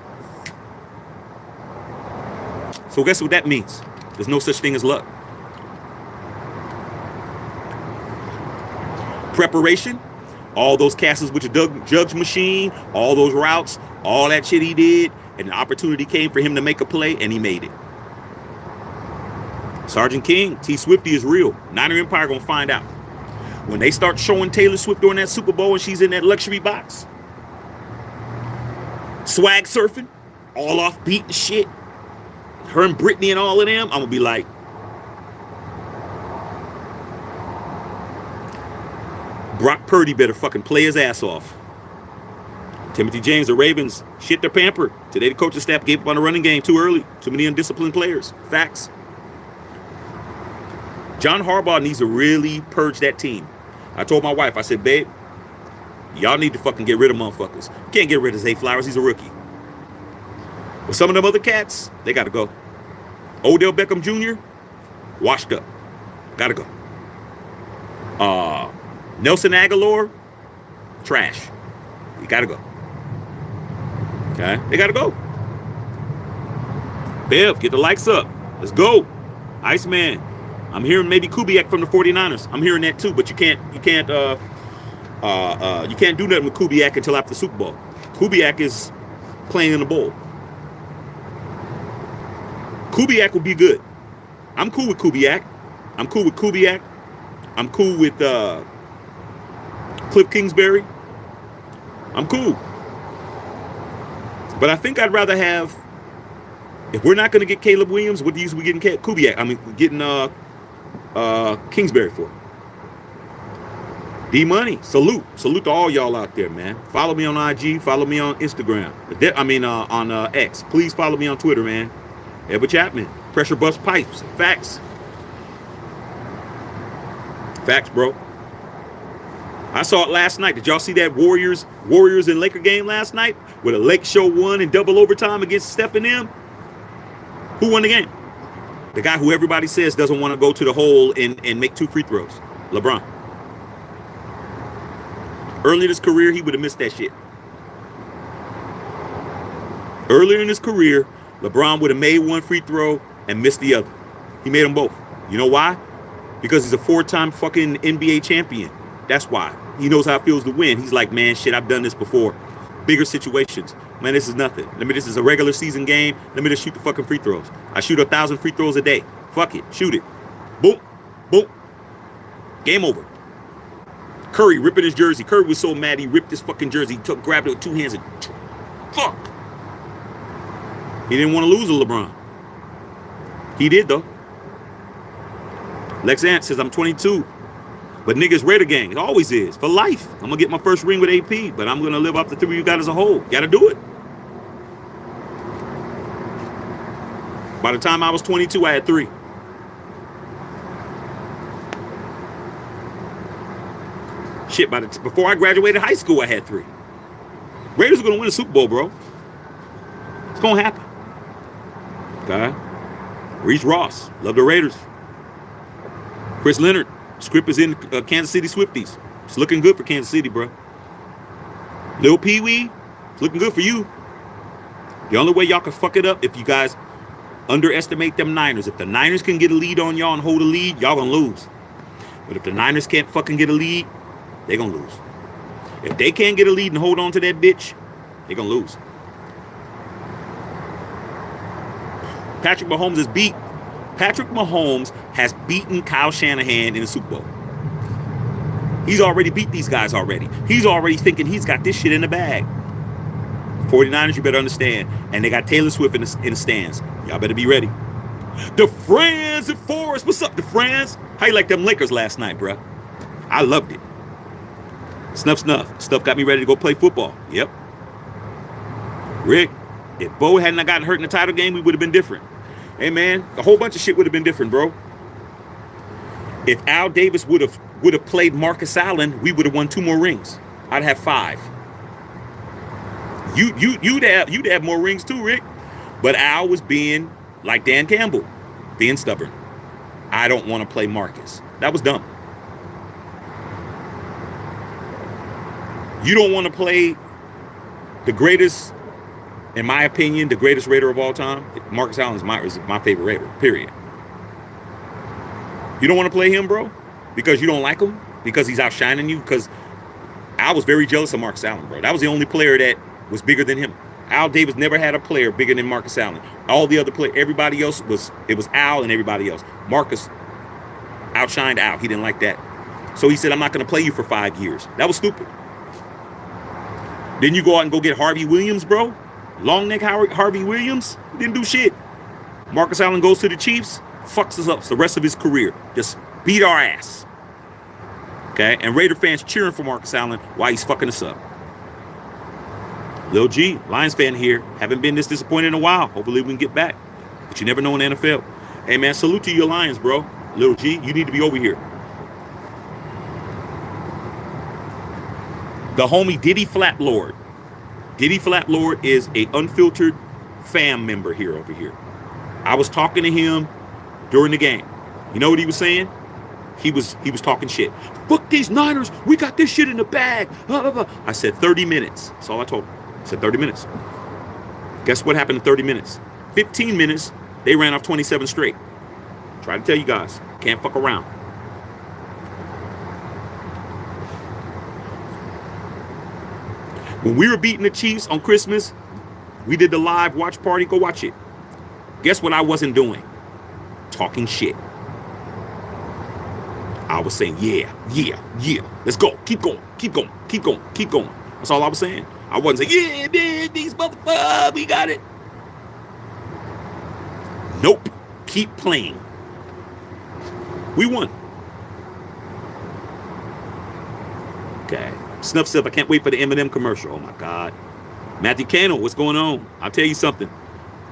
So guess what that means? There's no such thing as luck. Preparation, all those catches with the judge machine, all those routes, all that shit he did, and the opportunity came for him to make a play, and he made it. Sergeant King, T Swifty is real. Niner Empire gonna find out. When they start showing Taylor Swift during that Super Bowl and she's in that luxury box, swag surfing, all off beat and shit, her and Britney and all of them, I'm gonna be like, Brock Purdy better fucking play his ass off. Timothy James, the Ravens, shit their pamper. Today the coaching staff gave up on the running game too early. Too many undisciplined players. Facts. John Harbaugh needs to really purge that team. I told my wife, I said, babe, y'all need to fucking get rid of motherfuckers. You can't get rid of Zay Flowers. He's a rookie. But some of them other cats, they got to go. Odell Beckham Jr., washed up. Got to go. Nelson Aguilar, trash. You got to go. Okay? They got to go. Bev, get the likes up. Let's go. Iceman. I'm hearing maybe Kubiak from the 49ers. I'm hearing that too, but you can't do nothing with Kubiak until after the Super Bowl. Kubiak is playing in the bowl. Kubiak will be good. I'm cool with Kubiak. I'm cool with Cliff Kingsbury. I'm cool. But I think I'd rather have, if we're not going to get Caleb Williams, what use we getting Kubiak? I mean, getting Kingsbury for. D-Money, salute to all y'all out there, man. Follow me on IG, follow me on Instagram. On X. Please follow me on Twitter, man. Edward Chapman, Pressure Bust Pipes. Facts, bro. I saw it last night. Did y'all see that Warriors and Laker game last night? Where the Lake Show won in double overtime against Steph and them? Who won the game? The guy who everybody says doesn't want to go to the hole and make 2 free throws. LeBron. Early in his career, he would have missed that shit. Earlier in his career, LeBron would have made 1 free throw and missed the other. He made them both. You know why? Because he's a 4-time fucking NBA champion. That's why. He knows how it feels to win. He's like, man, shit, I've done this before. Bigger situations. Man, this is nothing. This is a regular season game. Let me just shoot the fucking free throws. I shoot 1,000 free throws a day. Fuck it. Shoot it. Boom. Boom. Game over. Curry ripping his jersey. Curry was so mad he ripped his fucking jersey. He grabbed it with 2 hands and fuck. He didn't want to lose to LeBron. He did, though. Lex Ant says, I'm 22. But niggas Raider gang. It always is. For life. I'm going to get my first ring with AP. But I'm going to live off the 3 you got as a whole. Got to do it. By the time I was 22, I had 3. Shit, before I graduated high school, I had 3. Raiders are going to win a Super Bowl, bro. It's going to happen. Okay? Reese Ross. Love the Raiders. Chris Leonard. Script is in Kansas City Swifties. It's looking good for Kansas City, bro. Lil Pee Wee, it's looking good for you. The only way y'all can fuck it up if you guys underestimate them Niners. If the Niners can get a lead on y'all and hold a lead, y'all gonna lose. But if the Niners can't fucking get a lead, they're going to lose. If they can't get a lead and hold on to that bitch, they're going to lose. Patrick Mahomes has beaten Kyle Shanahan in the Super Bowl. He's already beat these guys already. He's already thinking he's got this shit in the bag. 49ers, you better understand. And they got Taylor Swift in the stands. Y'all better be ready. The Friends at Forest. What's up, the Friends? How you like them Lakers last night, bruh? I loved it. Snuff. Stuff got me ready to go play football. Yep. Rick, if Bo hadn't gotten hurt in the title game, we would have been different. Hey, man, a whole bunch of shit would have been different, bro. If Al Davis would have played Marcus Allen, we would have won 2 more rings. I'd have 5. You'd have more rings too, Rick. But Al was being like Dan Campbell, being stubborn. I don't want to play Marcus. That was dumb. You don't want to play the greatest, in my opinion, the greatest Raider of all time. Marcus Allen is my favorite Raider, period. You don't want to play him, bro, because you don't like him, because he's outshining you, because I was very jealous of Marcus Allen, bro. That was the only player that was bigger than him. Al Davis never had a player bigger than Marcus Allen. All the other players, everybody else was Al and everybody else. Marcus outshined Al. He didn't like that. So he said, I'm not going to play you for 5 years. That was stupid. Then you go out and go get Harvey Williams, bro. Long neck Harvey Williams. He didn't do shit. Marcus Allen goes to the Chiefs, fucks us up the rest of his career. Just beat our ass. Okay? And Raider fans cheering for Marcus Allen while he's fucking us up. Lil G, Lions fan here. Haven't been this disappointed in a while. Hopefully we can get back. But you never know in the NFL. Hey, man, salute to your Lions, bro. Lil G, you need to be over here. The homie Diddy Flatlord. Diddy Flatlord is a unfiltered fam member here over here. I was talking to him during the game. You know what he was saying? He was talking shit. Fuck these Niners. We got this shit in the bag. Blah, blah, blah. I said 30 minutes. That's all I told him. I said 30 minutes. Guess what happened in 30 minutes? 15 minutes, they ran off 27 straight. Try to tell you guys. Can't fuck around. When we were beating the Chiefs on Christmas, we did the live watch party. Go watch it. Guess what I wasn't doing? Talking shit. I was saying, yeah. Let's go. Keep going. That's all I was saying. I wasn't saying, yeah, man, these motherfuckers, we got it. Nope. Keep playing. We won. Okay. Snuff, I can't wait for the Eminem commercial. Oh, my God. Matthew Cannell, what's going on? I'll tell you something.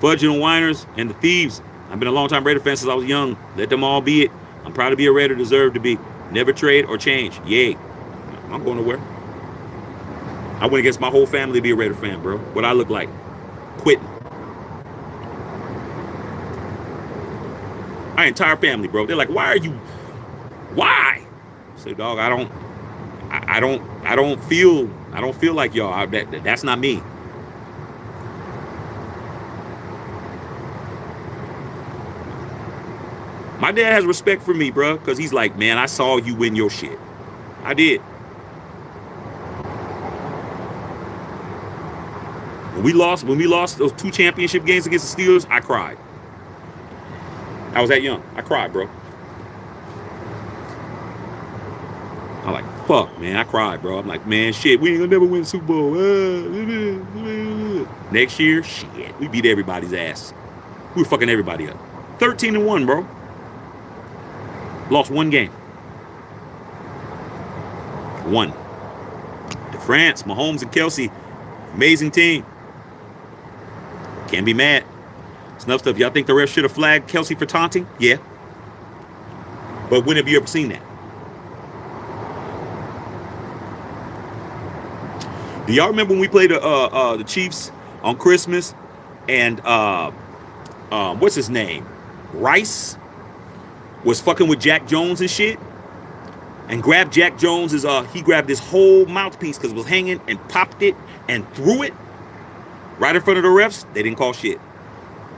Fudge and Whiners and the Thieves. I've been a long-time Raider fan since I was young. Let them all be it. I'm proud to be a Raider, deserve to be. Never trade or change. Yay. I'm going nowhere. I went against my whole family to be a Raider fan, bro. What I look like. Quitting. My entire family, bro. They're like, why? I say, dog, I don't feel like y'all. That's not me. My dad has respect for me, bro, because he's like, man, I saw you win your shit. I did. When we lost those 2 championship games against the Steelers, I cried. I was that young. I cried, bro. I'm like, fuck, man. I cried, bro. I'm like, man, shit, we ain't gonna never win the Super Bowl. Next year, shit, we beat everybody's ass. We were fucking everybody up. 13-1, bro. Lost 1 game. 1. To France, Mahomes and Kelsey. Amazing team. Can't be mad. Snuff stuff. Y'all think the ref should have flagged Kelsey for taunting? Yeah. But when have you ever seen that? Do y'all remember when we played the Chiefs on Christmas and what's his name? Rice was fucking with Jack Jones and shit, and grabbed Jack Jones' he grabbed his whole mouthpiece because it was hanging and popped it and threw it right in front of the refs. They didn't call shit.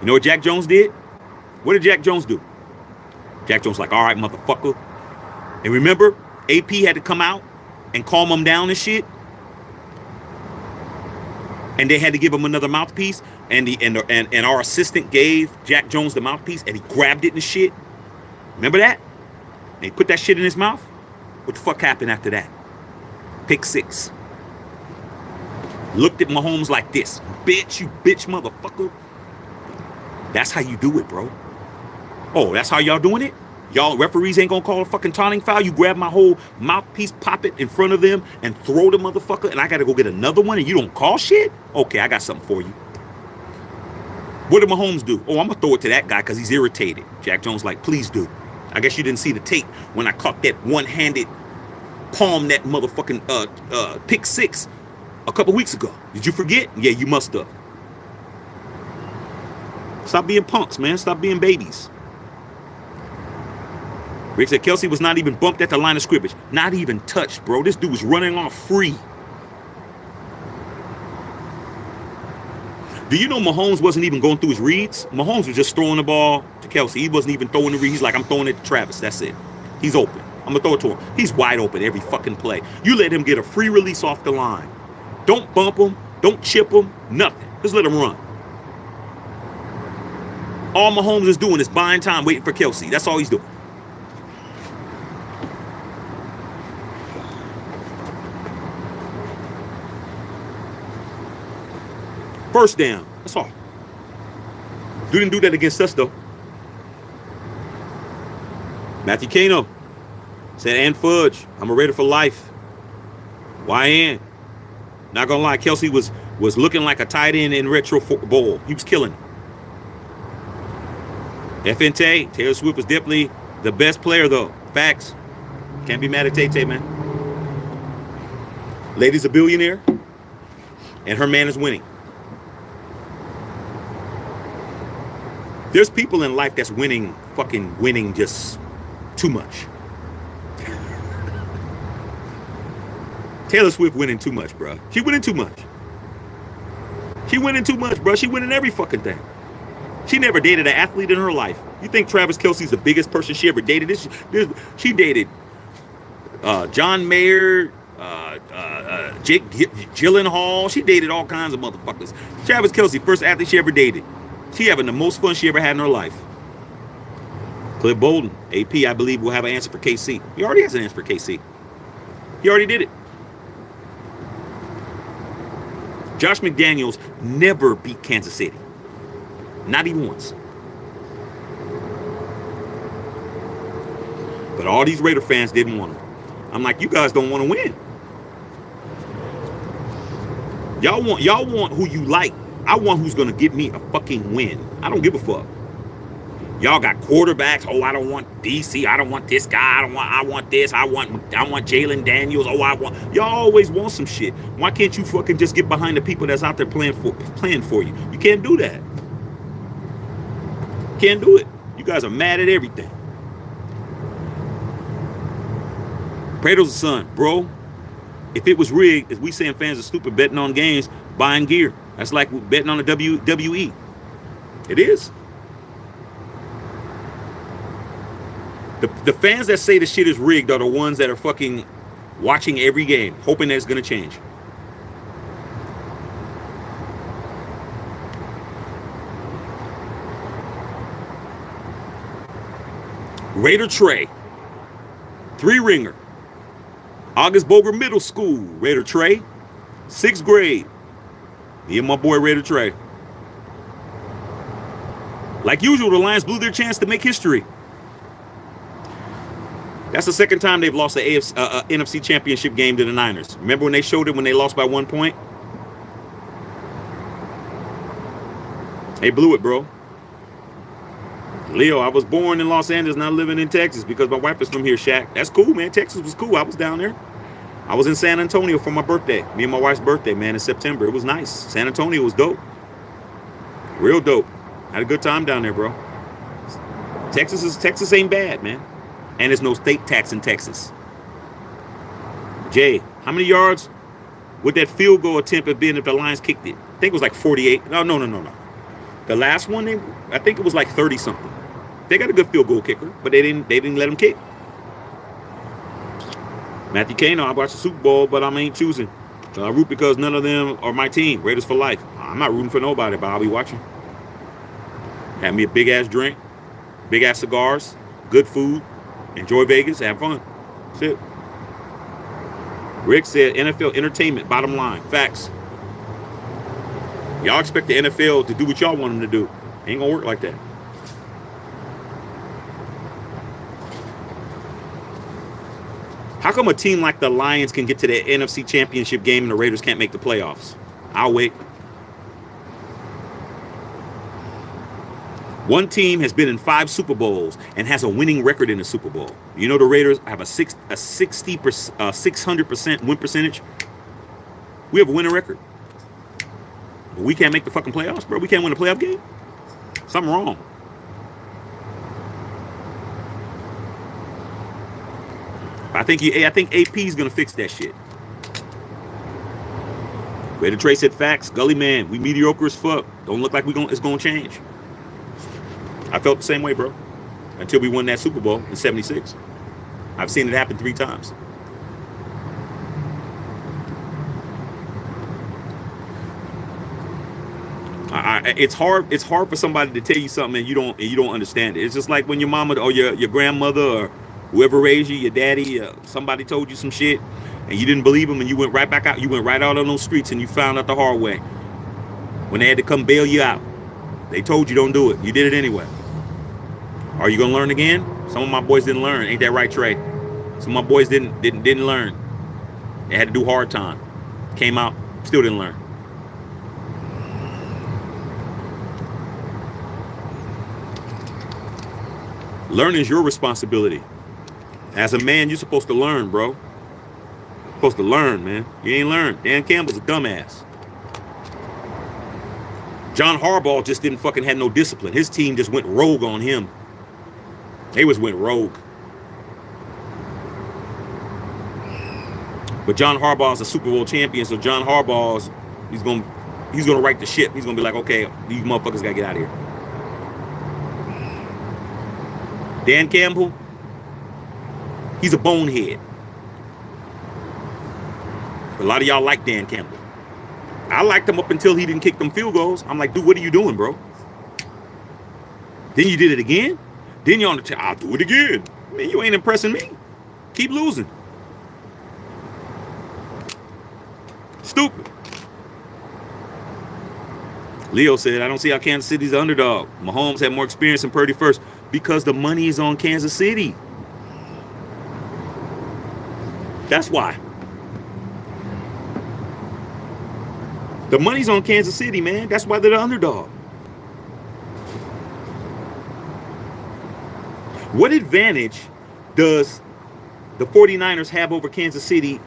You know what Jack Jones did? What did Jack Jones do? Jack Jones like, all right, motherfucker. And remember, AP had to come out and calm him down and shit. And they had to give him another mouthpiece. And our assistant gave Jack Jones the mouthpiece, and he grabbed it and shit. Remember that? And he put that shit in his mouth. What the fuck happened after that? Pick 6. Looked at Mahomes like this. Bitch, you bitch motherfucker. That's how you do it, bro. Oh, that's how y'all doing it? Y'all referees ain't gonna call a fucking taunting foul. You grab my whole mouthpiece, pop it in front of them, and throw the motherfucker, and I gotta go get another one, and you don't call shit? Okay, I got something for you. What did Mahomes do? Oh, I'm gonna throw it to that guy because he's irritated. Jack Jones like, please do. I guess you didn't see the tape when I caught that one-handed palm that motherfucking pick 6 a couple weeks ago. Did you forget? Yeah, you must have. Stop being punks, man. Stop being babies. Rick said Kelce was not even bumped at the line of scrimmage. Not even touched, bro. This dude was running off free. Do you know Mahomes wasn't even going through his reads? Mahomes was just throwing the ball to Kelce. He wasn't even throwing the read. He's like, I'm throwing it to Travis. That's it. He's open. I'm going to throw it to him. He's wide open every fucking play. You let him get a free release off the line. Don't bump him. Don't chip him. Nothing. Just let him run. All Mahomes is doing is buying time, waiting for Kelce. That's all he's doing. First down. That's all. You didn't do that against us, though. Matthew Kano said, and Fudge, I'm a Raider for life. YN. Not gonna lie, Kelce was looking like a tight end in Retro Bowl. He was killing him. FNT, Taylor Swift was definitely the best player, though. Facts. Can't be mad at Tay-Tay, man. Lady's a billionaire, and her man is winning. There's people in life that's fucking winning just too much. Taylor Swift winning too much, bro. She winning too much. She winning too much, bro. She winning every fucking thing. She never dated an athlete in her life. You think Travis Kelce's the biggest person she ever dated? She dated John Mayer, Jake Gyllenhaal. She dated all kinds of motherfuckers. Travis Kelce, first athlete she ever dated. She having the most fun she ever had in her life. Cliff Bolden, AP, I believe, will have an answer for KC. He already has an answer for KC. He already did it. Josh McDaniels never beat Kansas City. Not even once. But all these Raider fans didn't want him. I'm like, you guys don't want to win. Y'all want who you like. I want who's going to give me a fucking win. I don't give a fuck. Y'all got quarterbacks. Oh, I don't want DC. I don't want this guy. I want this. I want Jalen Daniels. Oh, y'all always want some shit. Why can't you fucking just get behind the people that's out there playing for you? You can't do that. Can't do it. You guys are mad at everything. Prado's son, bro. If it was rigged, if we saying fans are stupid betting on games, buying gear. That's like betting on the WWE. It is. The fans that say the shit is rigged are the ones that are fucking watching every game, hoping that it's going to change. Raider Trey, 3-ringer. August Boger Middle School, Raider Trey, 6th grade. Me and my boy Raider Trey. Like usual, the Lions blew their chance to make history. That's the second time they've lost the NFC Championship game to the Niners. Remember when they showed it when they lost by 1 point? They blew it, bro. Leo, I was born in Los Angeles, not living in Texas because my wife is from here, Shaq. That's cool, man. Texas was cool. I was down there. I was in San Antonio for my birthday. Me and my wife's birthday, man, in September. It was nice. San Antonio was dope. Real dope. Had a good time down there, bro. Texas ain't bad, man. And there's no state tax in Texas. Jay, how many yards would that field goal attempt have been if the Lions kicked it? I think it was like 48. No. The last one, I think it was like 30-something. They got a good field goal kicker, but they didn't let him kick. 30 Matthew Kano, I watch the Super Bowl, but I ain't choosing. So I root because none of them are my team. Raiders for life. I'm not rooting for nobody, but I'll be watching. Have me a big ass drink, big ass cigars, good food, enjoy Vegas, have fun. That's it. Rick said NFL entertainment, bottom line. Facts. Y'all expect the NFL to do what y'all want them to do. Ain't gonna work like that. How come a team like the Lions can get to the NFC Championship game and the Raiders can't make the playoffs? I'll wait. One team has been in 5 Super Bowls and has a winning record in the Super Bowl. You know the Raiders have a 600% win percentage. We have a winning record. But we can't make the fucking playoffs, bro. We can't win a playoff game. Something wrong. I think AP is gonna fix that shit. Way to trace it. Facts. Gully man, we mediocre as fuck. Don't look like it's gonna change. I felt the same way, bro. Until we won that Super Bowl in '76. I've seen it happen 3 times. It's hard for somebody to tell you something and you don't understand it. It's just like when your mama or your grandmother or whoever raised you, your daddy, somebody told you some shit and you didn't believe them and you went right back out. You went right out on those streets and you found out the hard way. When they had to come bail you out, they told you don't do it. You did it anyway. Are you gonna learn again? Some of my boys didn't learn. Ain't that right, Trey? Some of my boys didn't learn. They had to do hard time. Came out, still didn't learn. Learning is your responsibility. As a man, you're supposed to learn, bro. You're supposed to learn, man. You ain't learned. Dan Campbell's a dumbass. John Harbaugh just didn't fucking have no discipline. His team just went rogue on him. They went rogue. But John Harbaugh's a Super Bowl champion, so John Harbaugh's he's gonna right the ship. He's gonna be like, okay, these motherfuckers gotta get out of here. Dan Campbell, he's a bonehead. A lot of y'all like Dan Campbell. I liked him up until he didn't kick them field goals. I'm like, dude, what are you doing, bro? Then you did it again? Then you're on the table. I'll do it again. Man, you ain't impressing me. Keep losing. Stupid. Leo said, I don't see how Kansas City's the underdog. Mahomes had more experience than Purdy first because the money is on Kansas City. That's why. The money's on Kansas City, man. That's why they're the underdog. What advantage does the 49ers have over Kansas City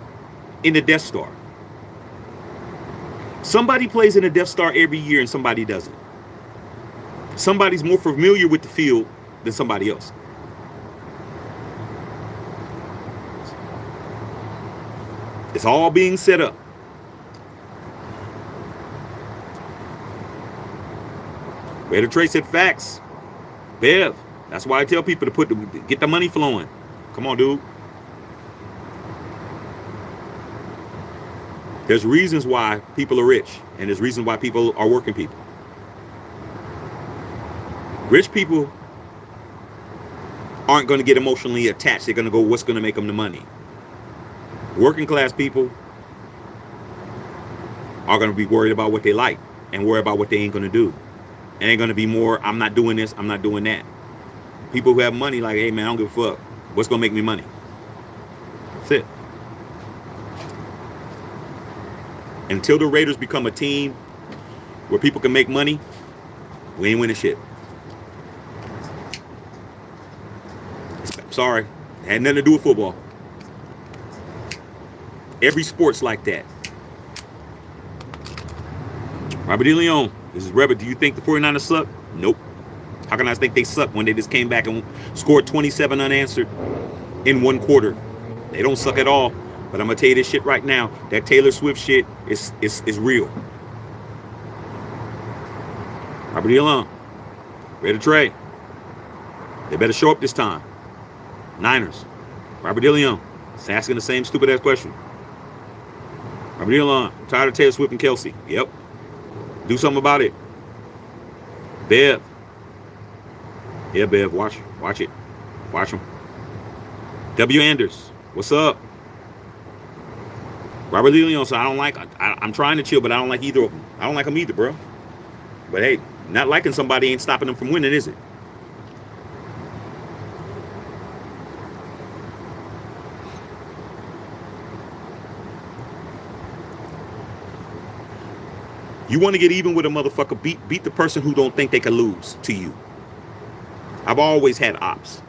in the Death Star? Somebody plays in the Death Star every year and somebody doesn't. Somebody's more familiar with the field than somebody else. It's all being set up. Better trace it. Facts. Bev. That's why I tell people to get the money flowing. Come on, dude. There's reasons why people are rich, and there's reasons why people are working people. Rich people aren't going to get emotionally attached. They're going to go, what's going to make them the money? Working class people are going to be worried about what they like and worry about what they ain't going to do. And ain't going to be more, I'm not doing this, I'm not doing that. People who have money like, hey, man, I don't give a fuck. What's going to make me money? That's it. Until the Raiders become a team where people can make money, we ain't winning shit. Sorry. It had nothing to do with football. Every sport's like that. Robert DeLeon, this is Rebel. Do you think the 49ers suck? Nope. How can I think they suck when they just came back and scored 27 unanswered in one quarter? They don't suck at all. But I'm going to tell you this shit right now. That Taylor Swift shit is real. Robert DeLeon, ready to trade. They better show up this time. Niners, Robert DeLeon. It's asking the same stupid ass question. I'm tired of Taylor Swift and Kelsey. Yep. Do something about it. Bev. Yeah, Bev, watch it. Watch them. W. Anders, what's up? Robert Lee Leon said, I'm trying to chill, but I don't like either of them. I don't like them either, bro. But hey, not liking somebody ain't stopping them from winning, is it? You want to get even with a motherfucker, beat the person who don't think they can lose to you. I've always had ops.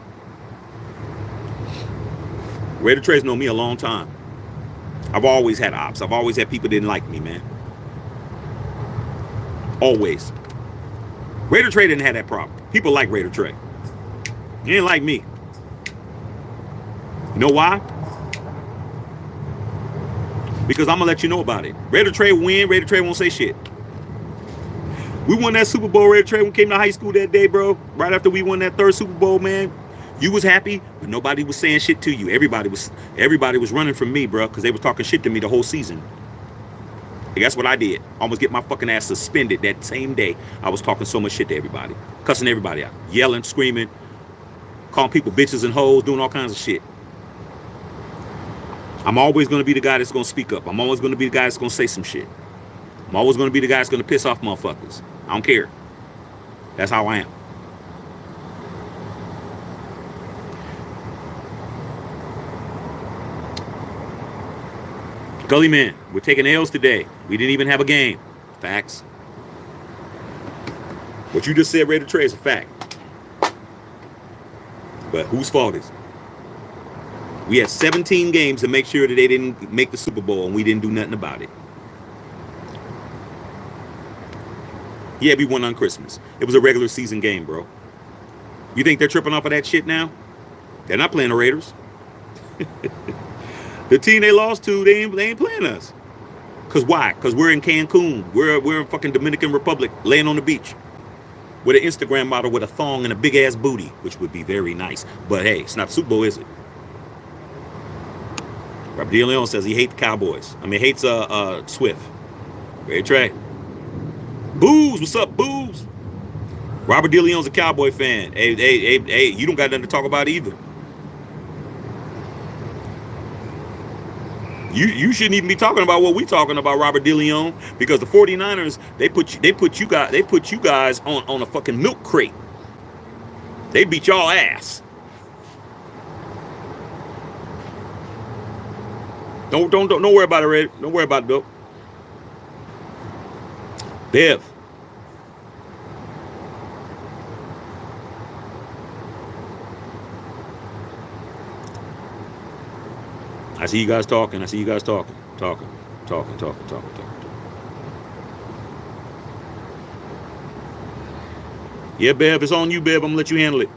Raider Trey's known me a long time. I've always had ops. I've always had people that didn't like me, man. Always. Raider Trey didn't have that problem. People like Raider Trey. He didn't like me. You know why? Because I'm going to let you know about it. Raider Trey win. Raider Trey won't say shit. We won that Super Bowl, Raider Trey, when we came to high school that day, bro. Right after we won that third Super Bowl, man. You was happy, but nobody was saying shit to you. Everybody was running from me, bro, because they was talking shit to me the whole season. And that's what I did. Almost get my fucking ass suspended that same day. I was talking so much shit to everybody. Cussing everybody out. Yelling, screaming. Calling people bitches and hoes. Doing all kinds of shit. I'm always going to be the guy that's going to speak up. I'm always going to be the guy that's going to say some shit. I'm always going to be the guy that's going to piss off motherfuckers. I don't care. That's how I am. Gully Man, we're taking L's today. We didn't even have a game. Facts. What you just said, Raider Trey, is a fact. But whose fault is it? We had 17 games to make sure that they didn't make the Super Bowl, and we didn't do nothing about it. Yeah, we won on Christmas. It was a regular season game, bro. You think they're tripping off of that shit now? They're not playing the Raiders. The team they lost to, they ain't playing us. Cause why? Cause we're in Cancun. We're in fucking Dominican Republic, laying on the beach with an Instagram model with a thong and a big ass booty, which would be very nice. But hey, it's not the Super Bowl, is it? Robert DeLeon says he hates the Cowboys. I mean, hates Swift. Very Trey. Booze, what's up, Booze? Robert DeLeon's a Cowboy fan. Hey, you don't got nothing to talk about either. You shouldn't even be talking about what we talking about, Robert DeLeon, because the 49ers, they put you guys on a fucking milk crate. They beat y'all ass. Don't worry about it, Red. Don't worry about it, Bill. Bev. I see you guys talking. Talking. Yeah, Bev, it's on you, Bev. I'm gonna let you handle it.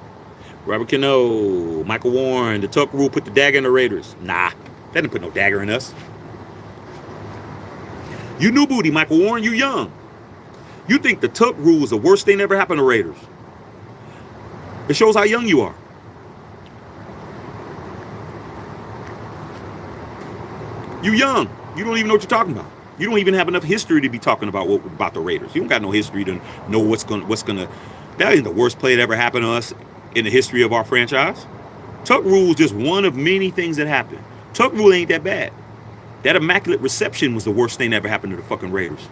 Robert Cano, Michael Warren, the Tuck rule put the dagger in the Raiders. Nah, that didn't put no dagger in us. You new booty, Michael Warren, you young. You think the Tuck rule is the worst thing that ever happened to Raiders. It shows how young you are. You young. You don't even know what you're talking about. You don't even have enough history to be talking about the Raiders. You don't got no history to know what's gonna. That ain't the worst play that ever happened to us in the history of our franchise. Tuck rule is just one of many things that happened. Tuck rule ain't that bad. That immaculate reception was the worst thing that ever happened to the fucking Raiders.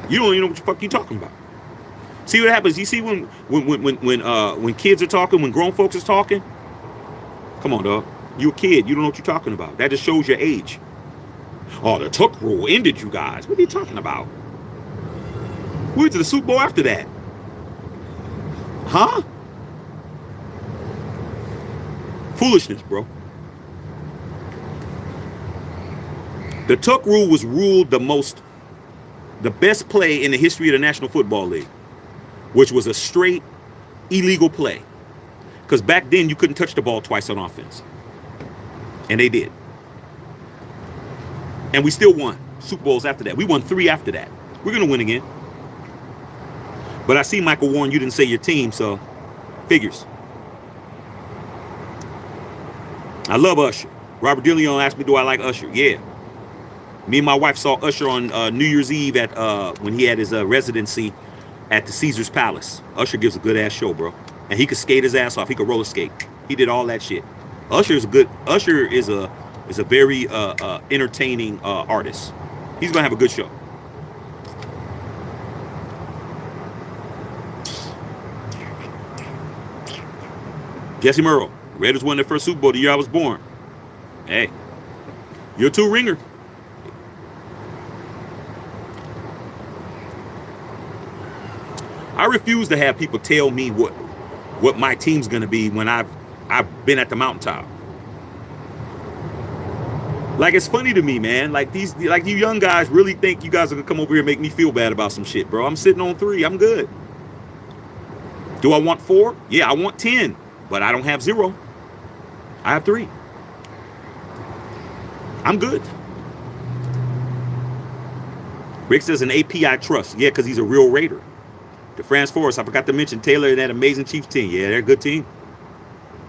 You don't even know what the fuck you talking about. See what happens? You see when kids are talking, when grown folks is talking. Come on, dog. You a kid. You don't know what you're talking about. That just shows your age. Oh, the Tuck rule ended you guys. What are you talking about? We went to the Super Bowl after that. Huh? Foolishness, bro. The Tuck rule was ruled the best play in the history of the National Football League, which was a straight illegal play. Because back then you couldn't touch the ball twice on offense. And they did. And we still won Super Bowls after that. We won 3 after that. We're going to win again. But I see, Michael Warren, you didn't say your team, so figures. I love Usher. Robert DeLeon asked me, do I like Usher? Yeah. Me and my wife saw Usher on New Year's Eve at when he had his residency at the Caesar's Palace. Usher gives a good ass show, bro. And he could skate his ass off. He could roller skate. He did all that shit. Usher is a very entertaining artist. He's gonna have a good show. Jesse Merle. Raiders won their first Super Bowl the year I was born. Hey, you're a two-ringer. I refuse to have people tell me what my team's gonna be when I've been at the mountaintop. Like, it's funny to me, man. Like you young guys really think you guys are gonna come over here and make me feel bad about some shit, bro. I'm sitting on 3. I'm good. Do I want 4? Yeah, I want 10, but I don't have 0. I have 3. I'm good. Rick says an AP I trust. Yeah, because he's a real Raider. DeFrance Forrest, I forgot to mention Taylor and that amazing Chiefs team. Yeah, they're a good team.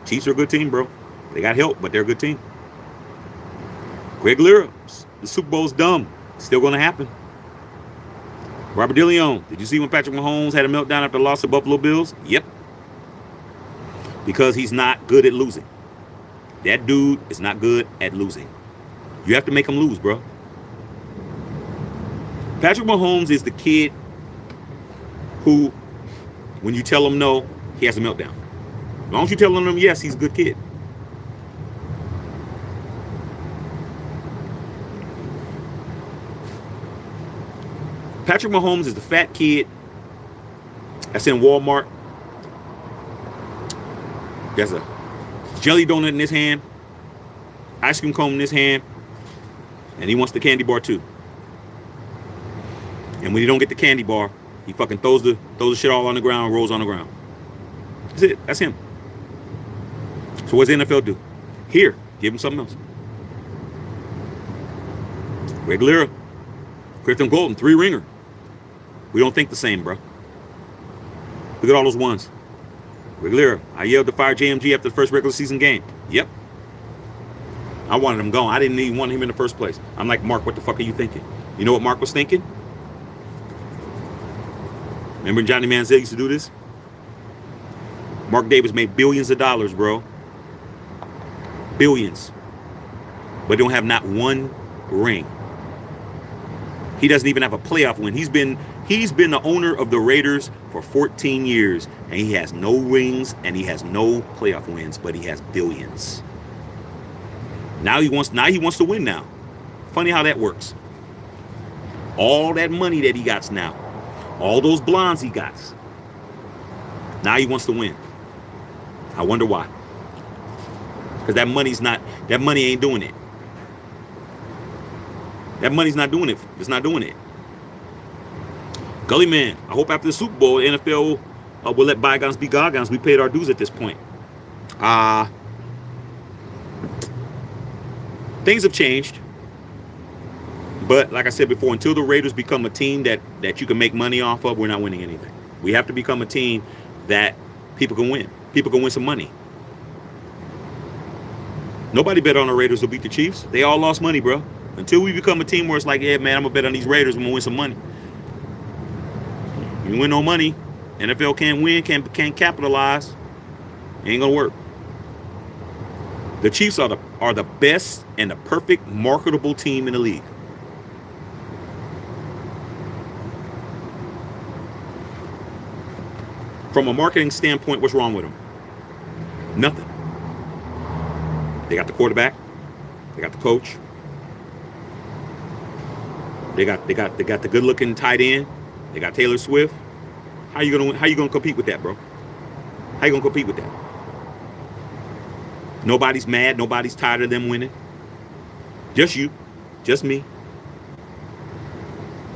Chiefs are a good team, bro. They got help, but they're a good team. Greg Lira, the Super Bowl's dumb. It's still going to happen. Robert DeLeon, did you see when Patrick Mahomes had a meltdown after the loss to Buffalo Bills? Yep. Because he's not good at losing. That dude is not good at losing. You have to make him lose, bro. Patrick Mahomes is the kid who, when you tell him no, he has a meltdown. As long as you tell him yes, he's a good kid. Patrick Mahomes is the fat kid that's in Walmart. There's a jelly donut in his hand, ice cream cone in his hand, and he wants the candy bar too. And when he don't get the candy bar, he fucking throws the shit all on the ground, rolls on the ground. That's it. That's him. So what's the NFL do? Here, give him something else. Greg Lira, Clifton Golden, 3-ringer. We don't think the same, bro. Look at all those ones. Greg Lira, I yelled to fire JMG after the first regular season game. Yep. I wanted him gone. I didn't even want him in the first place. I'm like, Mark, what the fuck are you thinking? You know what Mark was thinking? Remember when Johnny Manziel used to do this? Mark Davis made billions of dollars, bro. Billions. But don't have not one ring. He doesn't even have a playoff win. He's been the owner of the Raiders for 14 years, and he has no rings and he has no playoff wins, but he has billions. Now he wants to win now. Funny how that works. All that money that he got now, all those blondes he got, now he wants to win. I wonder why. Because that money ain't doing it. That money's not doing it. It's not doing it. Gully Man, I hope after the Super Bowl, the NFL will let bygones be bygones. We paid our dues at this point. Things have changed. But like I said before, until the Raiders become a team that you can make money off of, we're not winning anything. We have to become a team that people can win. People can win some money. Nobody bet on the Raiders will beat the Chiefs. They all lost money, bro. Until we become a team where it's like, yeah, man, I'm going to bet on these Raiders. I'm going to win some money. You win no money. NFL can't win, can't capitalize. It ain't going to work. The Chiefs are the best and the perfect marketable team in the league. From a marketing standpoint, what's wrong with them? Nothing. They got the quarterback. They got the coach. They got the good-looking tight end. They got Taylor Swift. How you gonna compete with that, bro? How you gonna compete with that? Nobody's mad. Nobody's tired of them winning. Just you. Just me.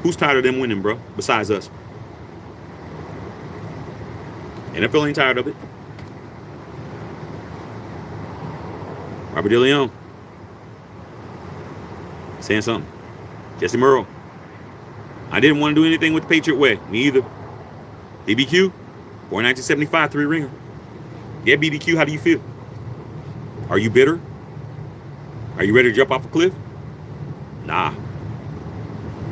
Who's tired of them winning, bro? Besides us. NFL ain't tired of it. Robert DeLeon saying something. Jesse Merle. I didn't want to do anything with the Patriot way. Me either. BBQ. Born 1975, 3-ringer. Yeah, BBQ, how do you feel? Are you bitter? Are you ready to jump off a cliff? Nah.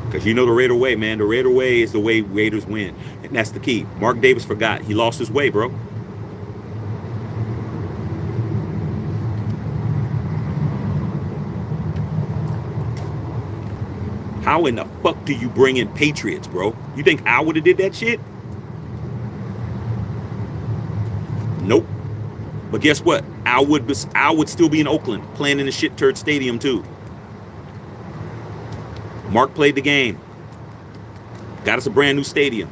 Because you know the Raider way, man. The Raider way is the way Raiders win. And that's the key. Mark Davis forgot. He lost his way, bro. How in the fuck do you bring in Patriots, bro? You think I would have did that shit? Nope. But guess what? I would still be in Oakland playing in the shit turd stadium too. Mark played the game. Got us a brand new stadium.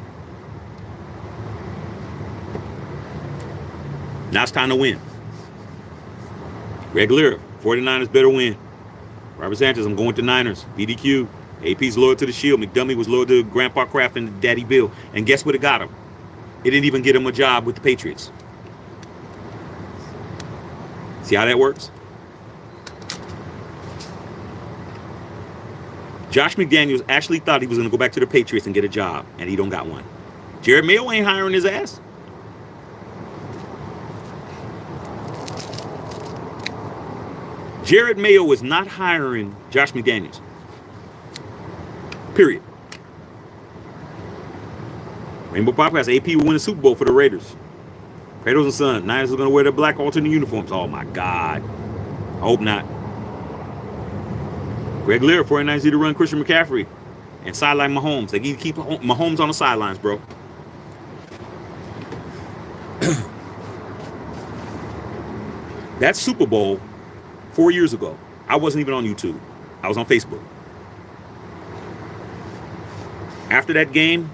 Now it's time to win. Greg Lear, 49ers better win. Robert Sanchez, I'm going with the Niners. BDQ. AP's loyal to the Shield. McDummy was loyal to Grandpa Kraft and Daddy Bill. And guess what it got him? It didn't even get him a job with the Patriots. See how that works? Josh McDaniels actually thought he was going to go back to the Patriots and get a job, and he don't got one. Jared Mayo ain't hiring his ass. Jared Mayo is not hiring Josh McDaniels. Period. Rainbow Podcast, AP will win the Super Bowl for the Raiders. Kratos and Son, Niners are going to wear their black alternate uniforms. Oh, my God. I hope not. Greg Lear, 49ers need to run Christian McCaffrey and sideline Mahomes. They need to keep Mahomes on the sidelines, bro. That Super Bowl 4 years ago, I wasn't even on YouTube. I was on Facebook. After that game,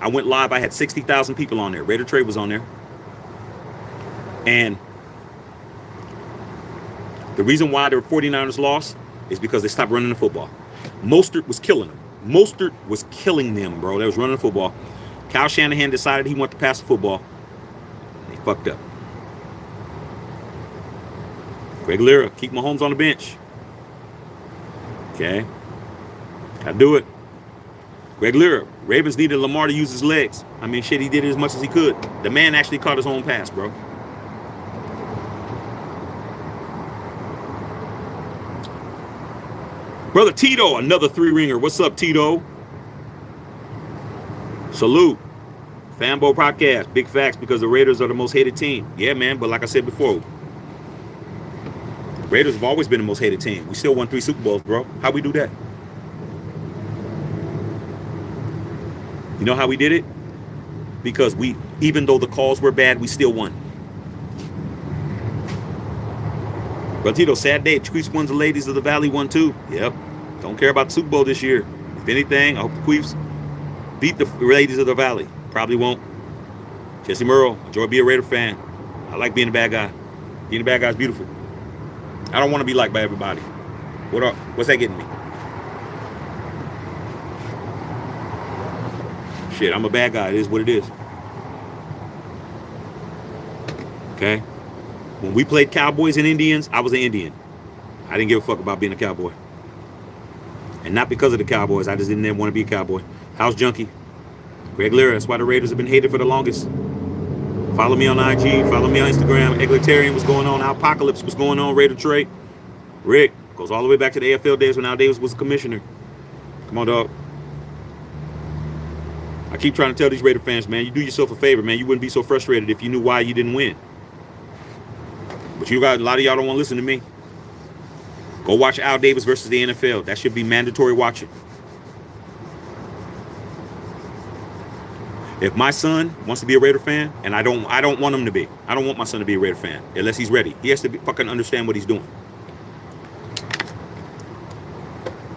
I went live. I had 60,000 people on there. Raider Trade was on there. And the reason why the 49ers lost is because they stopped running the football. Mostert was killing them. Mostert was killing them, bro. They was running the football. Kyle Shanahan decided he wanted to pass the football. They fucked up. Greg Lira, keep Mahomes on the bench. Okay. Gotta do it. Greg Lira, Ravens needed Lamar to use his legs. I mean, shit, he did it as much as he could. The man actually caught his own pass, bro. Brother Tito, another three-ringer. What's up, Tito? Salute. Fanboy Podcast. Big facts because the Raiders are the most hated team. Yeah, man, but like I said before, Raiders have always been the most hated team. We still won 3 Super Bowls, bro. How we do that? You know how we did it? Because even though the calls were bad, we still won. But Tito, sad day. Queefs won, the ladies of the Valley won too. Yep. Don't care about the Super Bowl this year. If anything, I hope the Queefs beat the ladies of the Valley. Probably won't. Jesse Merle, enjoy being a Raider fan. I like being a bad guy. Being a bad guy is beautiful. I don't want to be liked by everybody. What's that getting me? Shit, I'm a bad guy. It is what it is. Okay? When we played Cowboys and Indians, I was an Indian. I didn't give a fuck about being a Cowboy. And not because of the Cowboys. I just didn't want to be a Cowboy. House Junkie. Greg Lira. That's why the Raiders have been hated for the longest. Follow me on IG. Follow me on Instagram. Egalitarian was going on. Apocalypse was going on. Raider Trade. Rick. Goes all the way back to the AFL days when Al Davis was a commissioner. Come on, dog. I keep trying to tell these Raider fans, man, you do yourself a favor, man. You wouldn't be so frustrated if you knew why you didn't win. But you got a lot of y'all don't want to listen to me. Go watch Al Davis versus the NFL. That should be mandatory watching. If my son wants to be a Raider fan, and I don't want him to be. I don't want my son to be a Raider fan unless he's ready. He has to fucking understand what he's doing.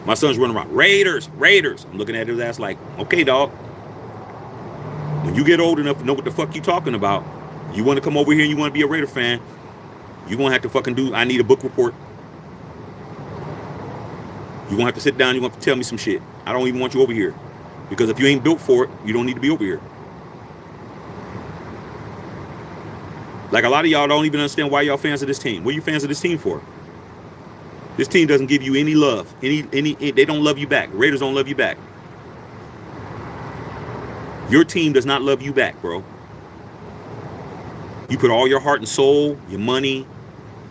My son's running around, Raiders. I'm looking at his ass like, okay, dog. When you get old enough to know what the fuck you talking about, you want to come over here and you want to be a Raider fan, you're going to have to fucking do, I need a book report. You're going to have to sit down, you're going to have to tell me some shit. I don't even want you over here. Because if you ain't built for it, you don't need to be over here. Like a lot of y'all don't even understand why y'all fans of this team. What are you fans of this team for? This team doesn't give you any love. They don't love you back. Raiders don't love you back. Your team does not love you back, bro. You put all your heart and soul, your money,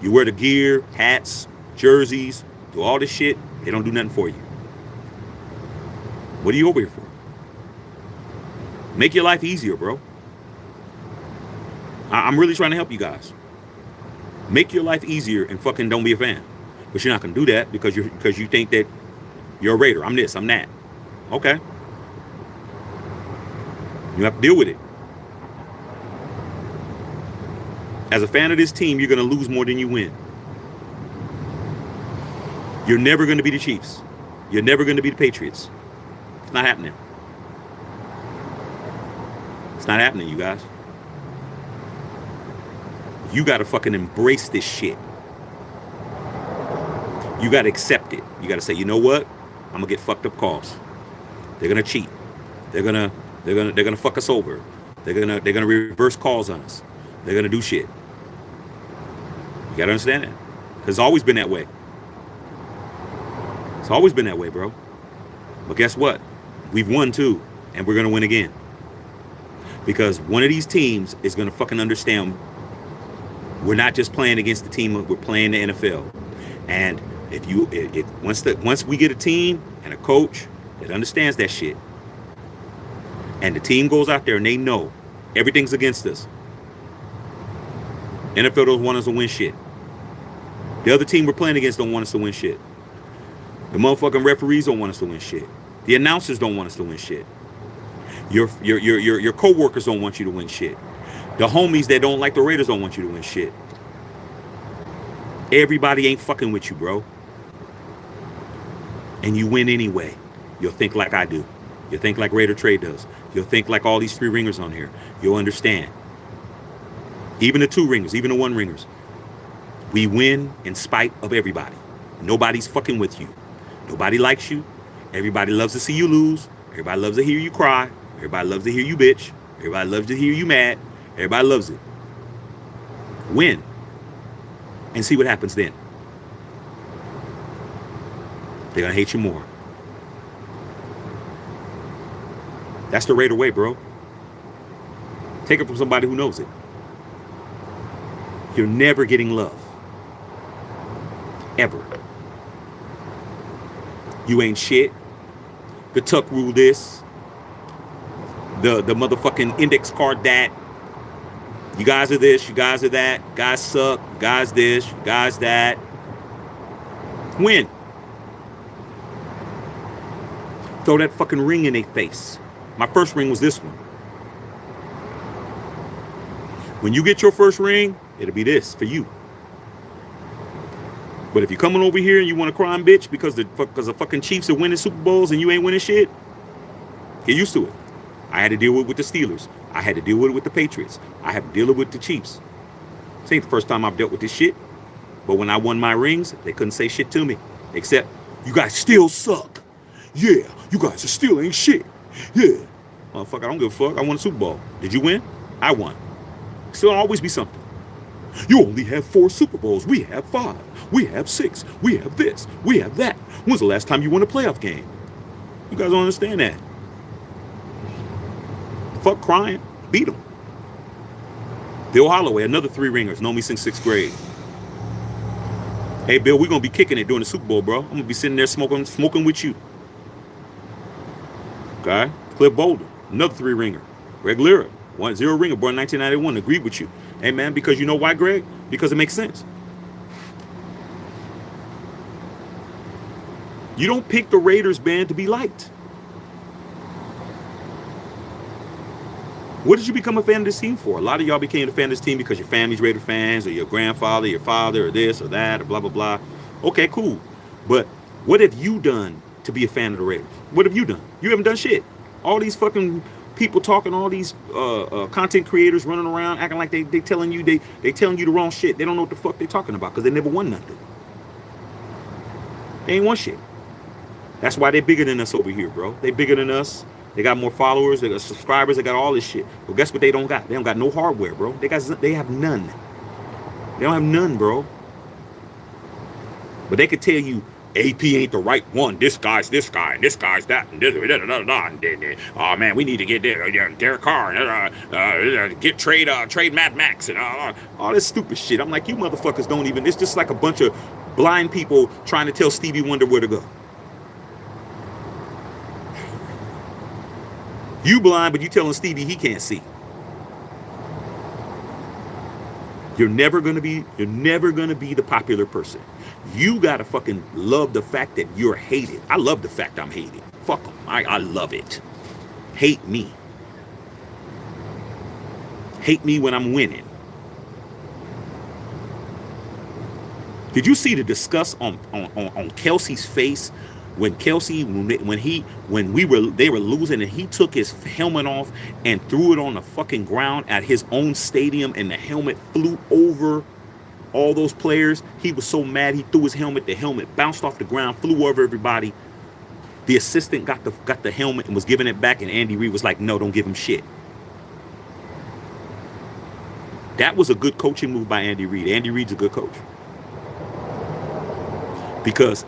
you wear the gear, hats, jerseys, do all this shit. They don't do nothing for you. What are you over here for? Make your life easier, bro. I'm really trying to help you guys. Make your life easier and fucking don't be a fan. But you're not gonna do that because you think that you're a Raider. I'm this, I'm that. Okay. You have to deal with it. As a fan of this team, you're gonna lose more than you win. You're never gonna be the Chiefs. You're never gonna be the Patriots. It's not happening. It's not happening, you guys. You gotta fucking embrace this shit. You gotta accept it. You gotta say, you know what? I'm gonna get fucked up calls. They're gonna cheat. They're gonna fuck us over. They're gonna reverse calls on us. They're gonna do shit. You gotta understand that. Because it's always been that way. It's always been that way, bro. But guess what? We've won too, and we're gonna win again. Because one of these teams is gonna fucking understand we're not just playing against the team, we're playing the NFL. And once we get a team and a coach that understands that shit, and the team goes out there and they know everything's against us, NFL don't want us to win shit. The other team we're playing against don't want us to win shit. The motherfucking referees don't want us to win shit. The announcers don't want us to win shit. Your co-workers don't want you to win shit. The homies that don't like the Raiders don't want you to win shit. Everybody ain't fucking with you, bro. And you win anyway. You'll think like I do. You'll think like Raider Trade does. You'll think like all these 3 ringers on here. You'll understand. Even the 2 ringers, even the 1 ringers. We win in spite of everybody. Nobody's fucking with you. Nobody likes you. Everybody loves to see you lose. Everybody loves to hear you cry. Everybody loves to hear you bitch. Everybody loves to hear you mad. Everybody loves it. Win. And see what happens then. They're going to hate you more. That's the Raider way, bro. Take it from somebody who knows it. You're never getting love. Ever. You ain't shit. The tuck rule this. The motherfucking index card that. You guys are this, you guys are that. Guys suck, you guys this, you guys that. Win. Throw that fucking ring in their face. My first ring was this one. When you get your first ring, it'll be this for you. But if you're coming over here and you want to cry and bitch because the fucking Chiefs are winning Super Bowls and you ain't winning shit, get used to it. I had to deal with the Steelers. I had to deal with the Patriots. I have to deal with the Chiefs. This ain't the first time I've dealt with this shit. But when I won my rings, they couldn't say shit to me. Except, you guys still suck. Yeah, you guys are still ain't shit. Yeah. Motherfucker, I don't give a fuck. I won a Super Bowl. Did you win? I won. Still always be something. You only have 4 Super Bowls. We have 5. We have 6. We have this. We have that. When's the last time you won a playoff game? You guys don't understand that. Fuck crying. Beat them. Bill Holloway, another 3 ringers, know me since 6th grade. Hey, Bill, we're going to be kicking it during the Super Bowl, bro. I'm going to be sitting there smoking with you. Okay? Cliff Bolden, another 3 ringer. Greg Lira, 1-0 ringer, born in 1991, agreed with you. Hey, man, because you know why, Greg? Because it makes sense. You don't pick the Raiders band to be liked. What did you become a fan of this team for? A lot of y'all became a fan of this team because your family's Raider fans, or your grandfather, your father, or this or that, or blah, blah, blah. Okay, cool. But what have you done to be a fan of the Raiders? What have you done? You haven't done shit. All these fucking people talking, all these content creators running around acting like they telling you they telling you the wrong shit. They don't know what the fuck they talking about because they never won nothing. They ain't won shit. That's why they're bigger than us over here, bro. They bigger than us. They got more followers, they got subscribers, they got all this shit. But guess what they don't got? They don't got no hardware, bro. They have none. They don't have none, bro. But they could tell you AP ain't the right one. This guy's this guy, and this guy's that, and this, and oh man, we need to get Derek Carr, trade Matt Max, and all this stupid shit. I'm like, you motherfuckers don't even. It's just like a bunch of blind people trying to tell Stevie Wonder where to go. You blind, but you telling Stevie he can't see. You're never gonna be the popular person. You gotta fucking love the fact that you're hated. I love the fact I'm hated. Fuck them. I love it. Hate me. Hate me when I'm winning. Did you see the disgust on Kelsey's face when Kelsey when they were losing and he took his helmet off and threw it on the fucking ground at his own stadium and the helmet flew over all those players? He was so mad he threw his helmet. The helmet bounced off the ground, flew over everybody. The assistant got the helmet and was giving it back, and Andy Reid was like, "No, don't give him shit." That was a good coaching move by Andy Reid. Andy Reid's a good coach. Because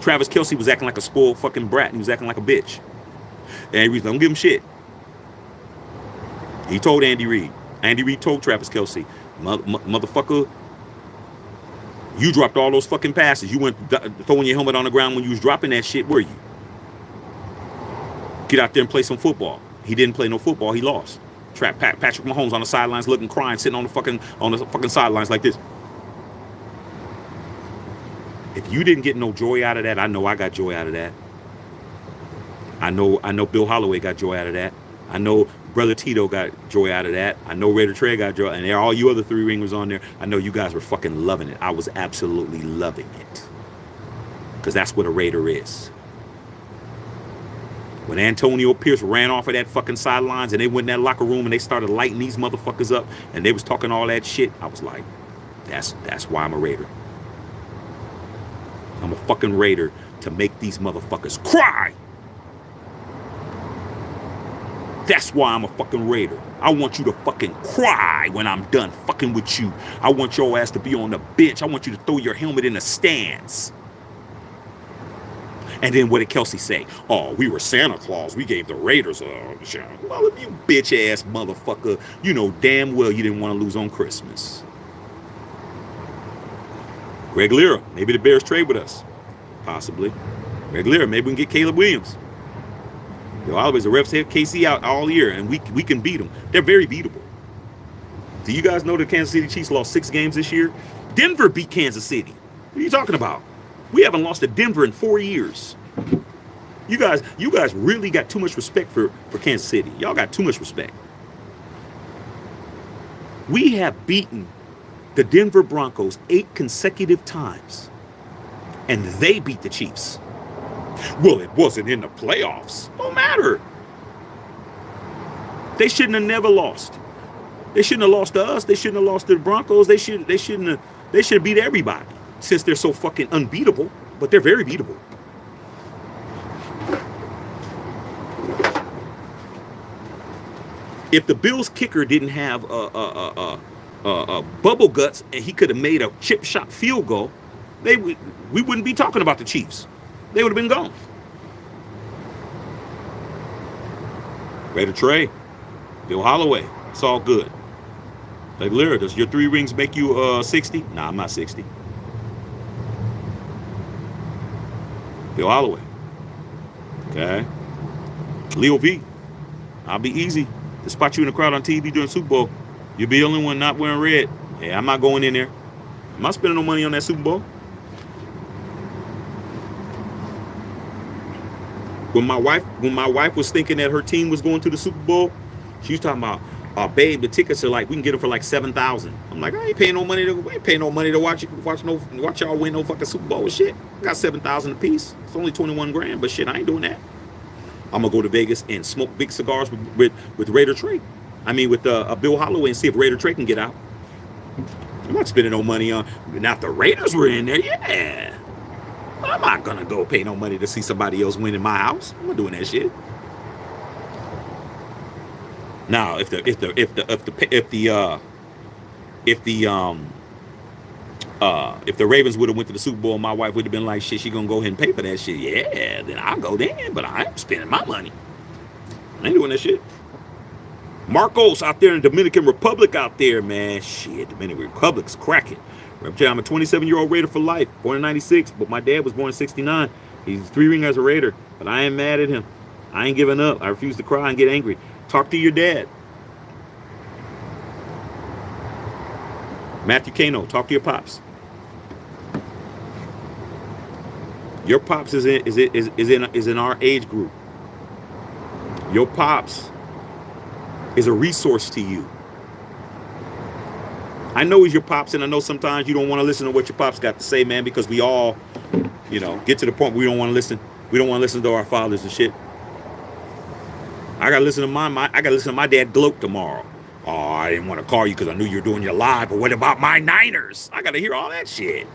Travis Kelce was acting like a spoiled fucking brat and he was acting like a bitch. Andy Reid, don't give him shit. He told Andy Reid. Andy Reid told Travis Kelce, motherfucker, you dropped all those fucking passes. You weren't throwing your helmet on the ground when you was dropping that shit, were you? Get out there and play some football. He didn't play no football. He lost. Patrick Mahomes on the sidelines looking, crying, sitting on the fucking sidelines like this. If you didn't get no joy out of that, I know I got joy out of that. I know Bill Holloway got joy out of that. I know Brother Tito got joy out of that. I know Raider Trey got joy, and all you other three ringers on there, I know you guys were fucking loving it. I was absolutely loving it. Because that's what a Raider is. When Antonio Pierce ran off of that fucking sidelines and they went in that locker room and they started lighting these motherfuckers up and they was talking all that shit, I was like, that's why I'm a Raider. I'm a fucking Raider to make these motherfuckers cry. That's why I'm a fucking Raider. I want you to fucking cry when I'm done fucking with you. I want your ass to be on the bench. I want you to throw your helmet in the stands. And then what did Kelsey say? Oh, we were Santa Claus. We gave the Raiders a shot. Well, you bitch ass motherfucker. You know damn well you didn't want to lose on Christmas. Greg Lira, maybe the Bears trade with us. Possibly. Greg Lira, maybe we can get Caleb Williams. They'll always the refs have KC out all year, and we can beat them. They're very beatable. Do you guys know the Kansas City Chiefs lost 6 games this year? Denver beat Kansas City. What are you talking about? We haven't lost to Denver in 4 years. You guys really got too much respect for Kansas City. Y'all got too much respect. We have beaten the Denver Broncos 8 consecutive times, and they beat the Chiefs. Well, it wasn't in the playoffs. Don't matter. They shouldn't have never lost. They shouldn't have lost to us. They shouldn't have lost to the Broncos. They should have beat everybody since they're so fucking unbeatable. But they're very beatable. If the Bills kicker didn't have bubble guts and he could have made a chip shot field goal, we wouldn't be talking about the Chiefs. They would have been gone. Raider Trey, Bill Holloway, it's all good. Like Lyra, does your 3 rings make you 60? Nah, I'm not 60. Bill Holloway. Okay. Leo V. I'll be easy to spot you in the crowd on TV during Super Bowl. You'll be the only one not wearing red. Yeah, I'm not going in there. I'm not spending no money on that Super Bowl. When my wife was thinking that her team was going to the Super Bowl, she was talking about, babe, the tickets are like, we can get them for like $7,000. I'm like, I ain't paying no money to watch y'all win no fucking Super Bowl and shit. I got $7,000 a piece. It's only 21 grand, but shit, I ain't doing that. I'm gonna go to Vegas and smoke big cigars with Raider Trey. I mean, with Bill Holloway, and see if Raider Trey can get out. I'm not spending no money on. Now, if the Raiders were in there, yeah. I'm not gonna go pay no money to see somebody else win in my house. I'm not doing that shit. Now, if the Ravens would have went to the Super Bowl, my wife would have been like, shit, she gonna go ahead and pay for that shit. Yeah, then I'll go then, but I ain't spending my money. I ain't doing that shit. Marcos out there in Dominican Republic out there, man. Shit, Dominican Republic's cracking. I'm a 27-year-old Raider for life, born in 96, but my dad was born in 69. He's 3-ring as a Raider, but I ain't mad at him. I ain't giving up. I refuse to cry and get angry. Talk to your dad. Matthew Kano, talk to your pops. Your pops is in our age group. Your pops is a resource to you. I know he's your pops, and I know sometimes you don't want to listen to what your pops got to say, man, because we all, get to the point where we don't want to listen. We don't want to listen to our fathers and shit. I gotta listen to my dad gloat tomorrow. Oh, I didn't want to call you because I knew you were doing your live, but what about my Niners? I gotta hear all that shit.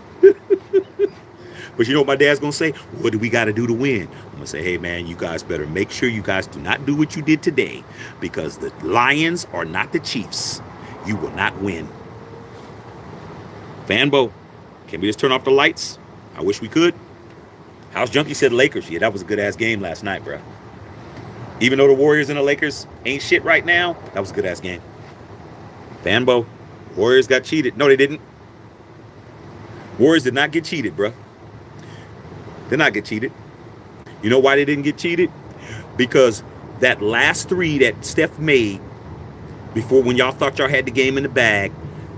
But you know what my dad's gonna say? What do we gotta do to win? I'm gonna say, hey man, you guys better make sure you guys do not do what you did today, because the Lions are not the Chiefs. You will not win. Fanbo, can we just turn off the lights? I wish we could. House Junkie said Lakers. Yeah, that was a good ass game last night, bro. Even though the Warriors and the Lakers ain't shit right now, that was a good ass game. Fanbo, Warriors got cheated. No, they didn't. Warriors did not get cheated, bro. Did not get cheated. You know why they didn't get cheated? Because that last three that Steph made before, when y'all thought y'all had the game in the bag,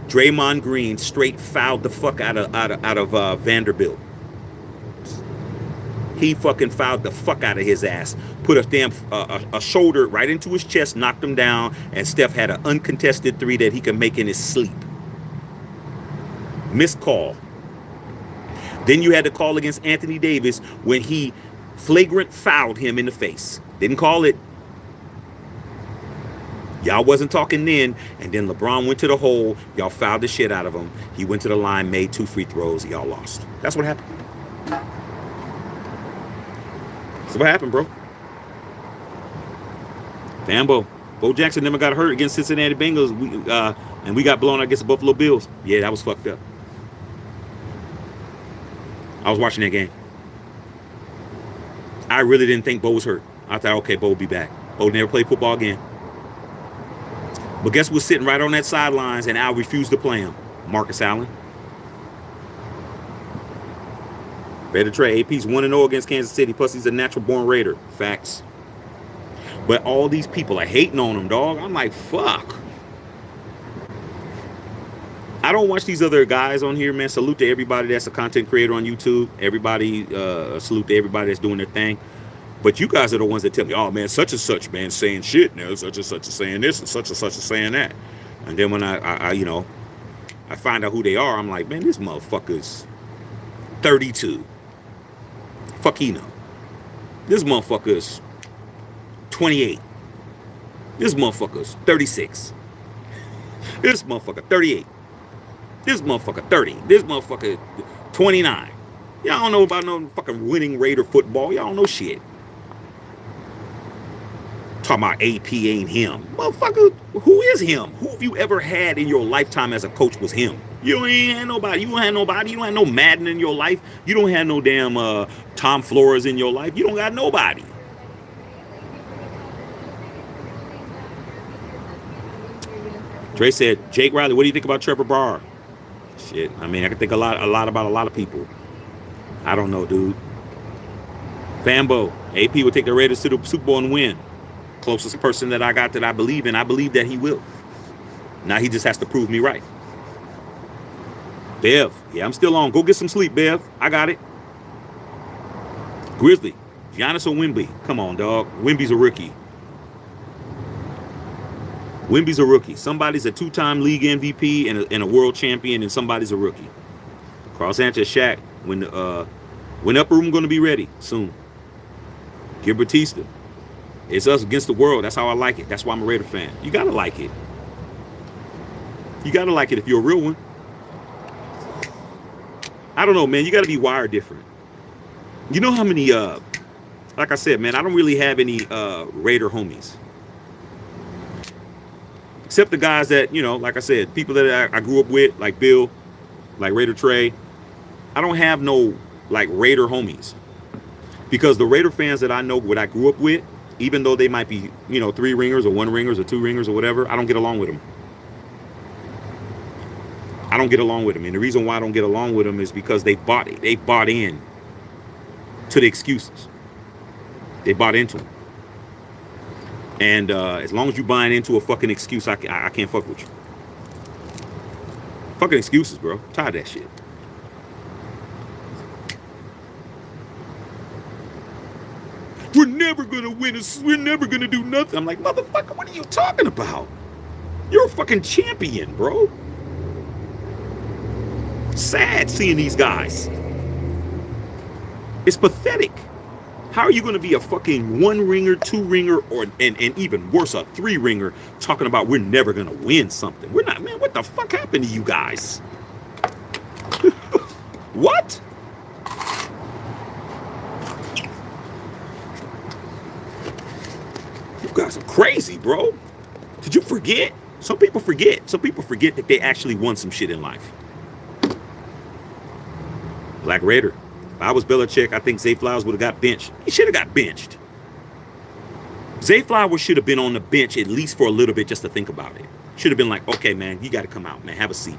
Draymond Green straight fouled the fuck out of Vanderbilt. He fucking fouled the fuck out of his ass. Put a damn a shoulder right into his chest, knocked him down, and Steph had an uncontested three that he could make in his sleep. Missed call. Then you had to call against Anthony Davis when he flagrant fouled him in the face. Didn't call it. Y'all wasn't talking then, and then LeBron went to the hole. Y'all fouled the shit out of him. He went to the line, made 2 free throws. Y'all lost. That's what happened. That's what happened, bro. Fambo. Bo Jackson never got hurt against Cincinnati Bengals, and we got blown out against the Buffalo Bills. Yeah, that was fucked up. I was watching that game. I really didn't think Bo was hurt. I thought, okay, Bo will be back. Bo never played football again. But guess who's sitting right on that sidelines, and Al refused to play him? Marcus Allen. Better Trey. AP's 1-0 against Kansas City, plus he's a natural-born Raider. Facts. But all these people are hating on him, dog. I'm like, fuck. I don't watch these other guys on here, man. Salute to everybody that's a content creator on YouTube. Everybody, salute to everybody that's doing their thing. But you guys are the ones that tell me, oh, man, such and such, man, saying shit now. Such and such is saying this and such is saying that. And then when I find out who they are, I'm like, man, this motherfucker's 32. Fuck he know. This motherfucker's 28. This motherfucker's 36. This motherfucker 38. This motherfucker 30. This motherfucker 29. Y'all don't know about no fucking winning Raider football. Y'all don't know shit. Talking about AP ain't him. Motherfucker, who is him? Who have you ever had in your lifetime as a coach was him? You ain't had nobody. You don't have nobody. You don't have no Madden in your life. You don't have no damn Tom Flores in your life. You don't got nobody. Dre said, Jake Riley, what do you think about Trevor Bauer? Shit, I mean, I can think a lot about a lot of people. I don't know, dude. Fambo, AP will take the Raiders to the Super Bowl and win. Closest person that I got that I believe in. I believe that he will. Now he just has to prove me right. Bev, yeah, I'm still on. Go get some sleep, Bev. I got it. Grizzly, Giannis or Wemby? Come on, dog. Wemby's a rookie. Wemby's a rookie. Somebody's a 2-time league MVP and a world champion, and somebody's a rookie. Carl Sanchez, Shaq, when Upper Room going to be ready soon. Give Batista. It's us against the world. That's how I like it. That's why I'm a Raider fan. You got to like it. You got to like it if you're a real one. I don't know, man. You got to be wired different. You know how many, like I said, man, I don't really have any Raider homies. Except the guys that, like I said, people that I grew up with, like Bill, like Raider Trey. I don't have no, like, Raider homies. Because the Raider fans that I know, what I grew up with, even though they might be, 3-ringers or 1-ringers or 2-ringers or whatever, I don't get along with them. I don't get along with them. And the reason why I don't get along with them is because they bought it. They bought in to the excuses. They bought into them. And as long as you buying into a fucking excuse, I can't fuck with you. Fucking excuses, bro. I'm tired of that shit. We're never gonna win. We're never gonna do nothing. I'm like, motherfucker, what are you talking about? You're a fucking champion, bro. Sad seeing these guys. It's pathetic. How are you going to be a fucking 1-ringer, 2-ringer, or and even worse, a 3-ringer, talking about we're never going to win something? We're not, man. What the fuck happened to you guys? What? You guys are crazy, bro. Did you forget? Some people forget. Some people forget that they actually won some shit in life. Black Raider. If I was Belichick, I think Zay Flowers would have got benched. He should have got benched. Zay Flowers should have been on the bench at least for a little bit just to think about it. Should have been like, okay, man, you got to come out, man. Have a seat.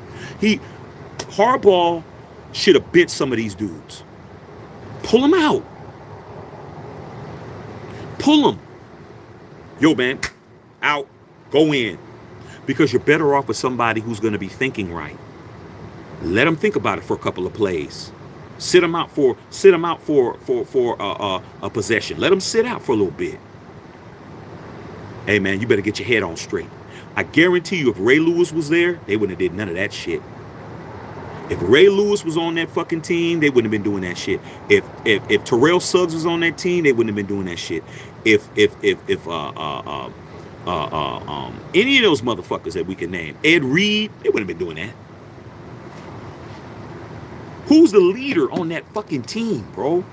Harbaugh should have benched some of these dudes. Pull them out. Pull them. Yo, man, out. Go in. Because you're better off with somebody who's going to be thinking right. Let them think about it for a couple of plays. Sit them out for a possession. Let them sit out for a little bit. Hey, man, you better get your head on straight. I guarantee you if Ray Lewis was there, they wouldn't have did none of that shit. If Ray Lewis was on that fucking team, they wouldn't have been doing that shit. If Terrell Suggs was on that team, they wouldn't have been doing that shit. If any of those motherfuckers that we can name, Ed Reed, they wouldn't have been doing that. Who's the leader on that fucking team, bro?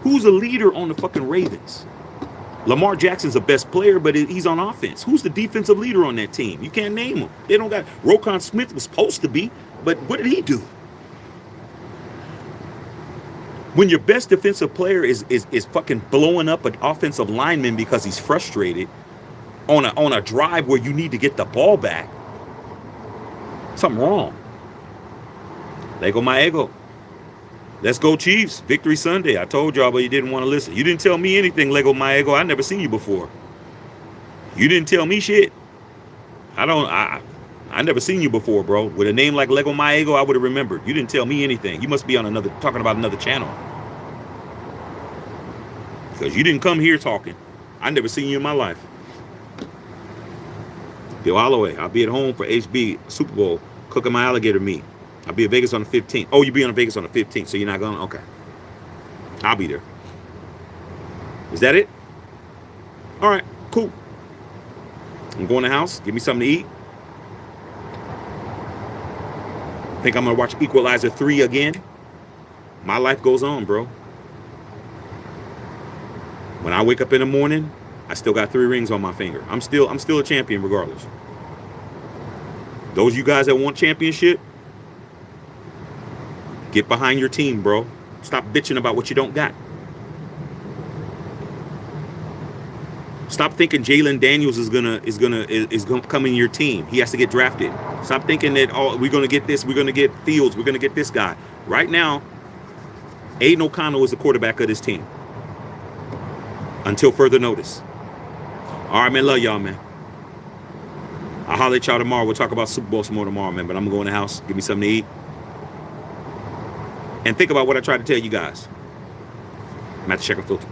Who's the leader on the fucking Ravens? Lamar Jackson's the best player, but he's on offense. Who's the defensive leader on that team? You can't name him. They don't got. Roquan Smith was supposed to be, but what did he do? When your best defensive player is fucking blowing up an offensive lineman because he's frustrated on a drive where you need to get the ball back, something wrong. Lego my ego. Let's go Chiefs. Victory Sunday. I told y'all, but you didn't want to listen. You didn't tell me anything, Lego my ego. I never seen you before. You didn't tell me shit. I never seen you before, bro. With a name like Lego my ego, I would have remembered. You didn't tell me anything. You must be on talking about another channel. Because you didn't come here talking. I never seen you in my life. Bill Holloway, I'll be at home for HB Super Bowl, cooking my alligator meat. I'll be in Vegas on the 15th. Oh, you'll be in Vegas on the 15th, so you're not going? Okay. I'll be there. Is that it? All right, cool. I'm going to the house. Give me something to eat. Think I'm going to watch Equalizer 3 again? My life goes on, bro. When I wake up in the morning, I still got 3 rings on my finger. I'm still a champion regardless. Those of you guys that want championship, get behind your team, bro. Stop bitching about what you don't got. Stop thinking Jalen Daniels is gonna come in your team. He has to get drafted. Stop thinking that we're gonna get this, we're gonna get Fields, we're gonna get this guy. Right now, Aiden O'Connell is the quarterback of this team. Until further notice. All right, man. Love y'all, man. I'll holler at y'all tomorrow. We'll talk about Super Bowl some more tomorrow, man. But I'm gonna go in the house, give me something to eat. And think about what I tried to tell you guys. I'm at the checker filter.